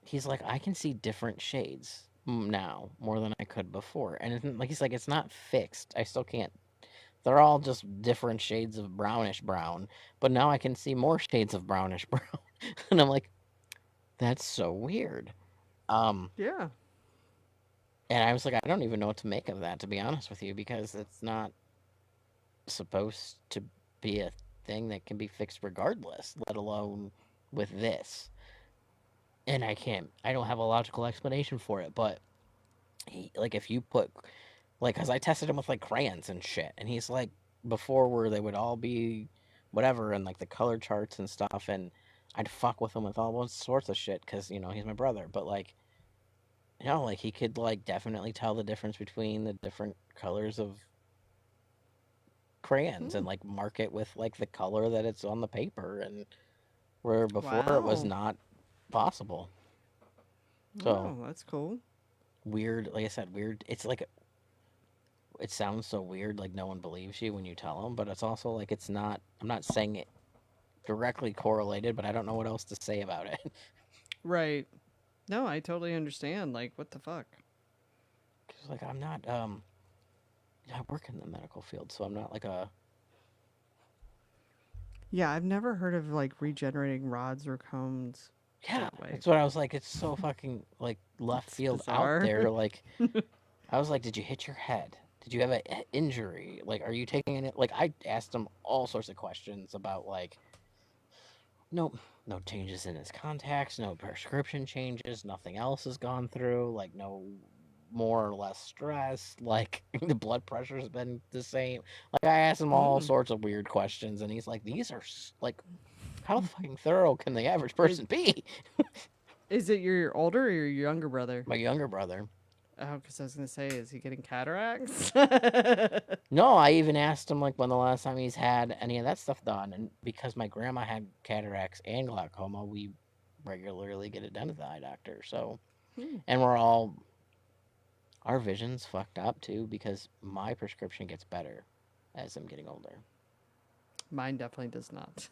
He's like, I can see different shades now more than I could before. And like, he's like, it's not fixed. I still can't. They're all just different shades of brownish brown, but now I can see more shades of brownish brown. And I'm like, that's so weird. Um, Yeah. and I was like, I don't even know what to make of that, to be honest with you, because it's not supposed to be a thing that can be fixed regardless, let alone with this. And I don't have a logical explanation for it, but like, if you put, like, because I tested him with like crayons and shit, and he's like, before where they would all be whatever, and like the color charts and stuff, and I'd fuck with him with all sorts of shit because, he's my brother, but like, like, he could like definitely tell the difference between the different colors of crayons Hmm. and like mark it with like the color that it's on the paper, and where before it was Wow. not possible. So Oh, that's cool. weird, like I said, weird. It's like, it sounds so weird, like no one believes you when you tell them, but it's also like, it's not, I'm not saying it directly correlated, but I don't know what else to say about it. Right. No, I totally understand. Like, what the fuck? She's like, I'm not. I work in the medical field, so I'm not like a. Yeah, I've never heard of like regenerating rods or cones Yeah, that way. that's what I was like. It's so fucking like left It's field out bizarre. there. Like, I was like, did you hit your head? Did you have an injury? Like, are you taking it? Like, I asked him all sorts of questions about like, no, no changes in his contacts, no prescription changes, nothing else has gone through. Like, no more or less stress. Like, the blood pressure's been the same. Like, I asked him all Mm. sorts of weird questions, and he's like, these are like, how fucking thorough can the average Is person be? is it your older or your younger brother? My younger brother. Oh, because I was gonna say, is he getting cataracts? No, I even asked him like when the last time he's had any of that stuff done, and because my grandma had cataracts and glaucoma, we regularly get it done at the eye doctor. So, Hmm. and we're all our vision's fucked up too because my prescription gets better as I'm getting older. Mine definitely does not.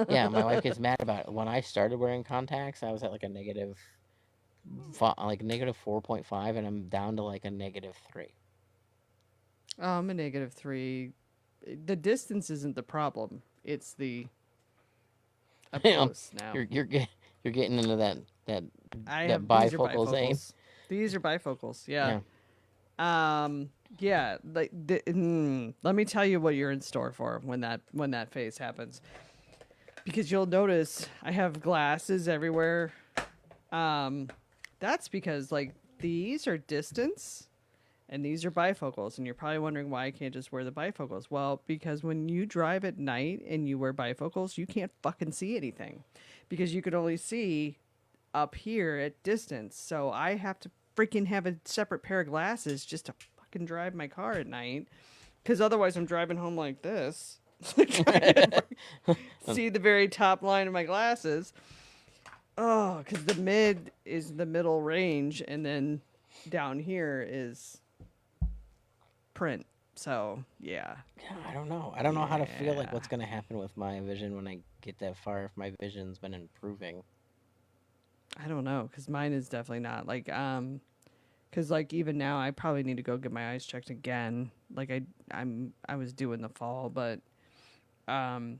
Yeah, my wife gets mad about it. When I started wearing contacts, I was at like a negative, like negative 4.5, and I'm down to like a negative 3. I'm a -3. The distance isn't the problem. It's the up You know, close now. you're getting into that I that have these are bifocal zone. bifocals. These are bifocals. Yeah. Yeah. Yeah. Let me tell you what you're in store for when that phase happens, because you'll notice I have glasses everywhere. Um, that's because like these are distance and these are bifocals, and you're probably wondering why I can't just wear the bifocals. Well, because when you drive at night and you wear bifocals, you can't fucking see anything because you could only see up here at distance. So I have to freaking have a separate pair of glasses just to fucking drive my car at night, because otherwise I'm driving home like this. Trying to see the very top line of my glasses. Oh, because the mid is the middle range, and then down here is print. So yeah, Yeah, I don't know. I don't know how to feel like yeah. what's gonna happen with my vision when I get that far. If my vision's been improving. I don't know, because mine is definitely not like because like even now I probably need to go get my eyes checked again. Like I was due in the fall, but um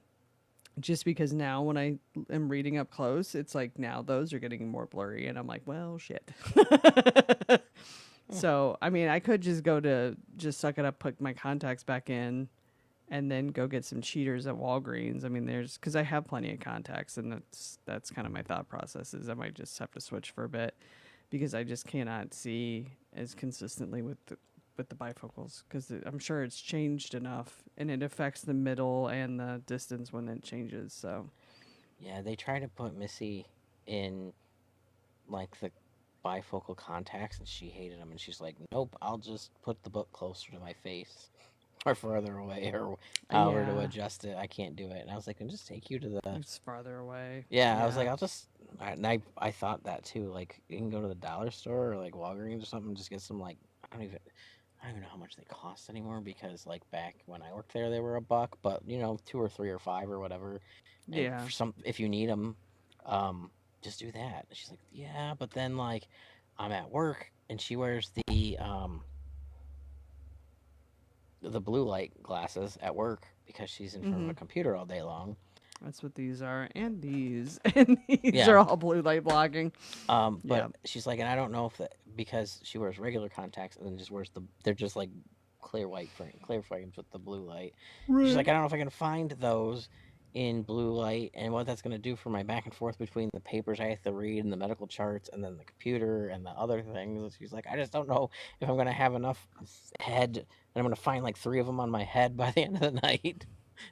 just because now when I am reading up close, it's like now those are getting more blurry, and I'm like, well, shit. Hmm. So I mean, I could just go to just suck it up, put my contacts back in, and then go get some cheaters at Walgreens. I mean, there's because I have plenty of contacts, and that's kind of my thought process is I might just have to switch for a bit because I just cannot see as consistently with the bifocals, because I'm sure it's changed enough and it affects the middle and the distance when it changes. So Yeah, they tried to put Missy in like the bifocal contacts, and she hated them. And she's like, "Nope, I'll just put the book closer to my face, or further away, or however to yeah, adjust it. I can't do it." And I was like, "I'll just take you to the." it's farther away. Yeah, I was Yeah, like, "I'll just." And I thought that too. Like, you can go to the dollar store or like Walgreens or something, and just get some like I don't even know how much they cost anymore because like back when I worked there, they were $1, but you know, 2 or 3 or 5 or whatever. And yeah. for some, if you need them, um, just do that. And she's like, yeah, but then like I'm at work and she wears the blue light glasses at work because she's in front of Mm-hmm. a computer all day long. That's what these are, and these, and these Yeah. are all blue light blocking. But Yeah, she's like, and I don't know if that because she wears regular contacts and then just wears they're just like clear frames with the blue light. She's like, right. I don't know if I can find those in blue light and what that's going to do for my back and forth between the papers I have to read and the medical charts and then the computer and the other things. And she's like, I just don't know if I'm going to have enough head and I'm going to find like 3 of them on my head by the end of the night.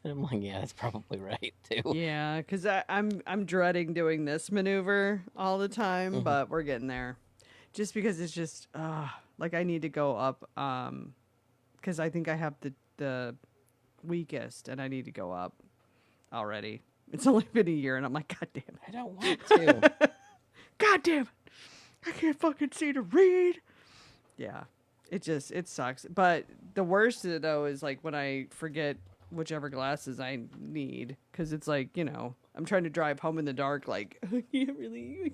And I'm like, yeah, that's probably right too. Yeah, because I'm dreading doing this maneuver all the time, Hmm. but we're getting there. Just because it's just like I need to go up because I think I have the weakest, and I need to go up already. It's only been a year, and I'm like, God damn I don't want to. it, God damn it, I can't fucking see to read. Yeah, it sucks. But the worst though is like when I forget whichever glasses I need, because it's like I'm trying to drive home in the dark, like I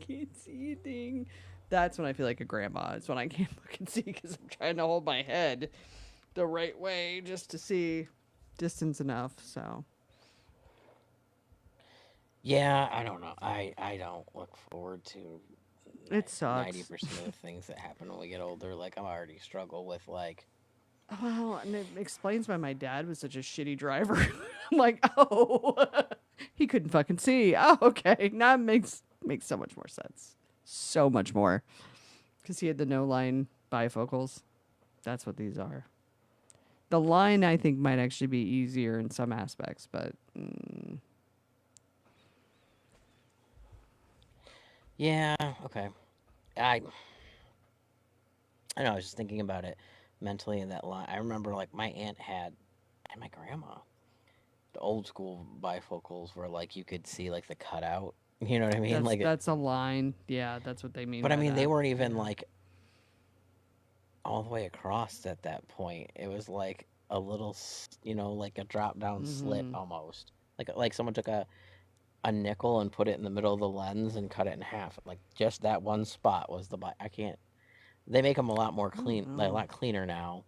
can't see a thing. That's when I feel like a grandma. It's when I can't look and see because I'm trying to hold my head the right way just to see distance enough. So Yeah, I don't know. I don't look forward to it ninety sucks. percent of the things that happen when we get older. Like I'm already struggle with like, Well, and it explains why my dad was such a shitty driver. I'm like, oh, he couldn't fucking see. Oh, okay. Now it makes so much more sense. So much more because he had the no line bifocals. That's what these are. The line I think might actually be easier in some aspects, but yeah, okay. I I know. I was just thinking about it mentally in that line. I remember like my aunt had and my grandma the old school bifocals where like you could see like the cutout. You know what I mean? that's Like, that's a line. Yeah, that's what they mean but I by mean they that. weren't even Yeah. like all the way across at that point. It was like a little, like a drop down slit Mm-hmm. almost. Like someone took a nickel and put it in the middle of the lens and cut it in half. Like just that one spot was the. I can't. They make them a lot more I don't clean, like a know. lot cleaner now.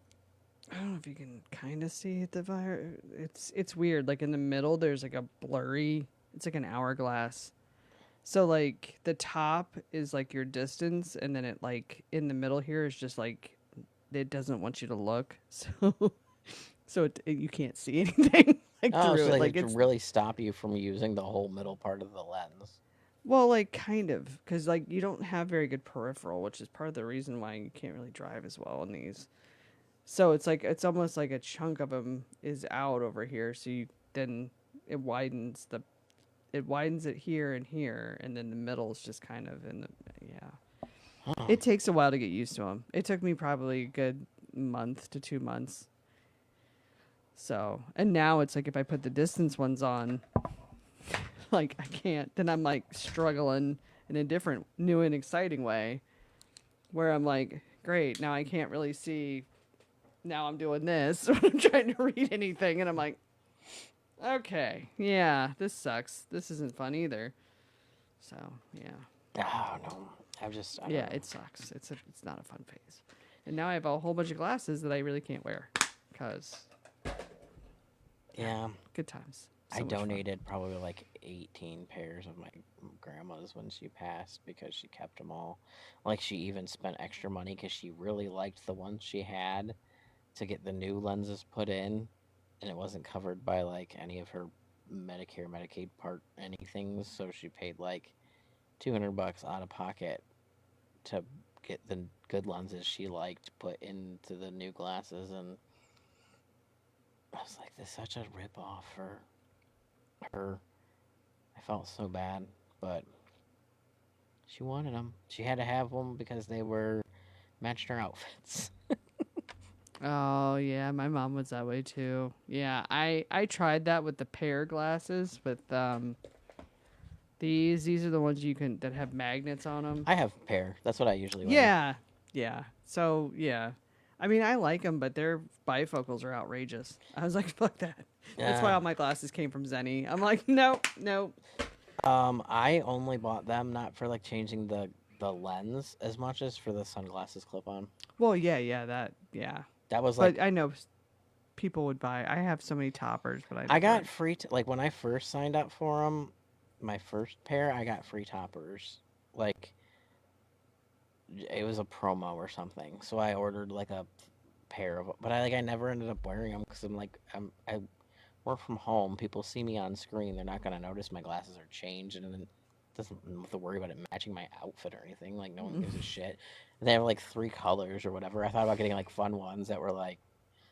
I don't know if you can kind of see the virus. It's weird. Like in the middle, there's like a blurry. It's like an hourglass. So like the top is like your distance, and then it like in the middle here is just like it doesn't want you to look. So you can't see anything like Oh, through so it. like Like to it's really stop you from using the whole middle part of the lens. well, like kind of because like you don't have very good peripheral, which is part of the reason why you can't really drive as well in these. So it's like it's almost like a chunk of them is out over here. So you then it widens the it widens it here and here, and then the middle is just kind of in the yeah. Huh. It takes a while to get used to them. It took me probably a good month to 2 months. So and now it's like if I put the distance ones on, like I can't. Then I'm like struggling in a different, new and exciting way, where I'm like, great, now I can't really see. Now I'm doing this when I'm trying to read anything, and I'm like, okay, yeah, this sucks. This isn't fun either. So yeah, Oh no. I don't yeah, know. it sucks. It's not a fun phase. And now I have a whole bunch of glasses that I really can't wear, cause yeah, Yeah. good times, I so much fun. donated probably like 18 pairs of my grandma's when she passed because she kept them all. Like she even spent extra money because she really liked the ones she had to get the new lenses put in, and it wasn't covered by like any of her Medicare, Medicaid part anything. So she paid like $200 out of pocket to get the good lenses she liked put into the new glasses, and I was like, "This is such a rip off for her." I felt so bad, but she wanted them. She had to have them because they were matched her outfits. Oh yeah, my mom was that way too. Yeah, I tried that with the pair glasses with these are the ones you can that have magnets on them. I have a pair. That's what I usually wear. Yeah, yeah. So yeah, I mean I like them, but their bifocals are outrageous. I was like, fuck that. That's why Yeah. all my glasses came from Zenny. I'm like, nope, nope. I only bought them not for like changing the lens as much as for the sunglasses clip on. Well, yeah, yeah, that yeah. That was like But I know people would buy. I have so many toppers, but I I got never. free like when I first signed up for them, my first pair I got free toppers. Like it was a promo or something. So I ordered like a pair of, but I never ended up wearing them because I work from home. People see me on screen. They're not gonna notice my glasses are changed, and then doesn't have to worry about it matching my outfit or anything. Like no one gives a shit. And they have like three colors or whatever. I thought about getting like fun ones that were like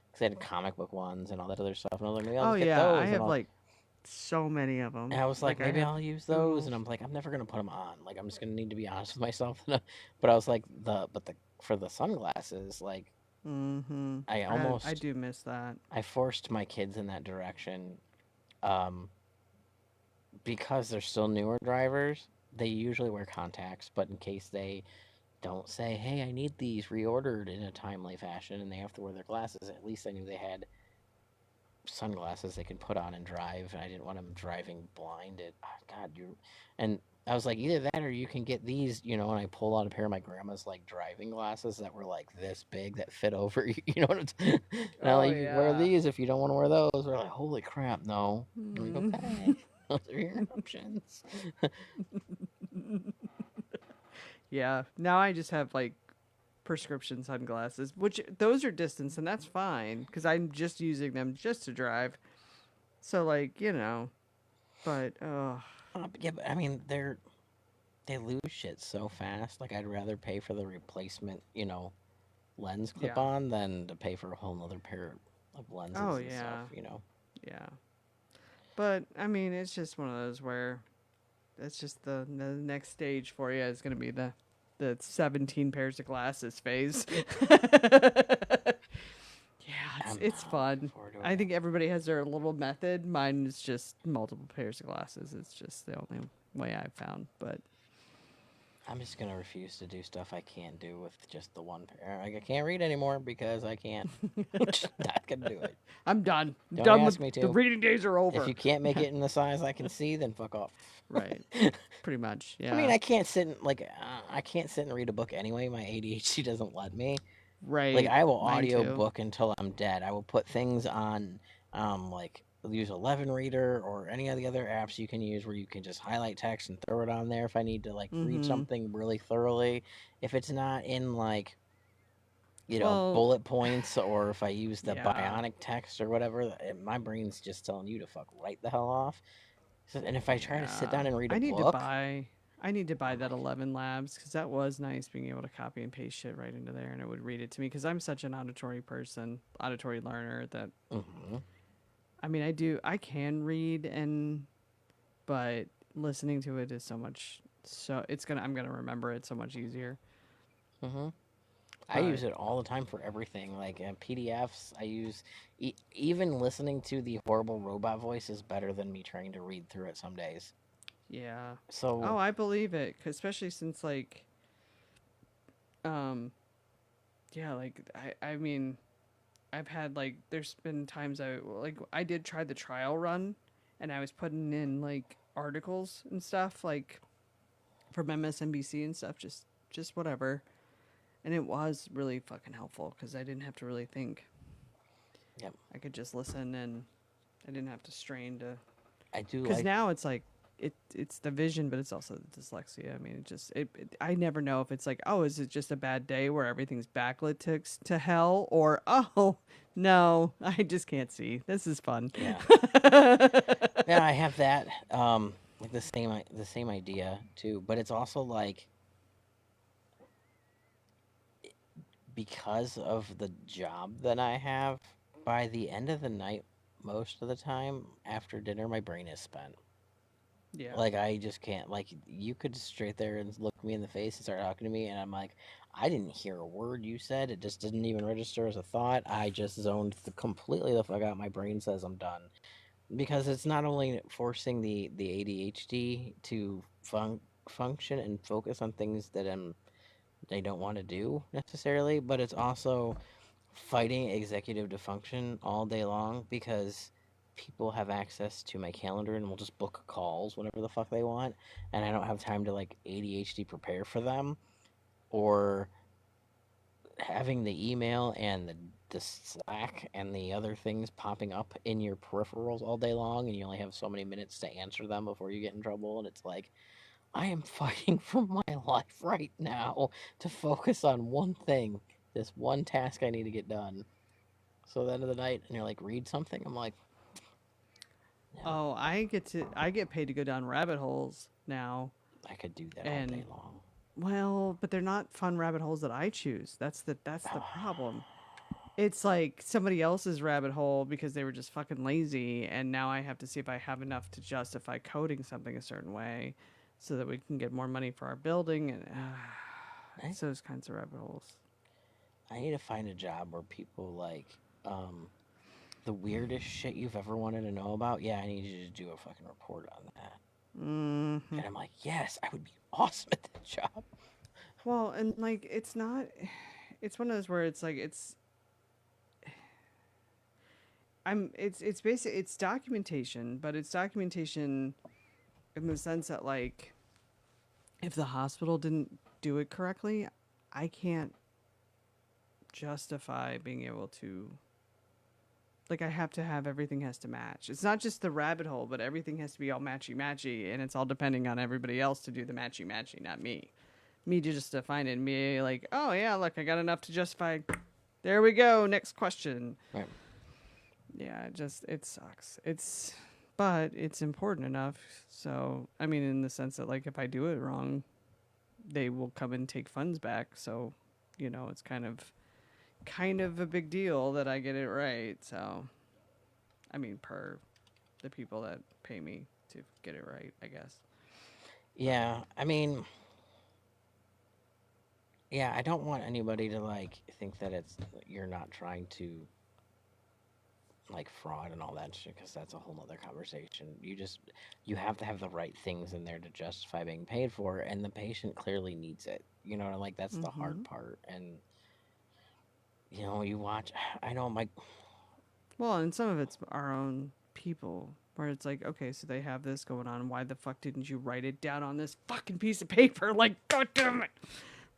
because they had comic book ones and all that other stuff. And I was like, maybe I'll Oh just get yeah, I those. have like so many of And them. I was like, Like I maybe have I'll use those. And oodles. I'm like, I'm never gonna put them on. Like I'm just gonna need to be honest with myself. But I was like, the for the sunglasses, like Mm-hmm. I I almost do miss that. I forced my kids in that direction. Um, because they're still newer drivers, they usually wear contacts, but in case they don't say, "Hey, I need these reordered in a timely fashion," and they have to wear their glasses, at least I knew they had sunglasses they could put on and drive. And I didn't want them driving blinded. Oh, God, you and I was like, either that or you can get these, and I pulled out a pair of my grandma's like driving glasses that were like this big that fit over, you know what I'm saying? And I'm Oh like, you can wear yeah. these if you don't want to wear those. We're like, holy crap, no. I'm like, Mm. okay, those are your options. Yeah. Now I just have like prescription sunglasses, which those are distance, and that's fine because I'm just using them just to drive. So like but Yeah, but I mean, they lose shit so fast. Like, I'd rather pay for the replacement, lens clip yeah. on than to pay for a whole nother pair of Oh lenses and yeah. stuff. Yeah. But I mean, it's just one of those where it's just the next stage for you is going to be the 17 pairs of glasses phase. Yeah, it's I'm it's looking fun. forward to I it. think everybody has their little method. Mine is just multiple pairs of glasses. It's just the only way I've found. But I'm just gonna refuse to do stuff I can't do with just the one pair. Like, I can't read anymore because I can't. Just not gonna do it. I'm done. Don't Done with ask me the to. reading days are If over. you can't make Yeah, it in the size I can see, then fuck off. right. Pretty much. I mean, Yeah. I can't sit and I can't sit and read a book anyway. My ADHD doesn't let me. Like, Right. I will Mine audio too. book until I'm dead. I will put things on, like use 11 Reader or any of the other apps you can use where you can just highlight text and throw it on there if I need to like read Mm-hmm. something really thoroughly. If it's not in like Well, bullet points, or if I use the yeah. bionic text or whatever, my brain's just telling you to fuck right the hell off. And if I try to sit Yeah. down and read a I need to book, buy I need to buy I'm that like, 11 Labs cuz that was nice being able to copy and paste shit right into there and it would read it to me cuz I'm such an auditory person, auditory learner that mm-hmm, I mean, I can read and but listening to it is so much so I'm going to remember it so much easier. mm-hmm. I use But it all the time for everything, like PDFs. I use even listening to the horrible robot voice is better than me trying to read through it some days. yeah. Oh, So, I believe it, 'cause especially since like um yeah, like I mean, I've had like there's been times I did try the trial run and I was putting in like articles and stuff like from MSNBC and stuff just whatever. And it was really fucking helpful cuz I didn't have to really think. yep, I could just listen and I didn't have to strain to I do cuz like. now it's like it's the vision but it's also the dyslexia. I mean, I never know if it's like, "Oh, is it just a bad day where everything's backlit to hell?" or "Oh, no, I just can't see. This is fun." Yeah, yeah, I have that. Like the same idea too, but it's also like because of the job that I have. By the end of the night, most of the time after dinner, my brain is spent. Yeah. Like, I just can't. Like, you could straight there and look me in the face and start talking to me, and I'm like, I didn't hear a word you said. It just didn't even register as a thought. I just zoned completely the fuck out. My brain says I'm done because it's not only forcing the ADHD to function and focus on things that they don't want to do necessarily, but it's also fighting executive dysfunction all day long because people have access to my calendar and will just book calls whenever the fuck they want, and I don't have time to like ADHD prepare for them, or having the email and the Slack and the other things popping up in your peripherals all day long, and you only have so many minutes to answer them before you get in trouble. And it's like, I am fighting for my life right now to focus on one thing, this one task I need to get done. So at the end of the night, and you're like, read something. I'm like, no, Oh, I get paid to go down rabbit holes now. I could do that all day And long. well, but they're not fun rabbit holes that I choose. That's the problem. It's like somebody else's rabbit hole because they were just fucking lazy and now I have to see if I have enough to justify coding something a certain way so that we can get more money for our building and I, it's those kinds of rabbit holes. I need to find a job where people like um, the weirdest shit you've ever wanted to know about. Yeah, I need you to do a fucking report on that. Mhm. And I'm like, yes, I would be awesome at that job. Well, and like it's not it's one of those where it's like it's basic it's documentation, but it's documentation in the sense that like if the hospital didn't do it correctly, I can't justify being able to, like, I have to have everything has to match. It's not just the rabbit hole, but everything has to be all matchy matchy, and it's all depending on everybody else to do the matchy matchy, not me. Me to just define it and be like, oh yeah, look, I got enough to justify. There we go. Next question. Right. Yeah, it sucks. But it's important enough. So I mean, in the sense that like if I do it wrong, they will come and take funds back. So, it's kind of a big deal that I get it right. So, I mean, per the people that pay me to get it right, I guess. But Yeah, I mean, yeah, I don't want anybody to like think that you're not trying to like fraud and all that shit because that's a whole nother conversation. You have to have the right things in there to justify being paid for, and the patient clearly needs it. Like that's the hard mhm. part. And you watch. I know my Well, and some of it's our own people where it's like, okay, so they have this going on. Why the fuck didn't you write it down on this fucking piece of paper? Like, god damn it!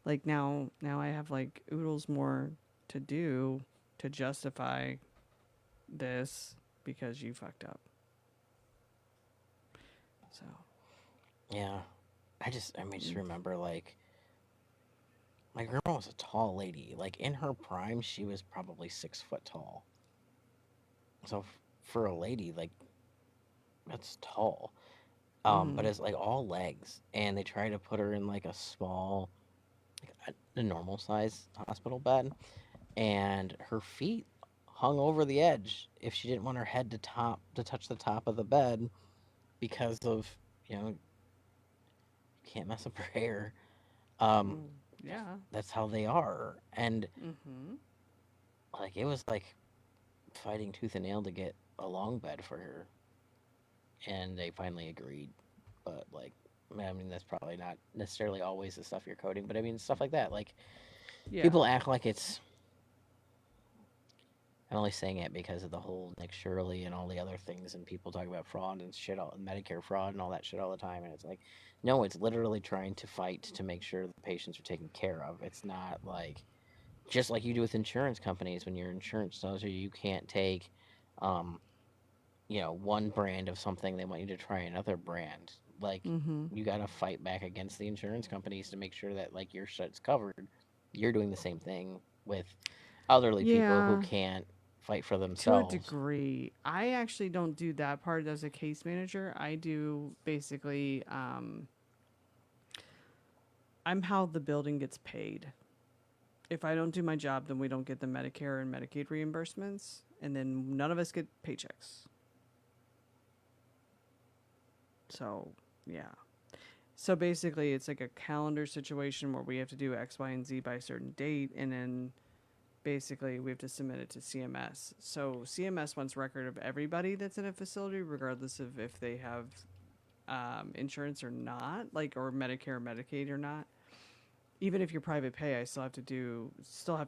Like now I have like oodles more to do to justify this because you fucked up. So, yeah. Just mm, remember like my grandma was a tall lady. Like in her prime, she was probably 6 foot tall. So for a lady, like that's tall. But mhm, it's like all legs, and they try to put her in like a small, like a normal size hospital bed, and her feet hung over the edge if she didn't want her head to touch the top of the bed because of you can't mess up her hair. Um, mm, yeah, that's how they are, and mhm, like it was like fighting tooth and nail to get a long bed for her, and they finally agreed. But like, I mean, that's probably not necessarily always the stuff you're coding, but I mean, stuff like that. Like, yeah, people act like it's. I'm only saying it because of the whole Nick Shirley and all the other things, and people talk about fraud and shit, all Medicare fraud and all that shit all the time. And it's like, no, it's literally trying to fight to make sure the patients are taken care of. It's not like just like you do with insurance companies when your insurance tells you can't take, um, one brand of something, they want you to try another brand. Like, mhm, you got to fight back against the insurance companies to make sure that like your shit's covered. You're doing the same thing with elderly people who yeah. can't fight for To a themselves. degree, I actually don't do that part as a case manager. I do basically, I'm how the building gets paid. If I don't do my job, then we don't get the Medicare and Medicaid reimbursements, and then none of us get paychecks. So, yeah. So basically, it's like a calendar situation where we have to do X, Y, and Z by a certain date, and then basically we have to submit it to CMS. So CMS wants record of everybody that's in a facility, regardless of if they have insurance or not, like or Medicare or Medicaid or not. Even if you're private pay, I still have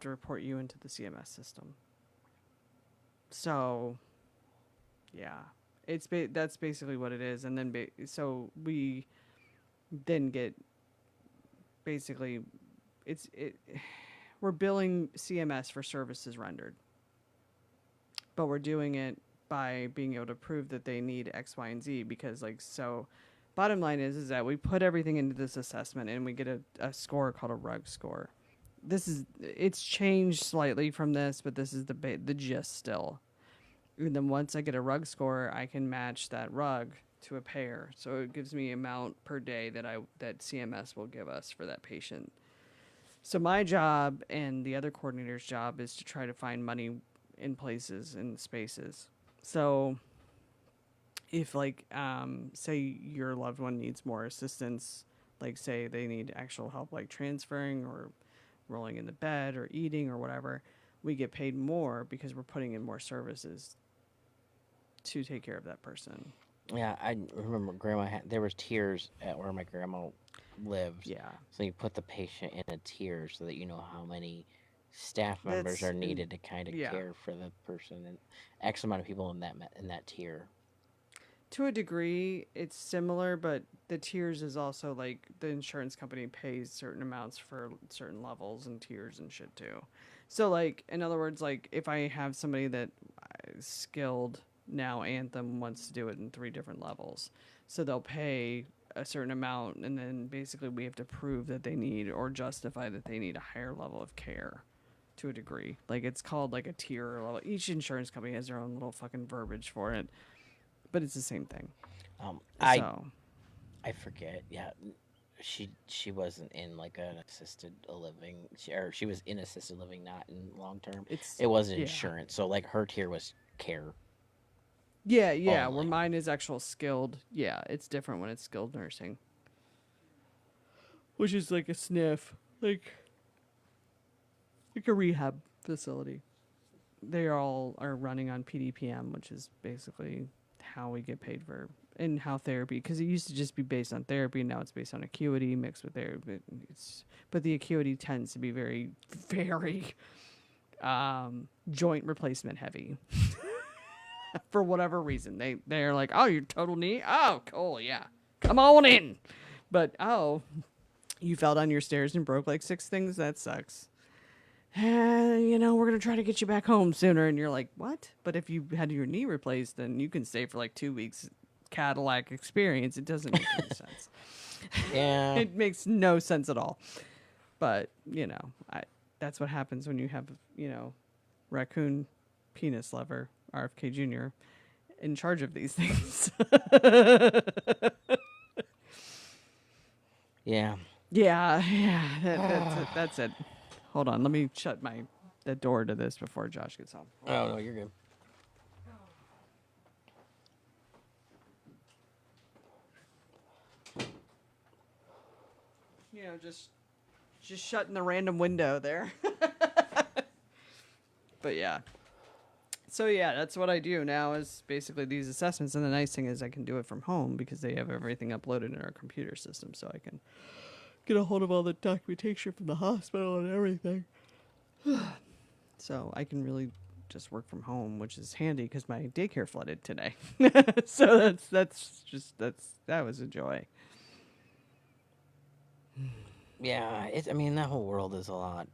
to report you into the CMS system. So yeah, that's basically what it is, and then so we then get basically it's it we're billing CMS for services rendered, but we're doing it by being able to prove that they need X, Y, and Z because like so. Bottom line is that we put everything into this assessment and we get a score called a rug score. It's changed slightly from this, but this is the gist still. And then once I get a rug score, I can match that rug to a pair. So it gives me amount per day that CMS will give us for that patient. So my job and the other coordinator's job is to try to find money in places and spaces. So if like say your loved one needs more assistance, like say they need actual help like transferring or rolling in the bed or eating or whatever, we get paid more because we're putting in more services to take care of that person. Yeah, I remember grandma had there was tiers at where my grandma lived. Yeah. So you put the patient in a tier so that you know how many staff members That's are in needed to kind of yeah. care for the person and X amount of people in that tier. To a degree, it's similar, but the tiers is also like the insurance company pays certain amounts for certain levels and tiers and shit too. So like in other words, like if I have somebody that is skilled now, Anthem wants to do it in three different levels. So they'll pay a certain amount and then basically we have to prove that they need or justify that they need a higher level of care to a degree. Like it's called like a tier level. Each insurance company has their own little fucking verbiage for it, but it's the same thing. Um, I So I forget. Yeah, she wasn't in like an assisted living, or she was in assisted living, not in long term. it's It was yeah. insurance, so like her tier was care Yeah, yeah. Where only. mine is actual skilled. Yeah, it's different when it's skilled nursing. Which is like a sniff. Like a rehab facility. They all are running on PDPM, which is basically how we get paid for and how therapy, because it used to just be based on therapy, and now it's based on acuity mixed with therapy. But the acuity tends to be very, very joint replacement heavy for whatever reason. They're like, oh, your total knee, oh, cool, yeah, come on in. But oh, you fell down your stairs and broke like six things. That sucks. We're going to try to get you back home sooner. And you're like, what? But if you had your knee replaced, then you can stay for like 2 weeks. Cadillac experience. It doesn't make any sense. Yeah, It makes no sense at all. But, that's what happens when you have, raccoon penis lover, RFK Jr., in charge of these things. yeah. Yeah, that's it. That's it. Hold on. Let me shut the door to this before Josh gets home. Hold on. Oh no, you're good. Just shutting the random window there. But yeah. So yeah, that's what I do now is basically these assessments, and the nice thing is I can do it from home because they have everything uploaded in our computer system, so I can get a hold of all the documentation from the hospital and everything. So I can really just work from home, which is handy because my daycare flooded today. So that was a joy. Yeah, I mean that whole world is a lot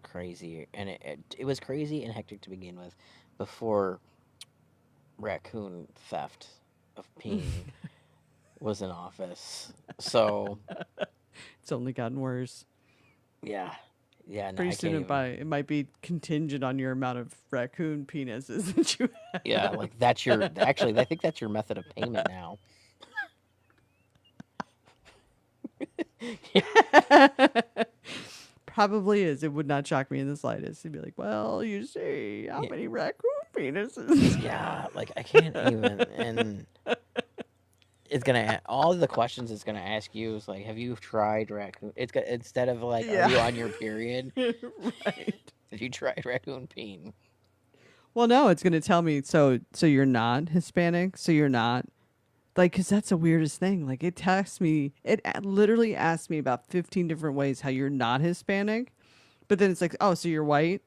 crazy, and it was crazy and hectic to begin with, before raccoon theft of peen was in office. So It's only gotten worse. yeah, yeah. No, Pretty I soon can't even. it might be contingent on your amount of raccoon penises that you Yeah, like that's your. Actually, I think that's your method of payment now. probably is. It would not shock me in the slightest. He'd be like, "Well, you see, how Yeah, many raccoon penises?" yeah, like I can't even. And it's gonna all the questions it's gonna ask you is like, have you tried raccoon? Instead of like, are Yeah, you on your period? right. Have you tried raccoon peen? Well, no, it's gonna tell me. So you're not Hispanic. So you're not like, because that's the weirdest thing. Like, it tests me. Literally asks me about 15 different ways how you're not Hispanic, but then it's like, oh, so you're white.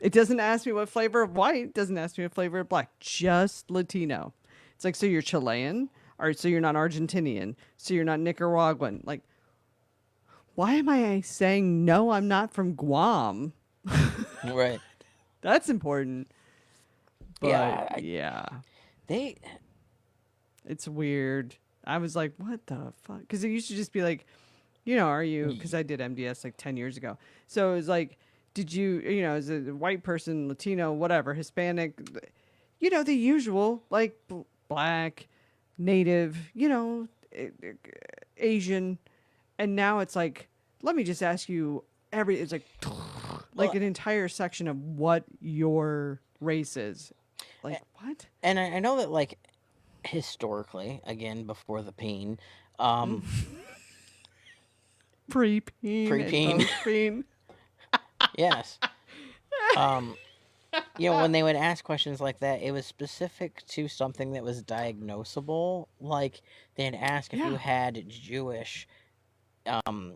It doesn't ask me what flavor of white. It doesn't ask me what flavor of black. Just Latino. It's like, so you're Chilean, or so you're not Argentinian, so you're not Nicaraguan. Like, why am I saying no? I'm not from Guam. Right. That's important. But Yeah. yeah, They. it's weird. I was like, what the fuck? Because it used to just be like, are you? Because I did MDS like 10 years ago. So it was like, did you, as a white person, Latino, whatever, Hispanic, the usual, like black, native, Asian. And now it's like, let me just ask you it's like, Well, like an entire section of what your race is. Like, a- what? and I know that like historically, again before the peen, um, Pre-peen and pre-peen, post-peen. yes, um, when they would ask questions like that, it was specific to something that was diagnosable. Like they'd ask if you Yeah. had Jewish um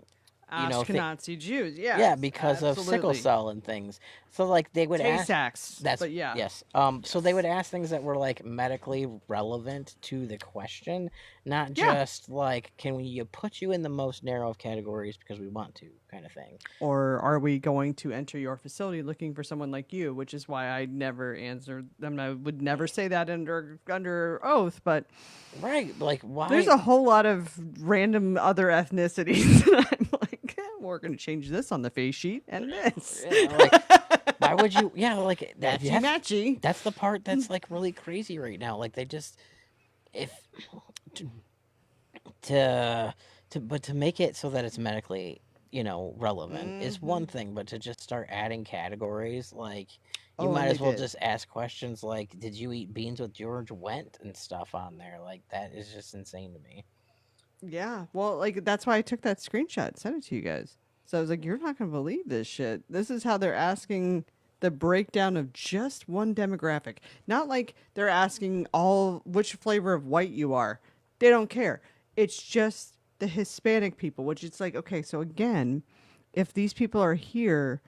you know, Ashkenazi Jews. yeah, Yes, because of sickle absolutely. cell and things. So like they would Tay ask Sachs, that's but yeah, yes. So they would yes, ask things that were like medically relevant to the question, not yeah. just like can we put you in the most narrow of categories because we want to kind of thing. Or are we going to enter your facility looking for someone like you? Which is why I never answered them. I would never say that under oath, but Right. Like there's why a whole lot of random other ethnicities. And I'm like, we're going to change this on the face sheet and this. yeah, like why would you yeah, like that Matchy that's matchy. that's the part that's like really crazy right now. Like they just if to but to make it so that it's medically relevant is Hmm. one thing, but to just start adding categories like you Oh, might and they as well did. just ask questions like did you eat beans with George Wendt and stuff on there, like that is just insane to me. Yeah. Well, like that's why I took that screenshot, and sent it to you guys. So I was like, you're not going to believe this shit. This is how they're asking the breakdown of just one demographic. Not like they're asking all which flavor of white you are. They don't care. It's just the Hispanic people, which it's like, okay, so again, if these people are here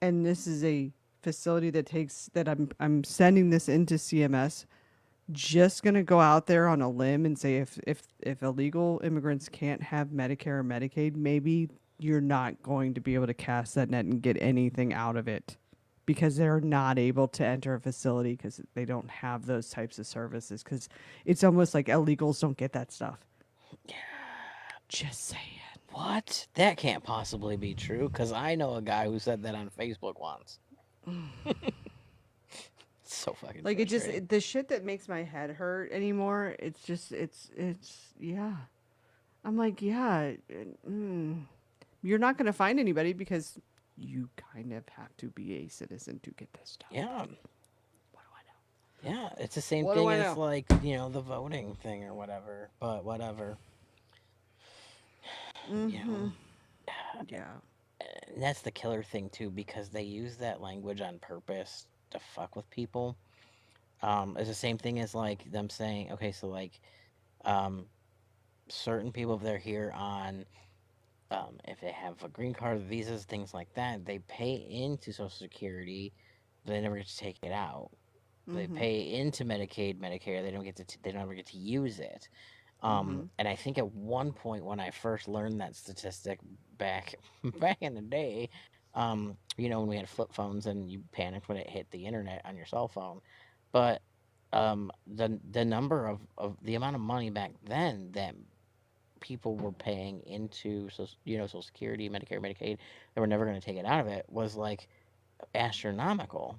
and this is a facility that I'm sending this into CMS, just gonna go out there on a limb and say if illegal immigrants can't have Medicare or Medicaid, maybe you're not going to be able to cast that net and get anything out of it because they're not able to enter a facility because they don't have those types of services because it's almost like illegals don't get that stuff. Just saying. What? That can't possibly be true because I know a guy who said that on Facebook once. It's so fucking Like frustrating. the shit that makes my head hurt anymore. It's just it's yeah. I'm like yeah. You're not going to find anybody because you kind of have to be a citizen to get this stuff. Yeah, What do I know? yeah, it's the same What do thing I as know? like the voting thing or whatever, but whatever. you know Mm-hmm. Yeah. and that's the killer thing too because they use that language on purpose to fuck with people. It's the same thing as like them saying, okay, so like um certain people, if they're here on if they have a green card, visas, things like that, they pay into Social Security, but they never get to take it out. They Mm-hmm. pay into Medicaid, Medicare. They don't get to. They don't ever get to use it. Mm-hmm. And I think at one point when I first learned that statistic back back in the day, when we had flip phones and you panicked when it hit the internet on your cell phone, but the number of the amount of money back then that people were paying into Social Security, Medicare, Medicaid, they were never going to take it out of it was like astronomical,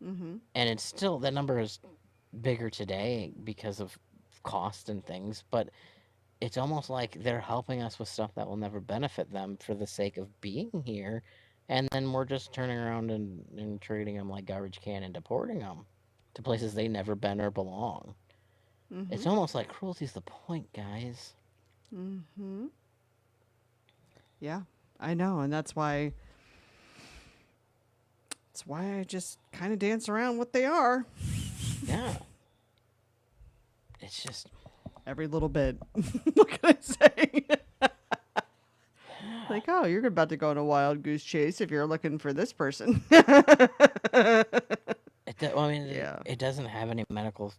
Mm-hmm. and it's still that number is bigger today because of cost and things, but it's almost like they're helping us with stuff that will never benefit them for the sake of being here, and then we're just turning around and treating them like garbage can and deporting them to places they never been or belong. Mm-hmm. It's almost like cruelty's the point, guys. Mm-hmm. Yeah. I know, and that's why I just kind of dance around what they are Yeah, it's just every little bit. What can I say? Like, oh, you're about to go on a wild goose chase if you're looking for this person. well, I mean, Yeah. it doesn't have any medical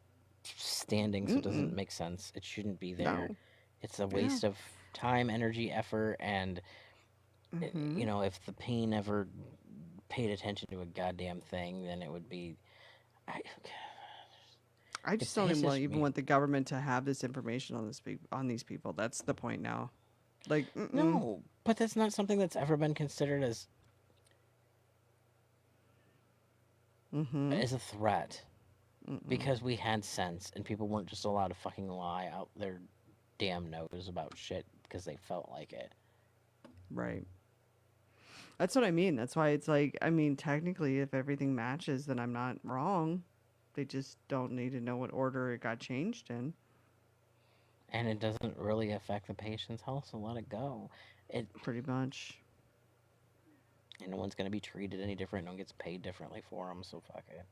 standing, so it doesn't Mm-mm. make sense. It shouldn't be there. No. It's a Yeah. waste of time, energy, effort, and Mm-hmm. if the pain ever paid attention to a goddamn thing, then it would be. I, I just don't it's even just me. want the government to have this information on on these people. That's the point now. Like, mm-mm. No, but that's not something that's ever been considered Mm-hmm. as a threat Mm-mm. because we had sense and people weren't just allowed to fucking lie out their damn nose about shit because they felt like it. Right. That's what I mean. That's why it's like, I mean, technically, if everything matches, then I'm not wrong. They just don't need to know what order it got changed in. And it doesn't really affect the patient's health, so let it go. It Pretty much. and no one's gonna be treated any different. No one gets paid differently for them, so fuck it.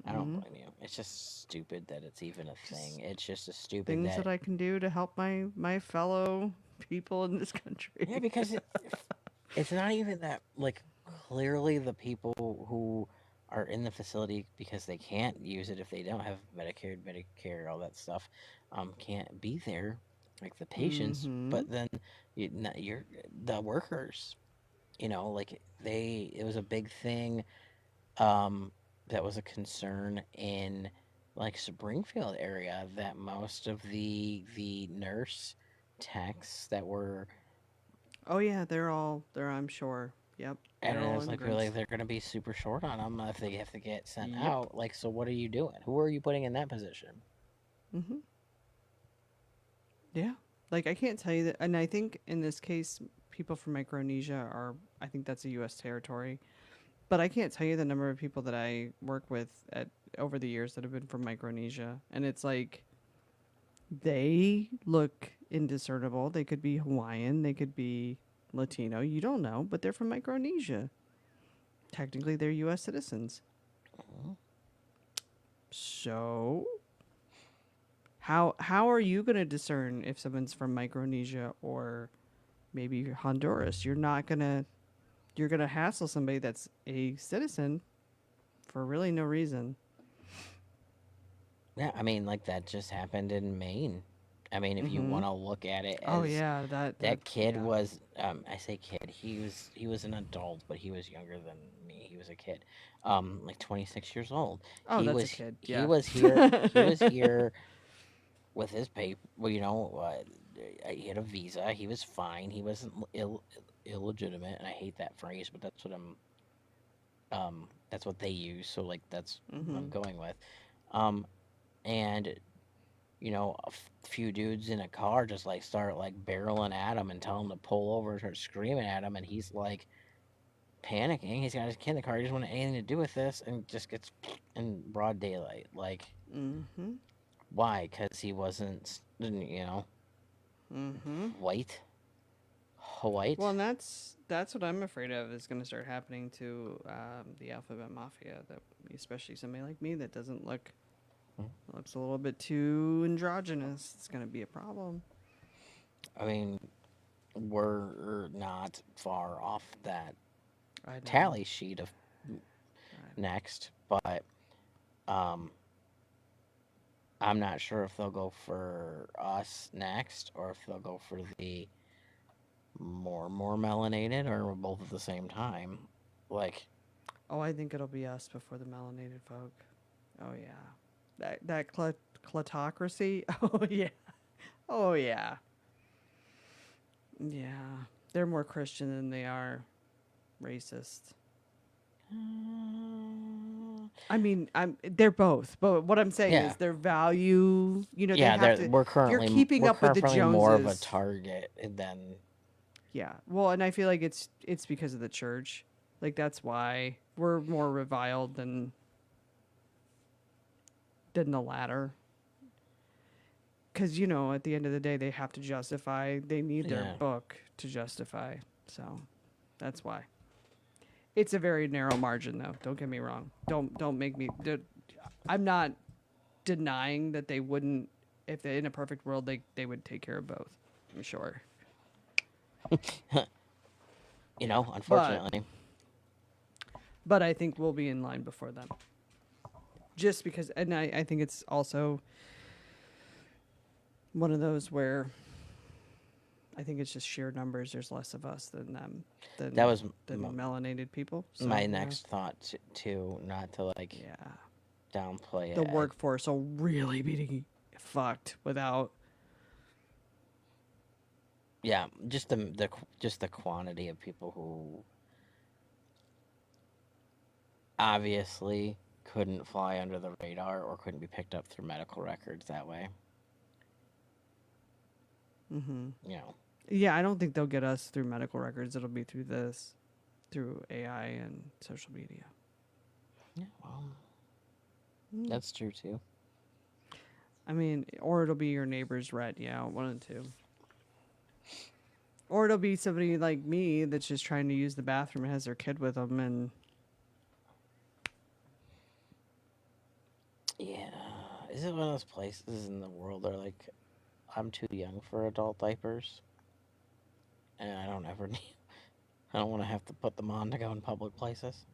I don't Mm-mm. blame you. It's just stupid that it's even a thing. Just It's just a stupid things that that I can do to help my fellow. people in this Yeah, country. because it's not even that, like, clearly the people who are in the facility because they can't use it if they don't have Medicare, all that stuff, can't be there, like the patients. Mm-hmm. But then you're the workers, like it was a big thing, um, that was a concern in like Springfield area, that most of the nurse techs that were, Oh yeah, they're. I'm sure. Yep, and they're it all was like, really, immigrants. they're gonna be super short on them if they have to get sent Yep. out. Like, so what are you doing? Who are you putting in that position? Mm-hmm. Yeah. Like I can't tell you that, and I think in this case, people from Micronesia are. I think that's a U.S. territory, but I can't tell you the number of people that I work with at over the years that have been from Micronesia, and it's like they look indiscernible. They could be Hawaiian, they could be Latino. You don't know, but they're from Micronesia. Technically, they're U.S. citizens. Mhm. So how are you going to discern if someone's from Micronesia or maybe Honduras? You're gonna hassle somebody that's a citizen for really no reason. Yeah, I mean, like that just happened in Maine. I mean, if you Mm-hmm. want to look at it Oh as yeah, that that kid yeah. was, I say kid, he was an adult, but he was younger than me. He was a kid, like 26 years old. Oh, He that's a was kid. he Yeah. was here. He was here with his paper. Well, he had a visa. He was fine. He wasn't illegitimate, and I hate that phrase, but that's what they use. So like that's what I'm Mm-hmm. going with. Um, and few dudes in a car just like start like barreling at him and tell him to pull over and start screaming at him, and he's like panicking. He's got his kid in the car. He doesn't want anything to do with this, and just gets in broad daylight. Like, Mm-hmm. why? Because he wasn't, Mm-hmm. white. White. Well, and that's what I'm afraid of is going to start happening to the alphabet mafia. That especially somebody like me that doesn't looks a little bit too androgynous. It's going to be a problem. I mean, we're not far off that I know. tally sheet of I know. next, but um, I'm not sure if they'll go for us next or if they'll go for the more melanated, or both at the same time. Like, Oh, I think it'll be us before the melanated folk. Oh yeah, that clatocracy. Oh yeah. Oh yeah. Yeah. They're more Christian than they are racist. I mean, they're both, but what I'm saying yeah, is their value. They yeah. have to. We're You're currently keeping we're up with the currently more of a Joneses. target than. Yeah. Well, and I feel like it's because of the church. Like that's why we're more reviled than the latter. Because at the end of the day, they have to justify. They need their Yeah. book to justify. So that's why. It's a very narrow margin, though. Don't get me wrong. Don't make me. I'm not denying that they wouldn't. If they in a perfect world, they would take care of both. I'm sure. But Unfortunately. but I think we'll be in line before them. Just because, and I think it's also one of those where I think it's just sheer numbers. There's less of us than them, That than was than melanated people. my So next thought too. Not to like yeah, downplay the it. workforce will really be fucked without. Yeah, just the quantity of people who obviously couldn't fly under the radar or couldn't be picked up through medical records that way. Hmm. You know. Yeah, I don't think they'll get us through medical records. It'll be through this, through AI and social media. Yeah, well, Mm. that's true too. I mean, or it'll be your neighbor's red. Yeah, one of the two. Or it'll be somebody like me that's just trying to use the bathroom and has their kid with them, and Yeah. Is it one of those places in the world that are like, I'm too young for adult diapers? and I don't ever need. I don't want to have to put them on to go in public places.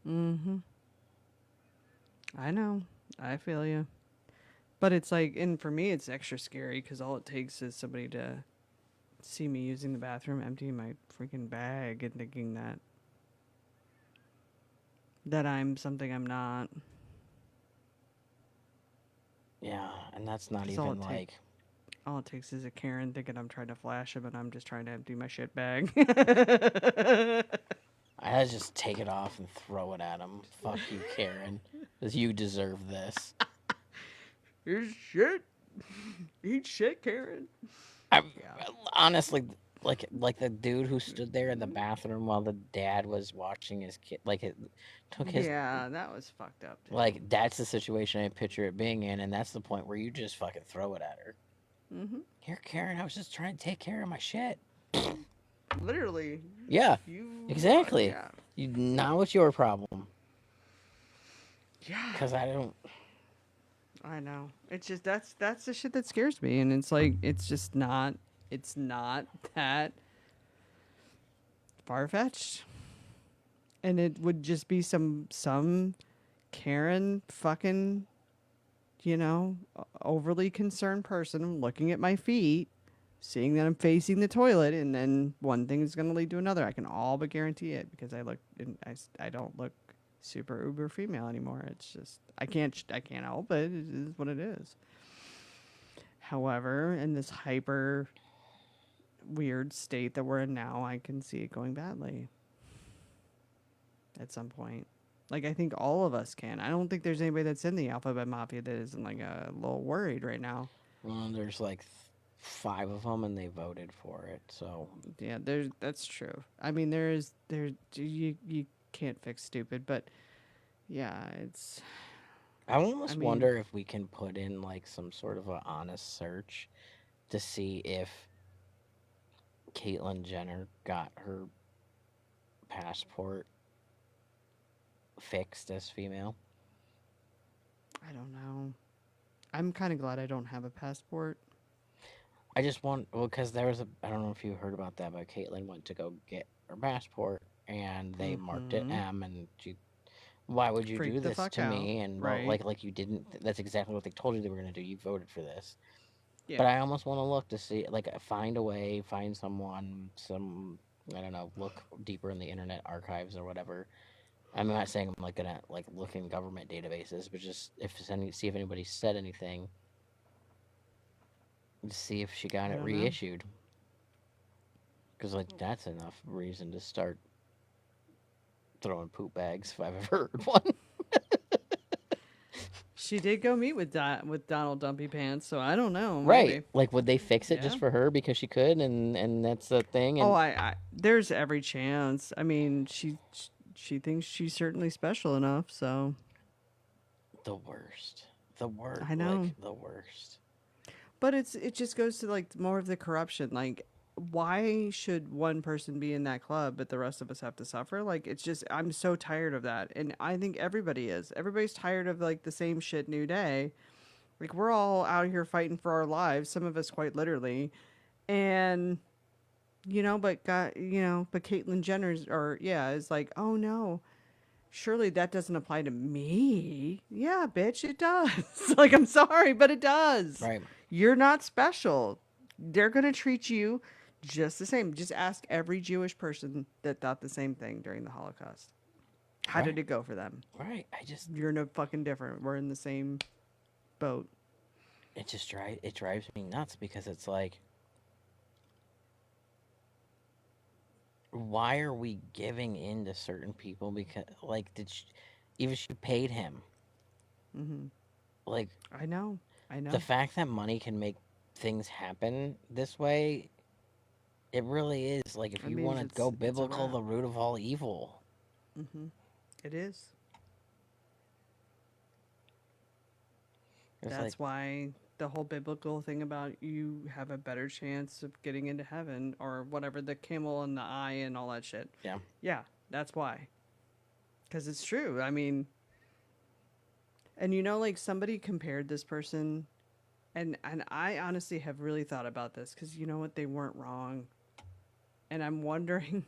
Mm-hmm. I know. I feel you. But it's like, and for me, it's extra scary because all it takes is somebody to see me using the bathroom, emptying my freaking bag, and thinking that I'm something I'm not. Yeah, and that's not Because even like. all it takes is a Karen thinking I'm trying to flash him, and I'm just trying to empty my shit bag. I just take it off and throw it at him. Fuck you, Karen, because you deserve this. Here's shit. Eat shit, Karen. I Yeah. honestly, like the dude who stood there in the bathroom while the dad was watching his kid, like it took his. Yeah, that was fucked up too. Like that's the situation I picture it being in, and that's the point where you just fucking throw it at her. Mm-hmm. Here, Karen, I was just trying to take care of my shit. Literally, Yeah, exactly. yeah, You now it's your problem. yeah. Cause I don't. I know. It's just that's the shit that scares me, and it's like it's just not. It's not that far fetched, and it would just be some Karen fucking overly concerned person looking at my feet, seeing that I'm facing the toilet, and then one thing is going to lead to another. I can all but guarantee it because I don't look super uber female anymore. It's just I can't help it. It is what it is. However, in this hyper weird state that we're in now, I can see it going badly at some point. Like I think all of us can. I don't think there's anybody that's in the alphabet mafia that isn't like a little worried right now. Well, there's like five of them, and they voted for it. So Yeah, that's true. I mean, you can't fix stupid, but yeah, it's. I I almost mean, wonder if we can put in like some sort of a honest search to see if Caitlyn Jenner got her passport fixed as female. I don't know. I'm kind of glad I don't have a passport. I just want, well, because there was a, I don't know if you heard about that, but Caitlyn went to go get her passport and they marked it Mm-hmm. M, and she, why would you do Freak the this fuck to out, me? And well, right? like you didn't. That's exactly what they told you they were gonna do. You voted for this, but Yeah. I almost want to look to see, like, find a way, find someone, some, I don't know, look deeper in the internet archives or whatever. I'm not saying I'm like gonna like look in government databases, but just if any, see if anybody said anything, to see if she got I it don't know. reissued. Because like that's enough reason to start throwing poop bags if I've ever heard one. She did go meet with with Donald Dumpy Pants, so I don't know. Right. Maybe. Like would they fix it just Yeah. for her because she could, and that's the thing. Oh, And there's every chance. I mean, she thinks she's certainly special enough, so the worst. The worst, I know. like the worst. But it just goes to like more of the corruption. Like, why should one person be in that club, but the rest of us have to suffer? Like, it's just I'm so tired of that, and I think everybody is. Everybody's tired of like the same shit new day. Like we're all out here fighting for our lives. Some of us quite literally, and but Caitlyn Jenner's or yeah is like, oh no, surely that doesn't apply to me. Yeah, bitch, it does. Like, I'm sorry, but it does. Right. You're not special. They're going to treat you just the same. Just ask every Jewish person that thought the same thing during the Holocaust. How did Right. it go for them? Right. I just You're no fucking different. We're in the same boat. it drives me nuts because it's like, why are we giving in to certain people? Because like even she paid him. Hmm. Like I know. I the know. fact that money can make things happen this way, it really is. Like if It you means want to go it's a biblical, wrap. the root of all evil. Hmm. It is. It's like, That's why the whole biblical thing about you have a better chance of getting into heaven or whatever, the camel and the eye and all that shit. yeah, Yeah, that's why. Because it's true. I mean, and like somebody compared this person, and I honestly have really thought about this because you know what? They weren't wrong. and I'm wondering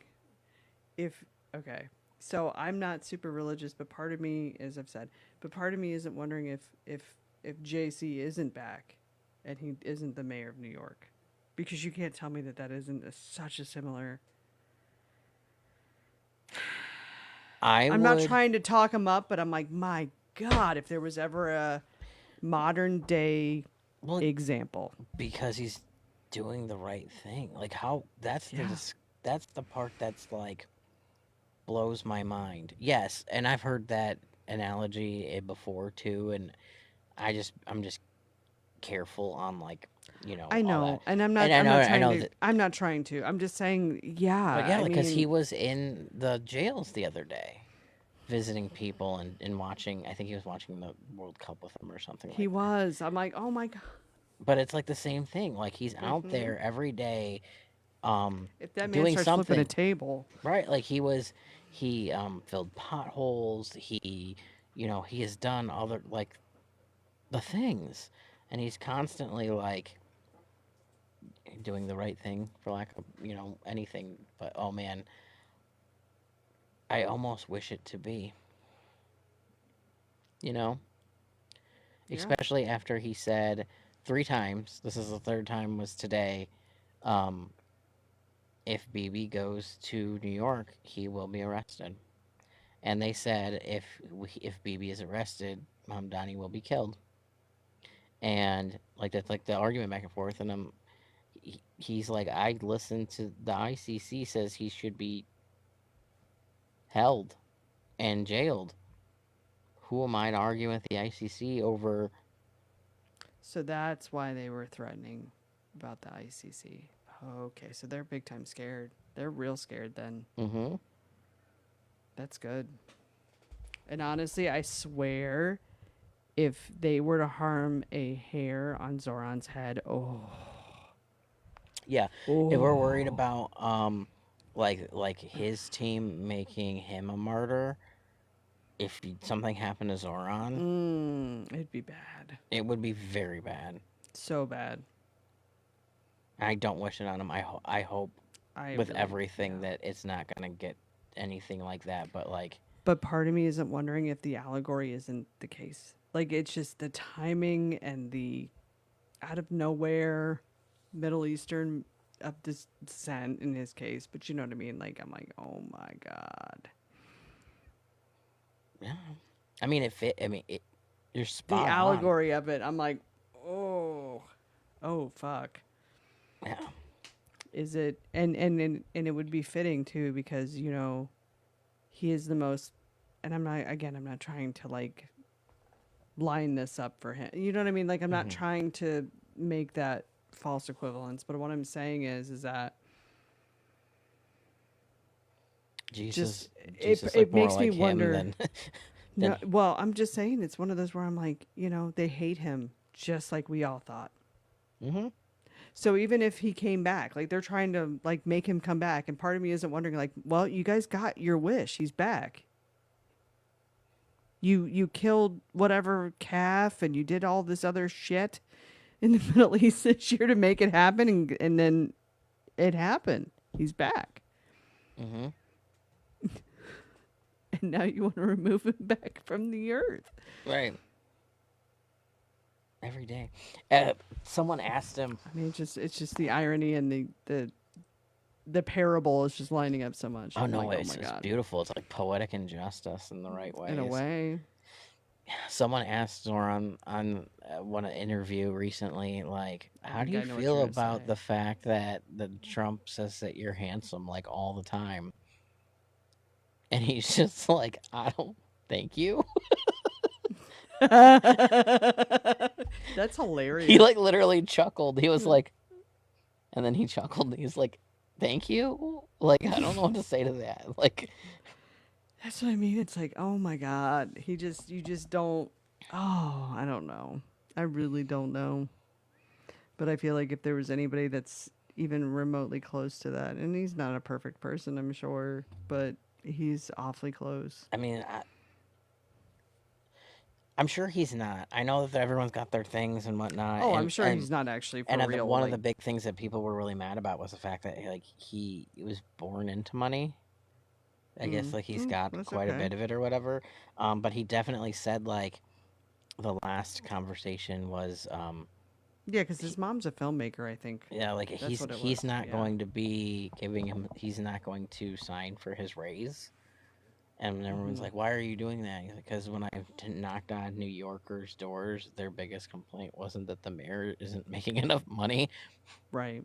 if okay. So I'm not super religious, but part of me, as I've said, but part of me isn't wondering if JC isn't back, and he isn't the mayor of New York, because you can't tell me that that isn't such a similar. I I'm not would, trying to talk him up, but I'm like, my God, if there was ever a modern day well, example. because he's doing the right thing. Like how Yeah. that's the part that's like blows my mind. Yes, and I've heard that analogy before too, and I'm just careful on like I all that. know, and And I I'm know not I trying know to. that, I'm not trying to. I'm just saying, yeah. but yeah, I because he mean, was in the jails the other day, visiting people and watching. I think he was watching the World Cup with them or something he like that. was. I'm like, oh my God. But it's like the same thing. Like he's out Hmm. there every day, If that man doing starts flipping a something. table, Right, like he filled potholes. He has done other like the things, and he's constantly like doing the right thing for lack of anything. But oh man, I almost wish it to be. You know, yeah. especially after he said three times. This is the third time was today. Um, if BB goes to New York, he will be arrested. And they said if BB is arrested, Donnie will be killed. And like that's like the argument back and forth. And he's like, I listened to the ICC says he should be held and jailed. Who am I to argue with the ICC over? So that's why they were threatening about the ICC. Okay, so they're big time scared. They're real scared then. Mm-hmm. That's good. And honestly, I swear, if they were to harm a hair on Zoran's head, Yeah, if we're worried oh, about like his team making him a martyr, if something happened to Zoran, it'd be bad. it would be very bad. So bad. I don't wish it on him. I hope I with really, everything yeah. that it's not gonna get anything like that. But like, But part of me isn't wondering if the allegory isn't the case. Like, it's just the timing and the out of nowhere Middle Eastern of this descent in his case. But you know what I mean? Like, I'm like, oh my God. yeah, I mean it fit. I mean you're The spot on. allegory of it, I'm like, oh, oh, fuck. Yeah. Is it, and it would be fitting too, because, he is the most, and I'm not trying to like line this up for him. You know what I mean? Like, I'm not Hmm. trying to make that false equivalence, but what I'm saying is that just Jesus it looked more makes me like him wonder. than than. No, well, I'm just saying it's one of those where I'm like, they hate him just like we all thought. Hmm. So even if he came back, like they're trying to like make him come back, and part of me isn't wondering like, well, you guys got your wish. He's back. You killed whatever calf and you did all this other shit in the Middle East this year to make it happen, and then it happened. He's back. Hmm. And now you want to remove him back from the earth. Right. Every day. Someone asked him. I mean, it's just the irony and the parable is just lining up so much. Oh I'm no, like, oh my it's God. beautiful. It's like poetic injustice in the right In a ways. way. Someone asked Zoran on one interview recently, like, I how do think you I know what feel you're gonna about say. the fact that Trump says that you're handsome like all the time, and he's just like, I don't, thank you. That's He hilarious. like literally chuckled. He was like, and then he chuckled. He's like, thank you. Like I don't know what to say to that. Like, That's what I mean. It's like, oh my God. You just don't. Oh, I don't know. I really don't know. But I feel like if there was anybody that's even remotely close to that, and he's not a perfect person, I'm sure, but he's awfully close. I mean, I'm sure he's not. I know that everyone's got their things and whatnot, Oh, I'm sure he's not actually for real. one of Like, the big things that people were really mad about was the fact that like he was born into money. I guess like he's got that's quite a okay. bit of it or whatever. But he definitely said like the last conversation was Yeah, because his he, mom's a filmmaker. I think yeah, like that's what it he's was. not Yeah. going to be giving him he's not going to sign for his raise. And everyone's Hmm. like, "Why are you doing that?" He's like, "Because when I knocked on New Yorkers' doors, their biggest complaint wasn't that the mayor isn't making enough money. Right.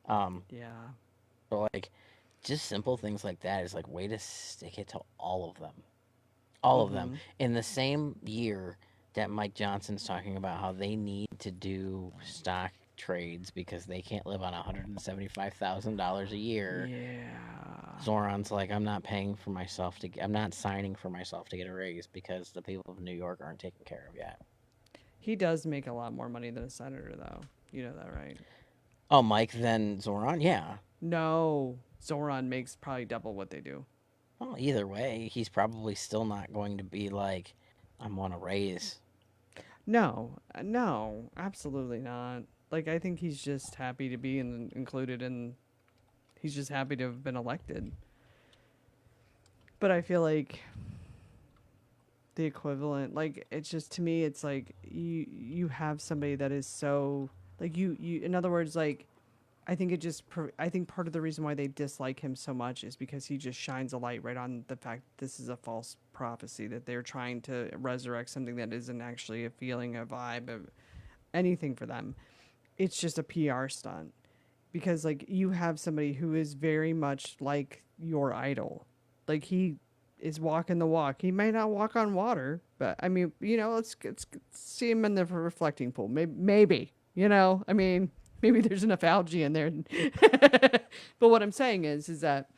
Um, Yeah. but like, just simple things like that is like way to stick it to all of them Mm-hmm. in the same year that Mike Johnson's talking about how they need to do stock trades because they can't live on $175,000 a year. Yeah. Zoran's like, I'm not signing for myself to get a raise because the people of New York aren't taken care of yet. He does make a lot more money than a senator, though. You know that, right? Oh, Mike, then Zoran? Yeah. No, Zoran makes probably double what they do. Well, either way, he's probably still not going to be like, I want a raise. No, no, absolutely not. Like, I think he's just happy to be included, and he's just happy to have been elected. But I feel like the equivalent, like, it's just to me, it's like you have somebody that is so like you. In other words, like I think it just. I think part of the reason why they dislike him so much is because he just shines a light right on the fact that this is a false prophecy, that they're trying to resurrect something that isn't actually a feeling, a vibe, of anything for them. It's just a PR stunt because like you have somebody who is very much like your idol, like he is walking the walk. He may not walk on water, but I mean, let's see him in the reflecting pool. Maybe, I mean, maybe there's enough algae in there. But what I'm saying is that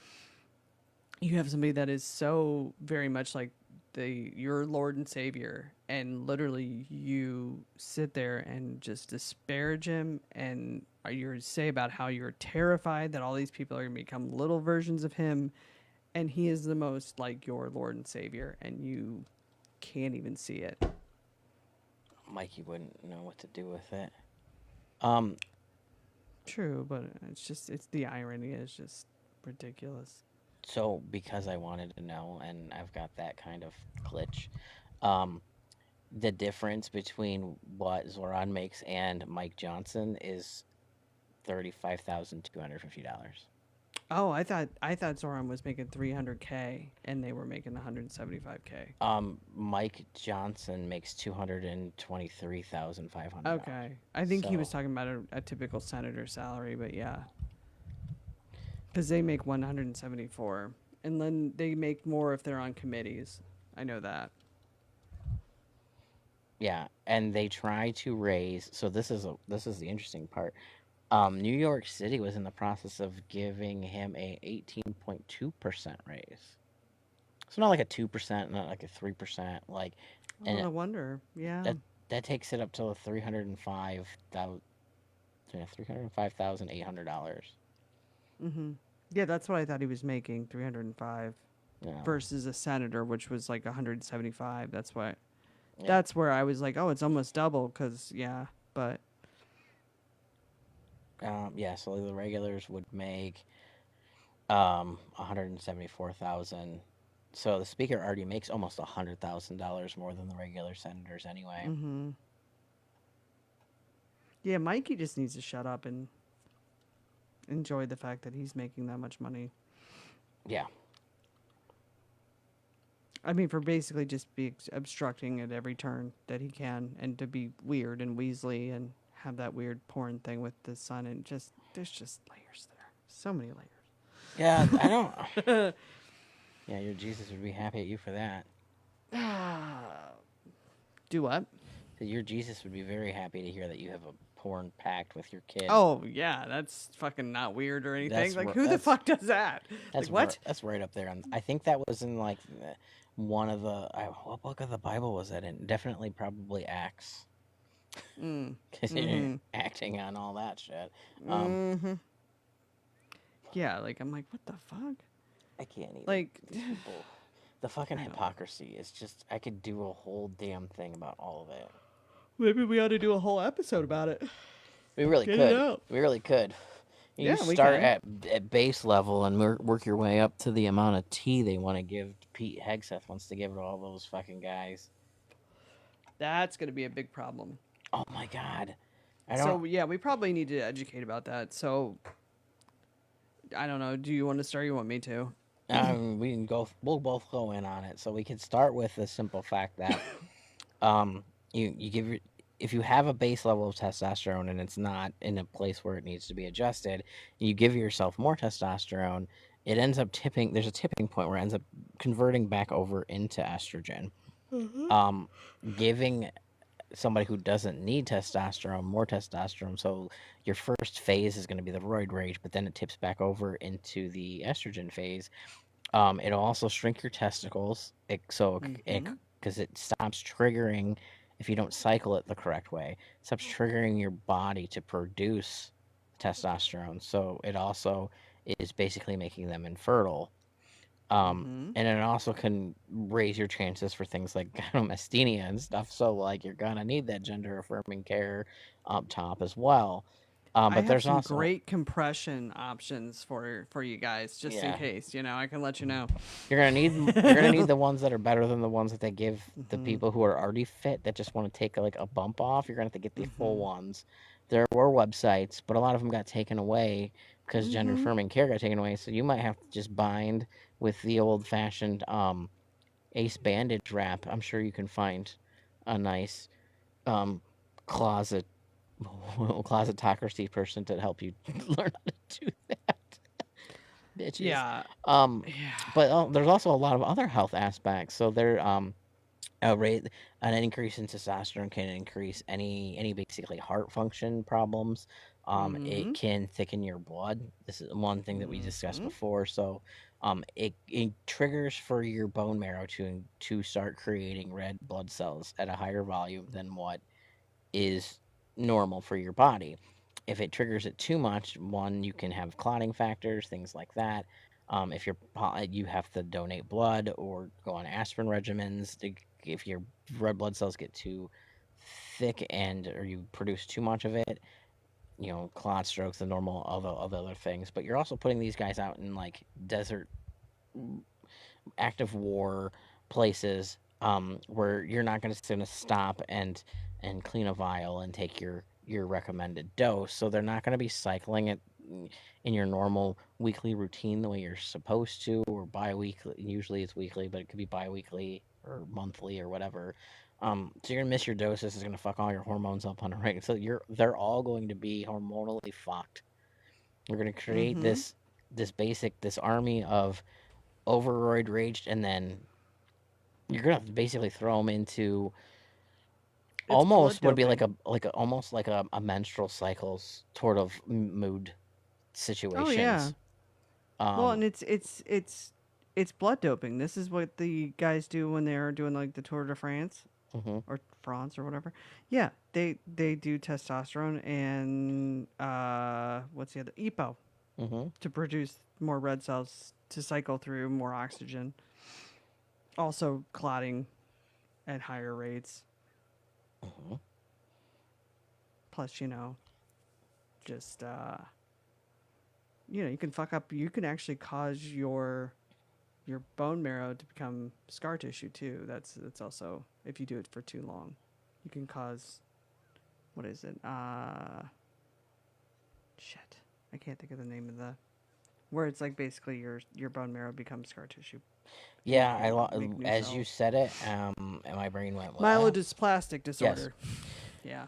you have somebody that is so very much like your Lord and Savior, and literally you sit there and just disparage him, and you say about how you're terrified that all these people are going to become little versions of him, and he is the most like your Lord and Savior, and you can't even see it. Mikey wouldn't know what to do with it. Um, True, but it's the irony is just ridiculous. so because I wanted to know, and I've got that kind of glitch, um, the difference between what Zoran makes and Mike Johnson is $35,250. Oh, I thought Zoran was making 300K and they were making 175K. Mike Johnson makes $223,500. Okay. I think he was So talking about a typical senator salary, but yeah. Because they make 174. And then they make more if they're on committees. I know that. yeah, and they try to raise. So this is the interesting part. New York City was in the process of giving him a 18.2% raise. So not like a 2%, not like a 3%, like, Oh, and no wonder. Yeah. that that takes it up to 305,000, $305,800. Mm-hmm. Yeah, that's what I thought he was making, 305 Yeah, versus a senator, which was like 175. That's why. yeah. That's where I was like, oh, it's almost double. Because yeah, but Yeah, so the regulars would make 174,000. So the speaker already makes almost $100,000 more than the regular senators anyway. mm-hmm. Yeah, Mikey just needs to shut up and enjoy the fact that he's making that much money. Yeah. I mean, for basically just be obstructing at every turn that he can, and to be weird and Weasley and have that weird porn thing with the son, and just there's just layers there, so many Yeah, I don't. layers. Yeah, your Jesus would be happy at you for that. Do what? So your Jesus would be very happy to hear that you have a porn pact with your kid. Oh yeah, that's fucking not weird or anything. Like who the fuck does that? Like what? that's right up there. And I think that was in like one of the what book of the Bible was that in? Definitely, probably Acts, Mm. because you're Mm-hmm. acting on all that shit. Mm-hmm. Yeah, like I'm like, what the fuck? I can't even. Like These people. The fucking I know. hypocrisy is just, I could do a whole damn thing about all of it. Maybe we ought to do a whole episode about it. We really Get it could. out. We really could. You Yeah, we start can. at base level and work your way up to the amount of tea they want to give. Pete Hegseth wants to give to all those fucking guys. That's going to be a big problem. Oh my god. I don't. So yeah, we probably need to educate about that. So I don't know. Do you want to start? Or you want me to? We can go. We'll both go in on it. So we can start with the simple fact that you give your, if you have a base level of testosterone and it's not in a place where it needs to be adjusted, you give yourself more testosterone. It ends up tipping. There's a tipping point where it ends up converting back over into estrogen. Mm-hmm. Um, Giving somebody who doesn't need testosterone more testosterone. So your first phase is going to be the roid rage, but then it tips back over into the estrogen phase. It'll also shrink your testicles, it Mm-hmm. because it stops triggering if you don't cycle it the correct way. It stops triggering your body to produce testosterone. So it also is basically making them infertile. Mm-hmm. And it also can raise your chances for things like gynecomastia and stuff. So like you're gonna need that gender affirming care up top as well. I But have there's some also great compression options for you guys, just in yeah, case. You know, I can let you know. you're gonna need the ones that are better than the ones that they give the Mm-hmm. people who are already fit that just want to take like a bump off. You're gonna have to get the full Mm-hmm. ones. There were websites, but a lot of them got taken away because gender Mm-hmm. affirming care got taken away. So you might have to just bind with the old fashioned Ace bandage wrap. I'm sure you can find a nice um, closet closetocracy person to help you learn how to do that, bitches. Yeah. Um, Yeah. but there's also a lot of other health aspects. So there, a rate an increase in testosterone can increase any basically heart function problems. Mm-hmm. It can thicken your blood. This is one thing that we discussed Mm-hmm. before. So, it triggers for your bone marrow to start creating red blood cells at a higher volume than what is normal for your body. If it triggers it too much, one, you can have clotting factors, things like that. If you have to donate blood or go on aspirin regimens. If your red blood cells get too thick and or you produce too much of it, clot strokes, the normal of other things. But you're also putting these guys out in like desert, active war places where you're not going to stop and clean a vial and take your recommended dose. So they're not going to be cycling it in your normal weekly routine the way you're supposed to, or bi-weekly. Usually it's weekly, but it could be bi-weekly or monthly or whatever. So you're gonna miss your doses. It's gonna fuck all your hormones up on a regular. So they're all going to be hormonally fucked. We're gonna create Mm-hmm. this army of overroid raged, and then you're gonna basically throw them into It's blood almost would be doping. almost like a menstrual cycles sort of mood Oh yeah. situations. Well, and Um, it's blood doping. This is what the guys do when they're doing like the Tour de France hmm or France or whatever. Yeah, they do testosterone and what's the other EPO hmm to produce more red cells to cycle through more oxygen. Also clotting at higher rates. hmm Plus, just you can fuck up. You can actually cause your bone marrow to become scar tissue too. That's also if you do it for too long, you can cause what is it? Shit, I can't think of the name of the where it's like basically your bone marrow becomes scar tissue and you Yeah, can't make new as you cells. said it, and my brain went well. Myelodysplastic Yes. disorder. Yeah,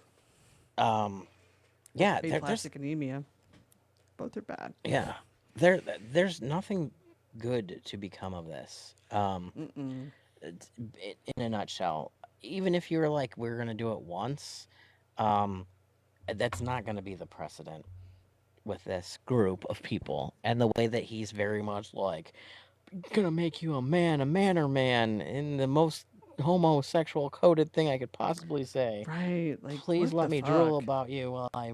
Um, or yeah. There's aplastic anemia. Both are bad. yeah. There's nothing good to become of this. Mm-mm. In a nutshell, even if you're like we're gonna do it once, um, that's not gonna be the precedent with this group of people, and the way that he's very much like gonna make you a manner man in the most homosexual coded thing I could possibly say. Right. Like Please what let the me drool fuck? about you while I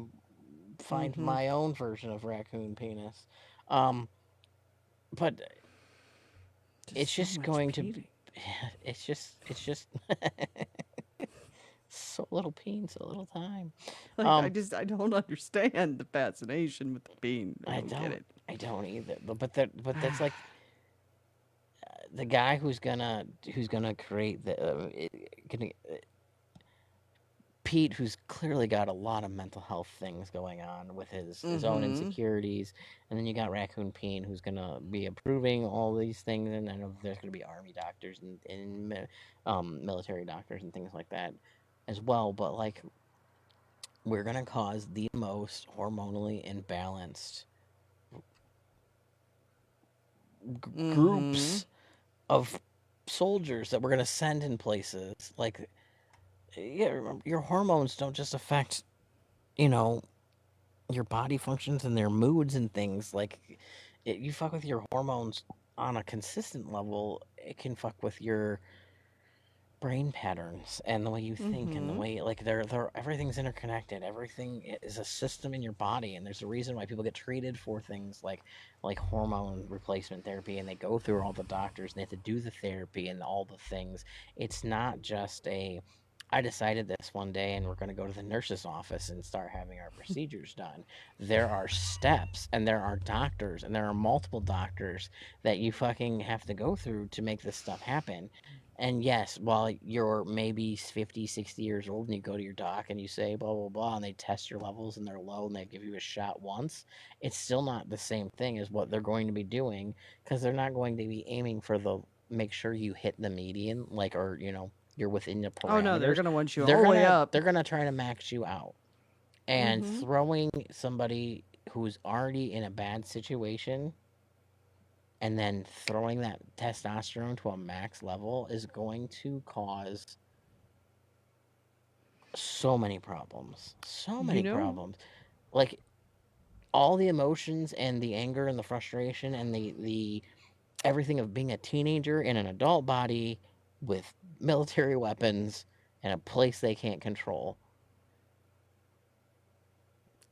find Mm-hmm. my own version of raccoon penis. Um, but Just it's so just much going to peeing. it's just so little peen, so little time. Like Um, I don't understand the fascination with the bean. I I don't get don't it. I don't either. But that's like the guy who's gonna create gonna, Pete, who's clearly got a lot of mental health things going on with his own Mm-hmm. insecurities, and then you got Raccoon Pete, who's gonna be approving all these things, and I know there's gonna be army doctors and military doctors and things like that as well. But like, we're gonna cause the most hormonally imbalanced Mm-hmm. groups of soldiers that we're gonna send in places. Like, yeah, remember, your hormones don't just affect you know your body functions and their moods and things. Like, you fuck with your hormones on a consistent level, it can fuck with your brain patterns and the way you think and the Mm-hmm. way like they're everything's interconnected. Everything is a system in your body, and there's a reason why people get treated for things like hormone replacement therapy, and they go through all the doctors and they have to do the therapy and all the things. It's not just a I decided this one day and we're going to go to the nurse's office and start having our procedures done. There are steps and there are doctors and there are multiple doctors that you fucking have to go through to make this stuff happen. And yes, while you're maybe 50, 60 years old and you go to your doc and you say blah, blah, blah, and they test your levels and they're low and they give you a shot once, it's still not the same thing as what they're going to be doing because they're not going to be aiming for the make sure you hit the median, like, or, you're within the Oh no, they're parameters. gonna want you They're all the way gonna up. they're gonna try to max you out. And Mm-hmm. throwing somebody who's already in a bad situation and then throwing that testosterone to a max level is going to cause so many problems. So You many know, problems. Like, all the emotions and the anger and the frustration and the everything of being a teenager in an adult body with military weapons and a place they can't control.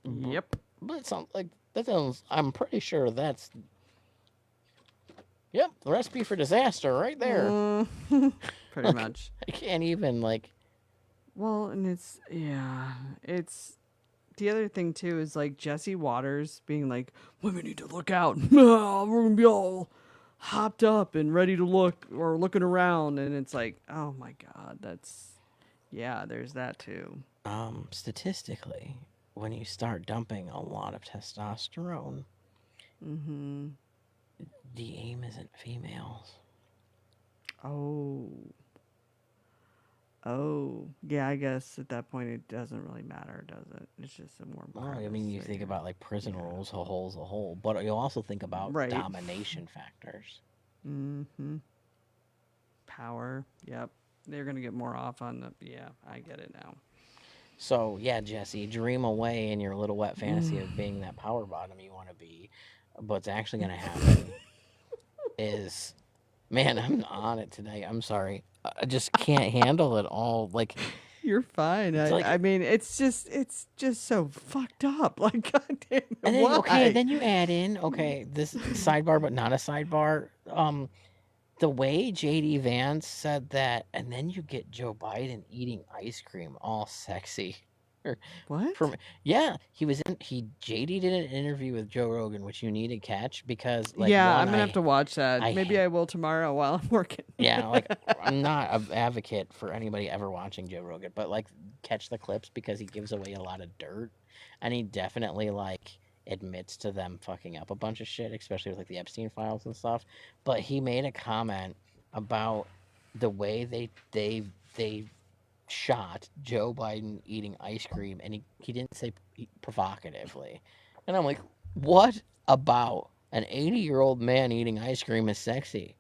yep. But it sounds like that sounds. I'm pretty sure that's yep, the recipe for disaster right there. Mm, pretty Like, much. I can't even like. Well, and it's the other thing too is like Jesse Waters being like, women need to look out. We're gonna be all hopped up and ready to look or looking around, and it's like, oh my god, that's yeah. There's that too. Statistically, when you start dumping a lot of testosterone, Mm-hmm. the aim isn't females. Oh. Oh, yeah, I guess at that point it doesn't really matter, does it? It's just a more Well, I premise mean, you think there. about like prison Yeah. rules, a hole's a hole, but you also think about Right. domination factors. Mm-hmm. Power. Yep. They're gonna get more off on the. Yeah, I get it now. So yeah, Jesse, dream away in your little wet fantasy Mm. of being that power bottom you want to be. What's actually going to happen is, man, I'm on it today. I'm sorry, I just can't handle it all. Like, You're fine. it's I like, mean, it's just so fucked up. Like, goddamn it, and then okay, why? then you add in okay this sidebar, but not a sidebar. The way JD Vance said that, and then you get Joe Biden eating ice cream, all sexy. What? From yeah, he JD did an interview with Joe Rogan, which you need to catch because like Yeah, one I'm gonna have to watch that. I Maybe hate I will tomorrow while I'm working. yeah like I'm not an advocate for anybody ever watching Joe Rogan, but like catch the clips because he gives away a lot of dirt, and he definitely like admits to them fucking up a bunch of shit, especially with like the Epstein files and stuff. But he made a comment about the way they shot Joe Biden eating ice cream, and he didn't say provocatively. And I'm like, what about an 80-year-old man eating ice cream is sexy?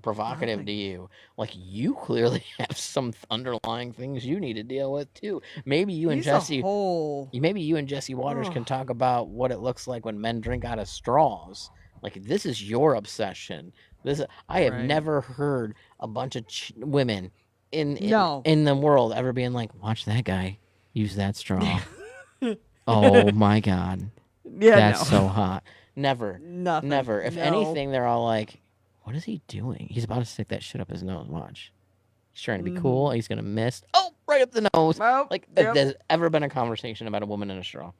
Provocative to Nothing. you? Like, you clearly have some underlying things you need to deal with too. Maybe you and He's a Jesse, whole. maybe you and Jesse Waters Oh, can talk about what it looks like when men drink out of straws. Like, this is your obsession. This I have right. never heard a bunch of women in, in No. in the world ever being like, watch that guy use that straw. Oh my god, Yeah, that's no. so hot. Never, Nothing. never. If No. anything, they're all like, What is he doing? He's about to stick that shit up his nose. Watch. He's trying to be Mm-hmm. cool. He's gonna miss. Oh, right up the nose. Well, Like, yep. there's ever been a conversation about a woman in a straw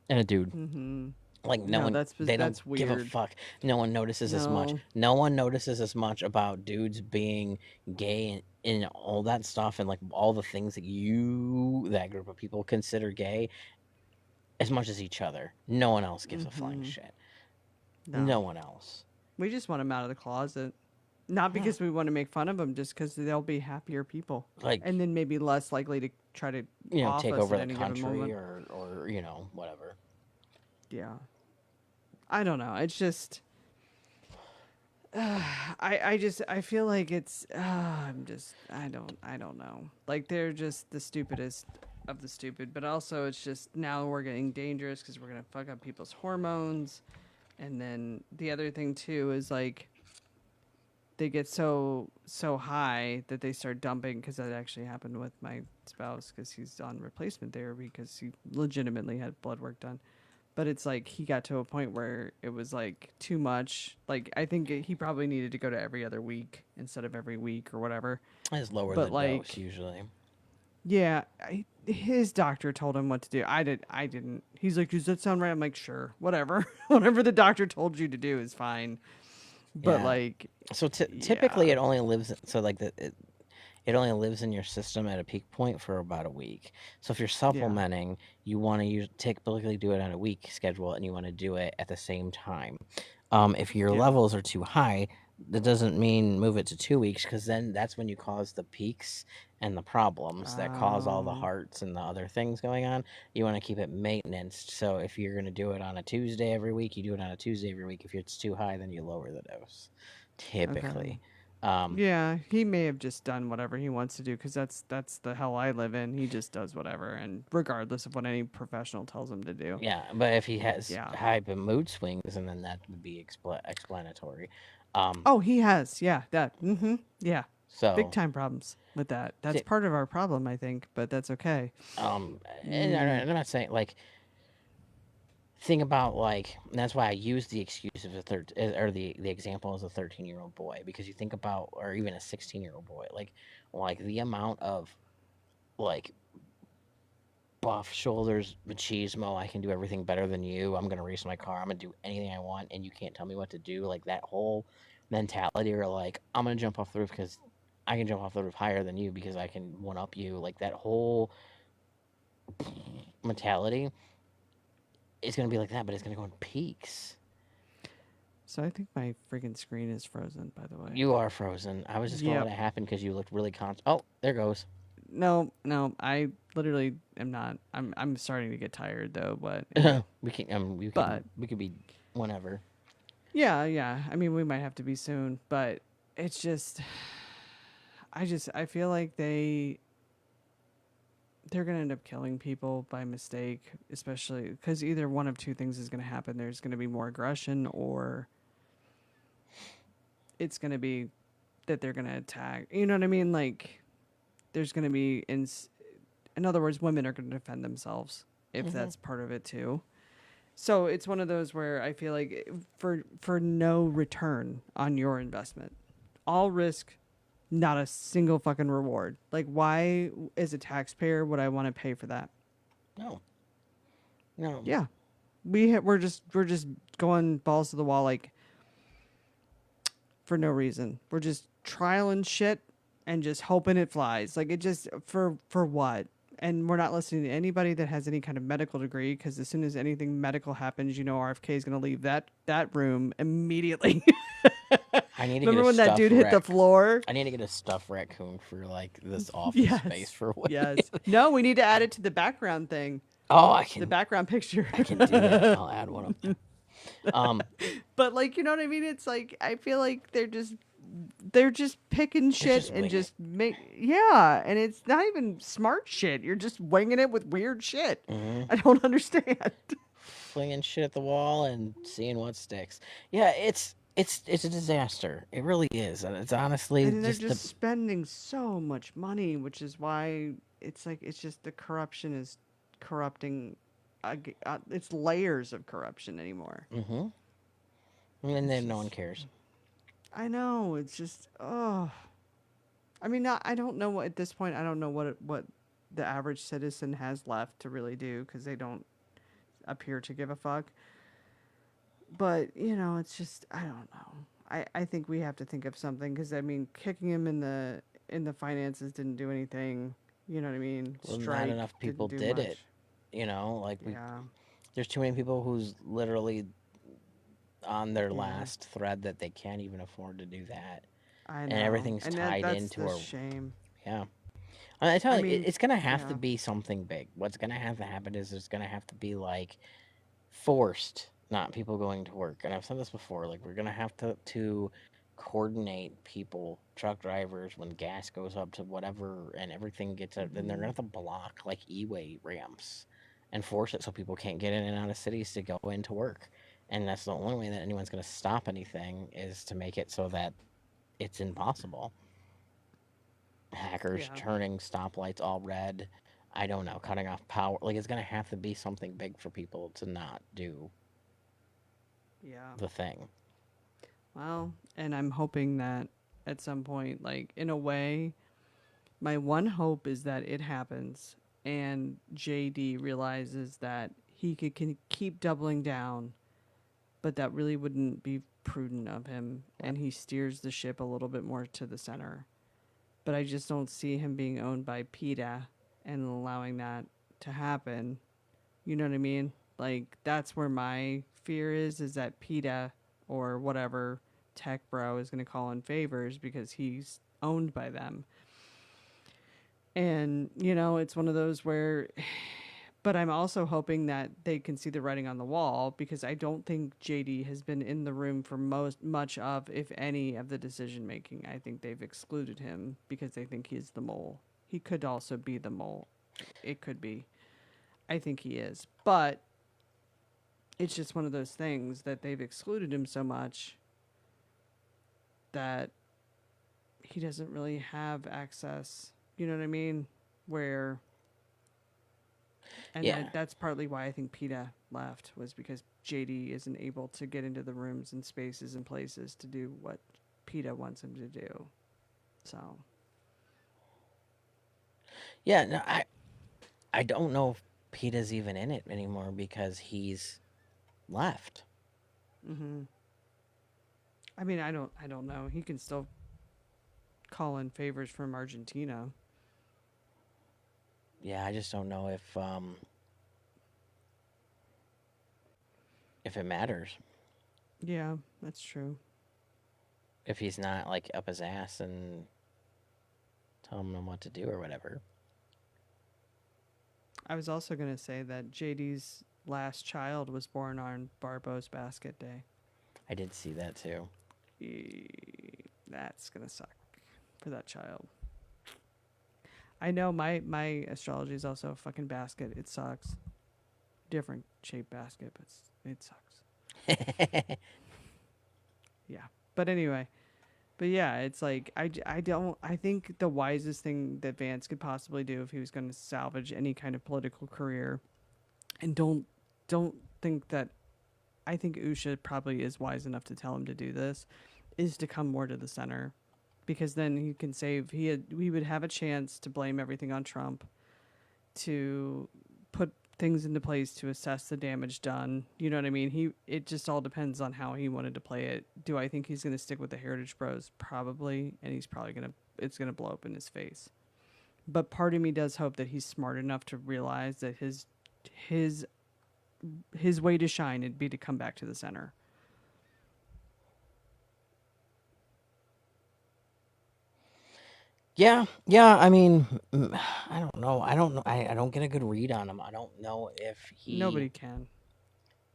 and a dude? Mm-hmm. Like, no No, one, they don't that's give a weird. fuck. No one notices as much. No. No one notices as much about dudes being gay and all that stuff, and like all the things that that group of people consider gay, as much as each other. No one else gives a flying Mm-hmm. shit. No. No one else. We just want them out of the closet. Not Yeah. because we want to make fun of them, just because they'll be happier people. Like, And then maybe less likely to try to off take us over at the any given country moment. or whatever. Yeah. I don't know. It's just. I feel like it's I don't know, like they're just the stupidest of the stupid, but also it's just now we're getting dangerous because we're gonna fuck up people's hormones. And then the other thing too is like they get so high that they start dumping, because that actually happened with my spouse because he's on replacement therapy because he legitimately had blood work done. But it's like he got to a point where it was like too much. Like I think he probably needed to go to every other week instead of every week or whatever. I just lower the But dose like, usually. yeah, his doctor told him what to do. I didn't. He's like, does that sound right? I'm like, sure, whatever. Whatever the doctor told you to do is fine. But Yeah. like, So typically yeah, it only lives. So like it only lives in your system at a peak point for about a week. So if you're yeah, supplementing, you want to typically do it on a week schedule, and you want to do it at the same time. If your yeah. levels are too high, that doesn't mean move it to 2 weeks, because then that's when you cause the peaks and the problems that cause all the Um, hearts and the other things going on. You want to keep it maintenance. So if you're going to do it on a Tuesday every week, you do it on a Tuesday every week. If it's too high, then you lower the dose. okay. Typically. Um, Yeah, he may have just done whatever he wants to do because that's the hell I live in. He just does whatever, and regardless of what any professional tells him to do. Yeah, but if he has Yeah. high mood swings, and then that would be explanatory. Um, Oh, he has. Yeah, that. Mm-hmm. Yeah, big so, time problems with that. That's th- part of our problem, I think, but that's okay. um, and Mm, I'm not saying like think about like that's why I use the excuse of or the example as a 13-year-old boy, because you think about, or even a 16-year-old boy, like the amount of like buff shoulders, machismo, I can do everything better than you. I'm gonna race my car. I'm gonna do anything I want, and you can't tell me what to do. Like that whole mentality, or like I'm gonna jump off the roof because I can jump off the roof higher than you because I can one up you. Like that whole mentality is gonna be like that, but it's gonna go in peaks. so I think my freaking screen is frozen. By the way. You are frozen. I was just gonna let Yep. it happen because you looked really Oh, there goes. No, no. I literally am not. I'm starting to get tired though. But anyway. We But could be whenever. yeah, yeah. I mean, we might have to be soon, but it's just. I feel like they're going to end up killing people by mistake, especially because either one of two things is going to happen. There's going to be more aggression, or it's going to be that they're going to attack. You know what I mean? Like, there's going to be, in other words, women are going to defend themselves if Hmm. that's part of it too. So it's one of those where I feel like for no return on your investment, all risk, not a single fucking reward. Like, why, as a taxpayer, would I want to pay for that? No, no. Yeah, we're just going balls to the wall, like, for no reason. We're just trialing shit and just hoping it flies. Like, it just for what? And we're not listening to anybody that has any kind of medical degree, because as soon as anything medical happens, RFK is going to leave that room immediately. I need to get a Remember when that stuffed dude hit the floor? I need to get a stuffed raccoon for like this office space Yes. for what? Yes. No, we need to add it to the background thing, Oh, the background picture. I can do that. I'll add one up there. Um, But like, you know what I mean? It's like I feel like they're just picking they're shit just and winging just make, yeah, and it's not even smart shit. You're just winging it with weird shit. it. I don't understand. Flinging shit at the wall and seeing what sticks. Yeah, it's a disaster. It really is, and it's honestly And then they're just the. just spending so much money, which is why it's like it's just the corruption is corrupting. It's layers of corruption anymore. Mm-hmm. And It's then no one just cares. I know. It's just, oh. I mean, not, I don't know what, at this point, I don't know what the average citizen has left to really do because they don't appear to give a fuck. But, it's just, I don't know. I think we have to think of something because, I mean, kicking him in the finances didn't do anything. You know what I mean? Well, not Strike enough people didn't do did it. much. Like Yeah. there's too many people who's literally on their Yeah. last thread that they can't even afford to do that, I and know. everything's And tied that's into the a shame. yeah. I tell I you, mean, it's gonna have to yeah. be something big. What's gonna have to happen is there's gonna have to be like forced, not people going to work. And I've said this before, like we're gonna have to coordinate people, truck drivers, when gas goes up to whatever and everything gets up, then they're gonna Hmm. have to block like e-way ramps and force it so people can't get in and out of cities to go into work. And that's the only way that anyone's gonna stop anything is to make it so that it's impossible. Hackers Yeah. turning stoplights all red. I don't know, cutting off power. Like it's gonna have to be something big for people to not do Yeah. the thing. Well, and I'm hoping that at some point, like, in a way, my one hope is that it happens and JD realizes that he can keep doubling down, but that really wouldn't be prudent of him. Right. And he steers the ship a little bit more to the center. But I just don't see him being owned by PETA and allowing that to happen. You know what I mean? Like, that's where my fear is that PETA or whatever tech bro is going to call in favors because he's owned by them. And, it's one of those where, but I'm also hoping that they can see the writing on the wall because I don't think JD has been in the room for much of, if any, of the decision making. I think they've excluded him because they think he's the mole. He could also be the mole. It could be. I think he is. But it's just one of those things that they've excluded him so much that he doesn't really have access. You know what I mean? Where and Yeah. that's partly why I think PETA left was because JD isn't able to get into the rooms and spaces and places to do what PETA wants him to do. So, Yeah, no, I don't know if PETA's even in it anymore because he's left. hmm I mean, I don't know. He can still call in favors from Argentina. Yeah, I just don't know if it matters. Yeah, that's true. If he's not like up his ass and telling him what to do or whatever. I was also going to say that JD's last child was born on Barbo's Basket Day. I did see that too. That's going to suck for that child. I know my astrology is also a fucking basket. It sucks. Different shaped basket, but it sucks. Yeah. But anyway, but yeah, it's like I think the wisest thing that Vance could possibly do if he was going to salvage any kind of political career, and don't think that I think Usha probably is wise enough to tell him to do this, is to come more to the center, because then he can save. We would have a chance to blame everything on Trump, to put things into place to assess the damage done. You know what I mean? It just all depends on how he wanted to play it. Do I think he's going to stick with the Heritage Bros? Probably, and he's probably going to it's going to blow up in his face. But part of me does hope that he's smart enough to realize that his his way to shine would be to come back to the center. Yeah, yeah. I mean, I don't know. I don't know. I don't get a good read on him. I don't know if he. Nobody can.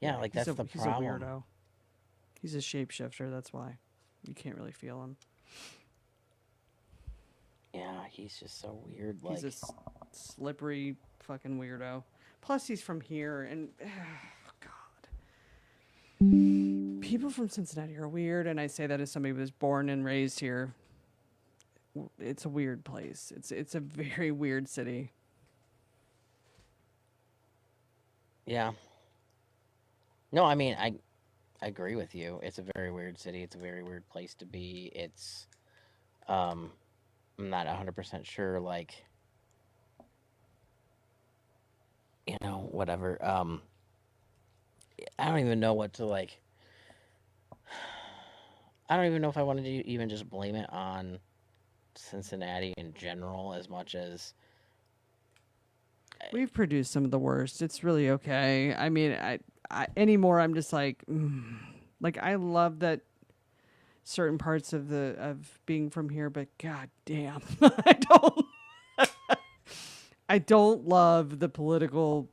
Yeah, Yeah, like that's the he's a problem. weirdo. He's a shapeshifter. That's why you can't really feel him. Yeah, he's just so weird. He's a Like, slippery fucking weirdo. Plus, he's from here, and God, people from Cincinnati are weird. And I say that as somebody who was born and raised here. It's a weird place. It's a very weird city. yeah. No, I mean, I agree with you. It's a very weird city. It's a very weird place to be. Um, I'm not 100% sure, like, whatever. I don't even know what to, like, I don't even know if I wanted to even just blame it on Cincinnati in general as much as, We've produced some of the worst. It's really okay. I mean, I anymore. I'm just like, like I love that certain parts of the of being from here, but god damn, I don't love the political.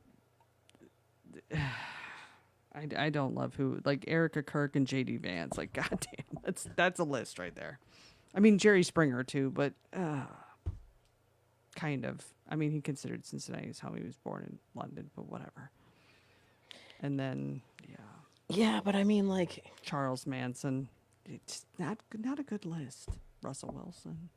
I don't love who like Erica Kirk and JD Vance. Like goddamn, that's a list right there. I mean Jerry Springer too, but kind of. I mean he considered Cincinnati as how he was born in London, but whatever. And then yeah, yeah, but I mean, like, Charles Manson. It's not a good list. Russell Wilson,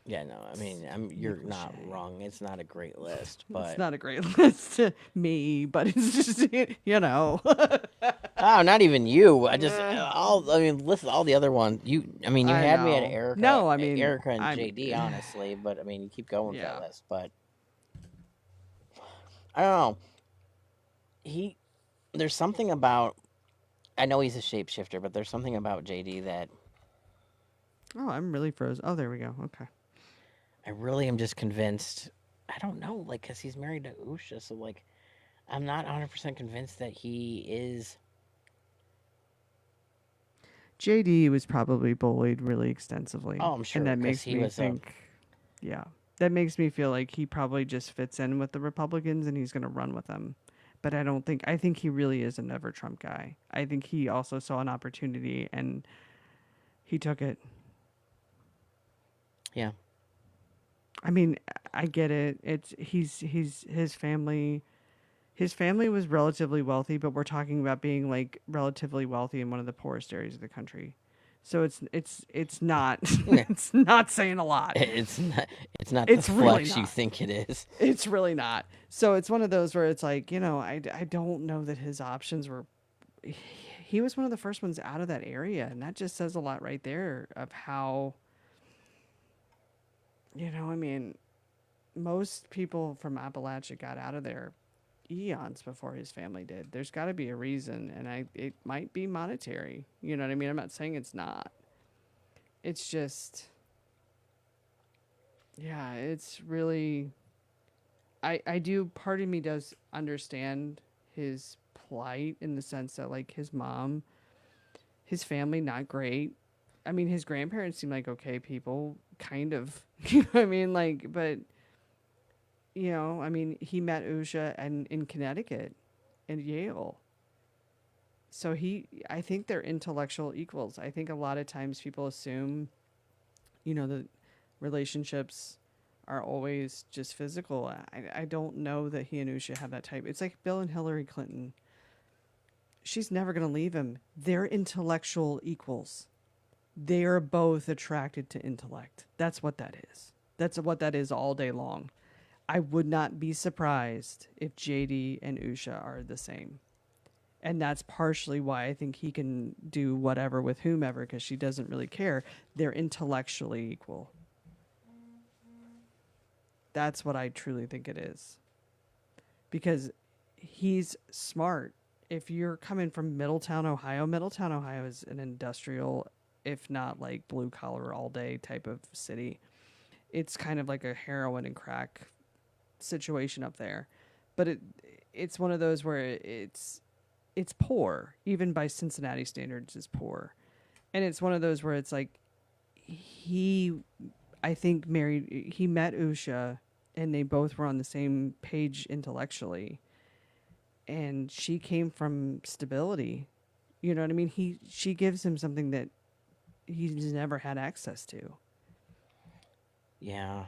yeah, no, I mean, you're Nick not Lachey. wrong. It's not a great list, It's but not a great list to me, but it's just you know. oh, not even you. I just Eh, I mean, listen, all the other ones. I mean, you I had me at know. Erica, No, I mean, Erica and I mean, JD, honestly. But I mean, you keep going with that yeah. list. But I don't know. He, there's something about. I know he's a shapeshifter, but there's something about JD that Oh, I'm really frozen. Oh, there we go. Okay. I really am just convinced. I don't know, like, cause he's married to Usha, so like, I'm not 100% convinced that he is. JD was probably bullied really extensively, Oh, I'm and sure, that cause makes he me was a. think, yeah, that makes me feel like he probably just fits in with the Republicans and he's going to run with them. But I don't think, I think he really is a never Trump guy. I think he also saw an opportunity and he took it. Yeah, I mean, I get it. It's he's his family was relatively wealthy, but we're talking about being like relatively wealthy in one of the poorest areas of the country. So it's not yeah. it's not saying a lot. It's not. It's not the It's really flex you not. think it is. It's really not. So it's one of those where it's like, I don't know that his options were he was one of the first ones out of that area and that just says a lot right there of how I mean, most people from Appalachia got out of there eons before his family did. There's got to be a reason, and it might be monetary. You know what I mean? I'm not saying it's not. It's just, yeah, it's really. I do. Part of me does understand his plight in the sense that like his mom, his family not great. I mean, his grandparents seem like okay people, kind of. You know what I mean? Like, but I mean, he met Usha and in Connecticut, in Yale. So I think they're intellectual equals. I think a lot of times people assume, that relationships are always just physical. I don't know that he and Usha have that type. It's like Bill and Hillary Clinton. She's never going to leave him. They're intellectual equals. They are both attracted to intellect. That's what that is. That's what that is all day long. I would not be surprised if JD and Usha are the same. And that's partially why I think he can do whatever with whomever because she doesn't really care. They're intellectually equal. That's what I truly think it is. Because he's smart. If you're coming from Middletown, Ohio is an industrial, if not like blue collar all day type of city. It's kind of like a heroin and crack situation up there. But it's one of those where it's poor, even by Cincinnati standards, is poor. And it's one of those where it's like he, I think, he met Usha and they both were on the same page intellectually. And she came from stability. You know what I mean? She gives him something that he's never had access to. Yeah,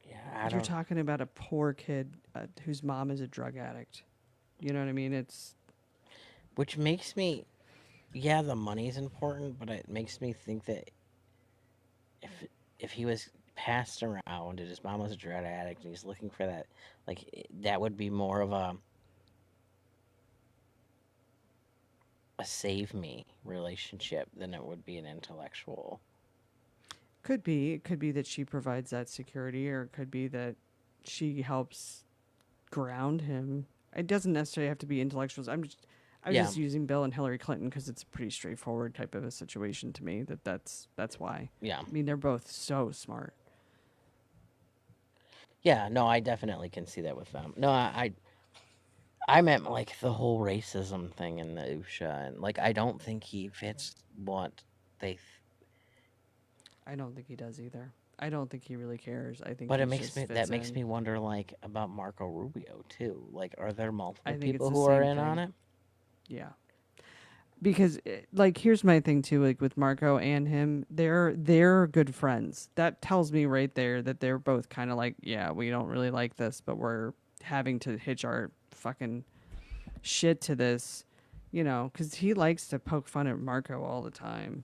yeah. I You're don't. talking about a poor kid whose mom is a drug addict. You know what I mean? It's Which makes me. Yeah, the money's important, but it makes me think that if if he was passed around and his mom was a drug addict and he's looking for that, like, that would be more of a a save me relationship than it would be an intellectual. Could be. It could be that she provides that security, or it could be that she helps ground him. It doesn't necessarily have to be intellectuals. I was Yeah, just using Bill and Hillary Clinton because it's a pretty straightforward type of a situation to me. That's why. yeah, I mean, they're both so smart. yeah. No, I definitely can see that with them. No, I meant like the whole racism thing in the Usha, and like I don't think he fits what they. I don't think he does either. I don't think he really cares. I think But it he makes just me fits that makes in. me wonder like about Marco Rubio too. Like, are there multiple I think it's people the who are same in on thing. it? Yeah. Because like here's my thing too, like with Marco and him, they're good friends. That tells me right there that they're both kind of like, yeah, we don't really like this, but we're having to hitch our fucking shit to this, because he likes to poke fun at Marco all the time.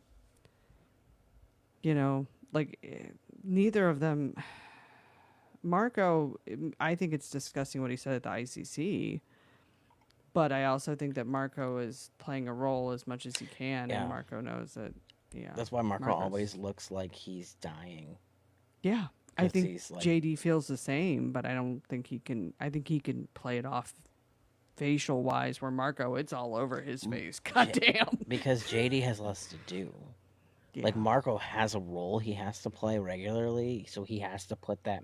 Like neither of them. Marco, I think it's disgusting what he said at the ICC, but I also think that Marco is playing a role as much as he can, and Yeah, Marco knows that. Yeah, that's why Marco always Marco's. looks like he's dying Yeah, I because think he's like, JD feels the same, but I don't think he can. I think he can play it off facial wise, where Marco, it's all over his M- face. J- Goddamn. because JD has less to do. Like Yeah. Marco has a role he has to play regularly, so he has to put that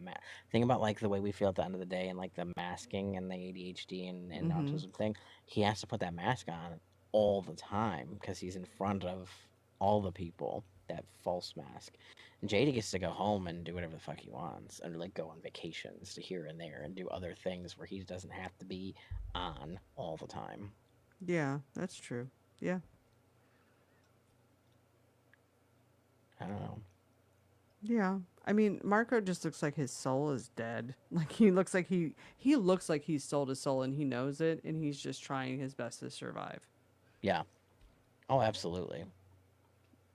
think about like the way we feel at the end of the day and like the masking and the ADHD and Mm-hmm. autism thing. He has to put that mask on all the time because he's in front of all the people. That false mask. And JD gets to go home and do whatever the fuck he wants, and like go on vacations to here and there and do other things where he doesn't have to be on all the time. Yeah, that's true. Yeah. I don't know. Yeah. I mean, Marco just looks like his soul is dead. Like he looks like he's sold his soul and he knows it and he's just trying his best to survive. Yeah. Oh, absolutely.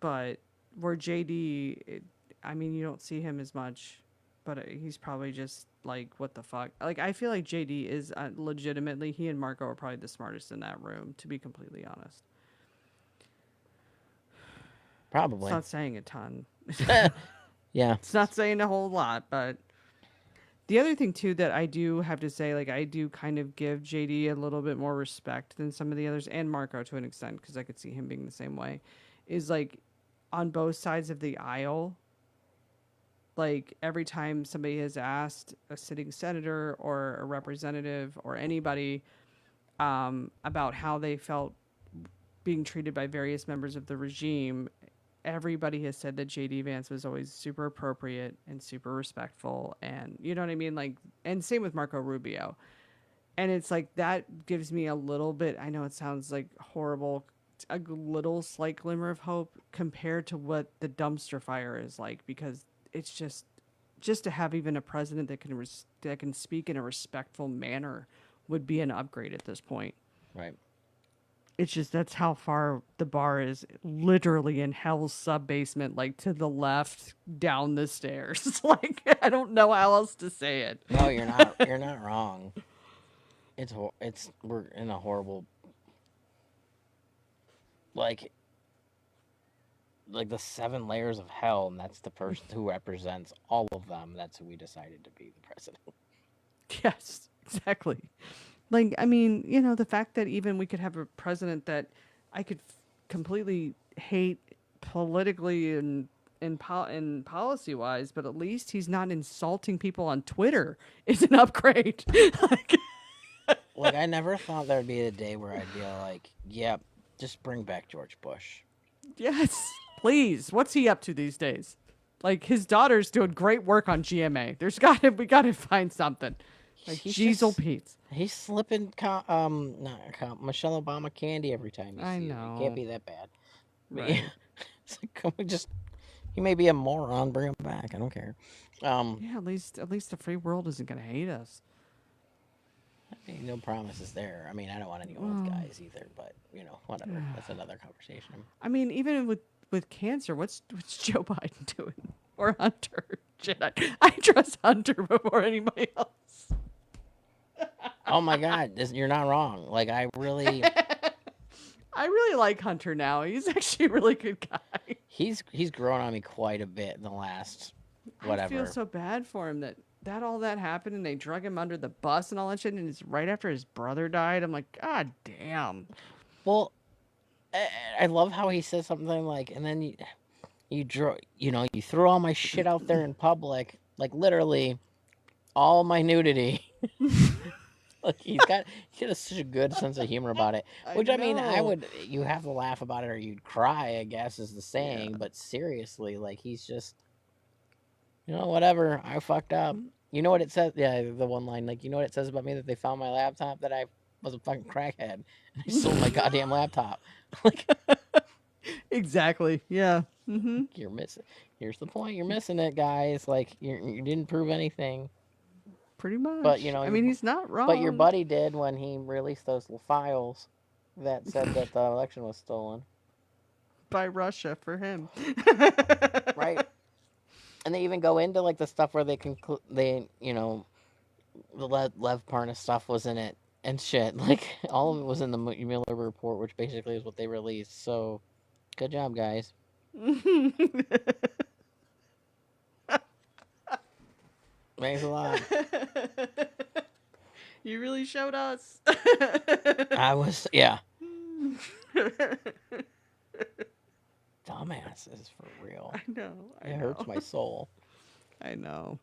But where JD, I mean, you don't see him as much, but he's probably just like, what the fuck? Like, I feel like JD is legitimately, he and Marco are probably the smartest in that room, to be completely honest. It's Probably. not saying a ton. Yeah. It's not saying a whole lot, but the other thing too that I do have to say, like I do kind of give JD a little bit more respect than some of the others, and Marco to an extent, because I could see him being the same way, is like on both sides of the aisle. Like every time somebody has asked a sitting senator or a representative or anybody about how they felt being treated by various members of the regime, everybody has said that JD Vance was always super appropriate and super respectful, and you know what I mean, like, and same with Marco Rubio. And it's like that gives me a little bit, I know it sounds like horrible, a little slight glimmer of hope compared to what the dumpster fire is like, because it's just to have even a president that that can speak in a respectful manner would be an upgrade at this point. Right. It's just that's how far the bar is, literally in hell's sub basement, like to the left down the stairs. Like I don't know how else to say it. No, you're not. You're not wrong. It's we're in a horrible like the seven layers of hell, and that's the person who represents all of them. That's who we decided to be the president. Yes, exactly. Like I mean, the fact that even we could have a president that I could completely hate politically and policy wise, but at least he's not insulting people on Twitter is an upgrade. Like, Like I never thought there'd be a day where I'd be like, "Yep, just bring back George Bush." yes, please. What's he up to these days? Like his daughter's doing great work on GMA. We gotta find something. Like He's jeez, oh just Pete. he's slipping not Michelle Obama candy every time you I see him. He can't know, be that bad. But yeah, right? it's like, can we just he may be a moron. Bring him back. I don't care. Um, Yeah, at least the free world isn't gonna hate us. I mean, no promises there. I mean, I don't want any old Well, guys either, but whatever. That's another conversation. I mean, even with cancer, what's Joe Biden doing or Hunter? Shit, I trust Hunter before anybody else. Oh my God, you're not wrong. Like I really, I really like Hunter now. He's actually a really good guy. He's grown on me quite a bit in the last I feel whatever. so bad for him that all that happened and they drug him under the bus and all that shit and it's right after his brother died. I'm like, God damn. Well, I love how he says something like, and then you threw all my shit out there in public, like literally all my nudity. Like he has such a good sense of humor about it. I Which I mean, know. you have to laugh about it or you'd cry, I guess is the Yeah. saying. But seriously, like he's just whatever. I fucked up. You know what it says? Yeah, the one line like you know what it says about me that they found my laptop that I was a fucking crackhead and I sold my goddamn laptop. Like Exactly. Yeah. Mm-hmm. you're missing. Here's the point. You're missing it, guys. Like you didn't prove anything. Pretty But much. I your mean, he's not but your wrong. buddy did when he released those files that said that the election was stolen. By Russia for him. Right. And they even go into like the stuff where the Lev Parnas stuff was in it and shit. Like all of it was in the Mueller report, which basically is what they released. So good job, guys. Thanks a lot. You really showed us. I was yeah. Dumbasses for real. I know. I It hurts know. my soul. I know.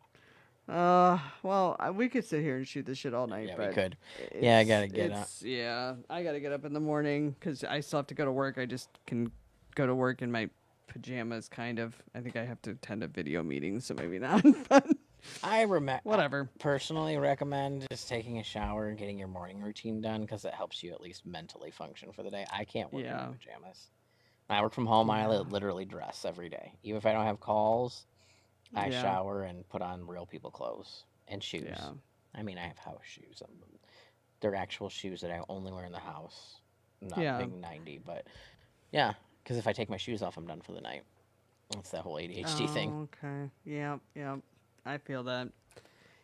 Well, we could sit here and shoot this shit all night, Yeah, we but could. Yeah, I gotta get up. yeah. I gotta get up in the morning because I still have to go to work. I just can go to work in my pajamas, kind of. I think I have to attend a video meeting, so maybe not. But I whatever. personally recommend just taking a shower and getting your morning routine done because it helps you at least mentally function for the day. I can't work in my Yeah. pajamas. When I work from home, I Yeah. literally dress every day. Even if I don't have calls, I Yeah. shower and put on real people clothes and shoes. Yeah. I mean, I have house shoes. They're actual shoes that I only wear in the house. I'm not Yeah. big 90, but yeah, because if I take my shoes off, I'm done for the night. That's that whole ADHD thing. Oh, okay. Yeah. Yeah. I feel that.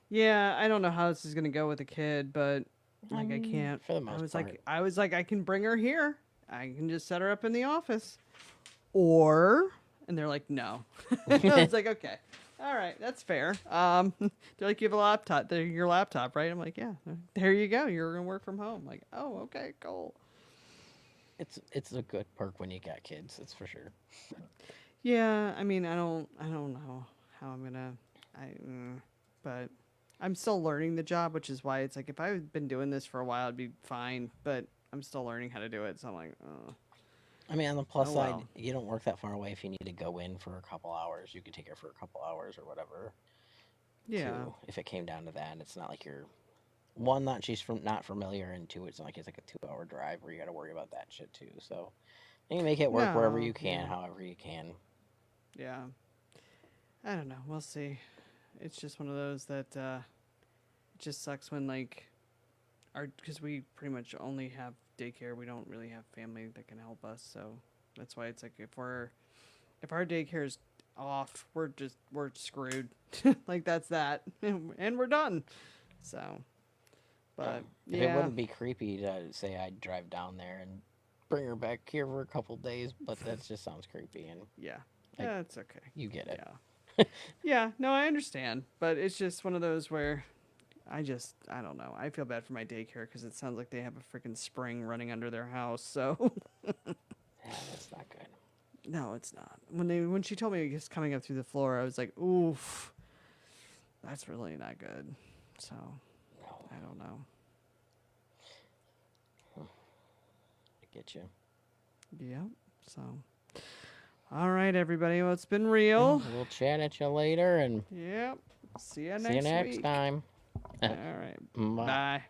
Yeah, I don't know how this is gonna go with a kid, but like I can't. For the most part. I was like, I can bring her here. I can just set her up in the office, or, and they're like, no. I was like, okay, all right, that's fair. They're like, you have a laptop. They're your laptop, right? I'm like, yeah. There you go. You're gonna work from home. Like, oh, okay, cool. It's a good perk when you got kids. That's for sure. Yeah, I mean, I don't know how I'm gonna, but I'm still learning the job, which is why it's like if I've been doing this for a while, it'd be fine. But I'm still learning how to do it, so I'm like, oh, I mean, on the plus oh side, well. you don't work that far away. If you need to go in for a couple hours, you can take her for a couple hours or whatever. Yeah, Too, if it came down to that, it's not like you're one not she's from not familiar, and two, it's not like it's like a 2 hour drive where you got to worry about that shit too. So you can make it work wherever no, you can, yeah, however you can. yeah. I don't know. We'll see. It's just one of those that it just sucks when like our because we pretty much only have daycare. We don't really have family that can help us, so that's why it's like if our daycare is off, we're screwed. Like that's that, and we're done. So, but If it yeah, wouldn't be creepy to say I'd drive down there and bring her back here for a couple days, but that just sounds creepy, and yeah, I, yeah, it's okay. you get it. Yeah, yeah. No, I understand, but it's just one of those where I don't know. I feel bad for my daycare because it sounds like they have a freaking spring running under their house. So Yeah, that's not good. no, it's not. When she told me it was coming up through the floor, I was like, oof, that's really not good. So No, I don't know. I get you. Yep. So all right, everybody. Well, it's been real. We'll chat at you later and Yep. See you see you next next week. time. All right. Bye. Bye.